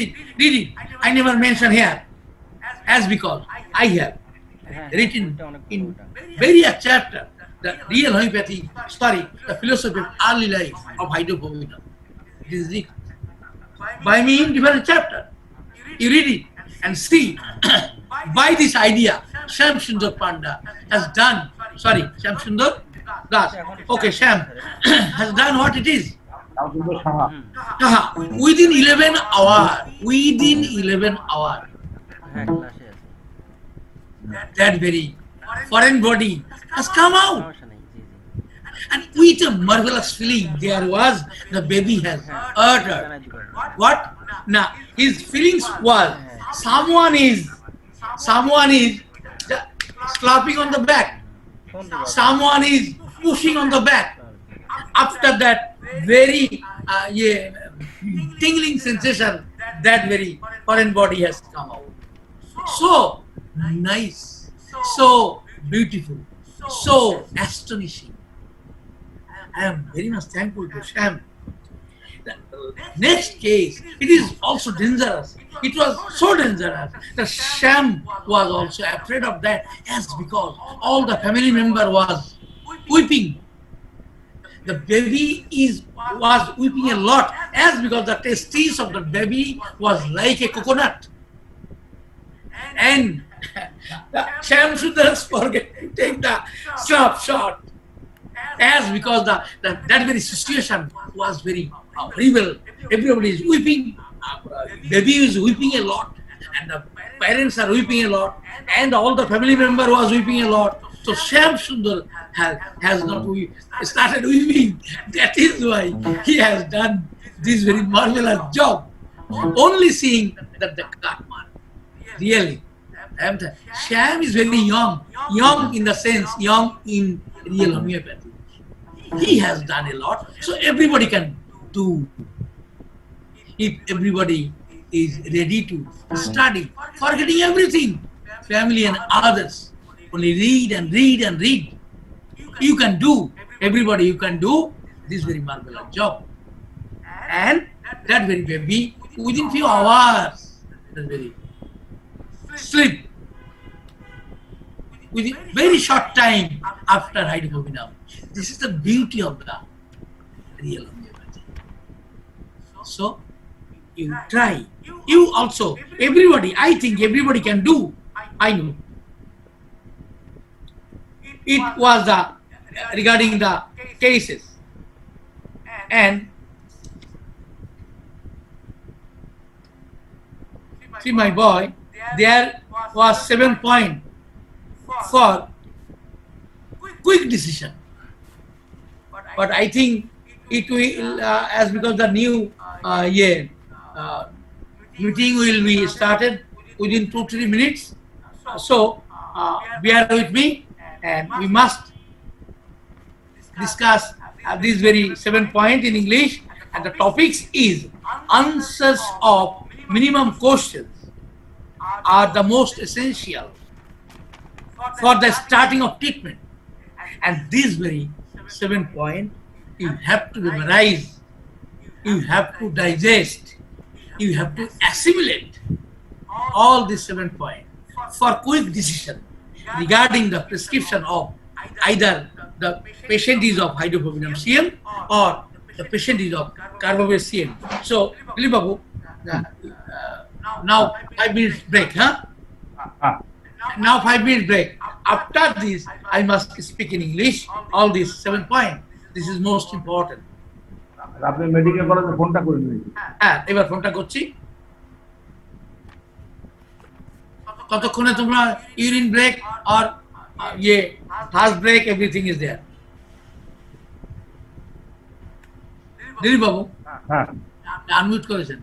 it. I never mention here, as because I have written in various chapters the real homeopathy, the philosophy of early life of hydrophobia. It is written by me in different chapters. You read it and see. By this idea, Shamsundar Panda has done, Shamsundar Das, okay, Sham has done what it is. Within 11 hours, that very foreign body has come out. And with a marvelous feeling, there was the baby has uttered. What? Now, his feelings was someone is slapping on the back, someone is pushing on the back. After that very tingling sensation, that very foreign body has come out. So nice, so beautiful, so astonishing. I am very much thankful to Sham. The next case, it is also dangerous. It was so dangerous that Sham was also afraid of that, as because all the family member was weeping. The baby was weeping a lot, as because the testes of the baby was like a coconut. And Sham should just forget to take the snapshot, as because that very situation was very horrible. Everybody is weeping, baby is weeping a lot, and the parents are weeping a lot, and all the family member was weeping a lot. So Shamsundar has not started weeping. That is why he has done this very marvelous job. Only seeing that the karma really Sham is very young in the sense, young in real homeopathy. He has done a lot, so everybody can do. If everybody is ready to study, forgetting everything, family and others, only read and read and read. You can do, everybody you can do this very marvelous job. And that very baby, within few hours, that very sleep. Within very short time after hydrocodone. This is the beauty of the real homeopathy. So, you try. You also, everybody, I think everybody can do. I know. It was regarding the cases. And see my boy, there was 7 point for quick decision. But I think it will, as because the new meeting will be started within 2-3 minutes. So bear with me, and we must discuss this very 7 point in English, and the topics is answers of minimum questions are the most essential for the starting of treatment. And this very 7 point, you have to memorize, you have to digest, you have to assimilate all these 7 points for quick decision regarding the prescription of either the patient is of hydropovinum CM or the patient is of carbamazepine CM. So, Dilip Babu, now 5 minutes break, huh? Now 5 minutes break. After this, I must speak in English all these 7 points. This is most important. আপনি medical কলেজে ফোনটা করে নিন। হ্যাঁ, এবার ফোনটা করছি। কতক্ষণে তোমরা ইউরিন ব্রেক আর first break everything is there. Dilip বাবু, হ্যাঁ আনমিউট করেছেন।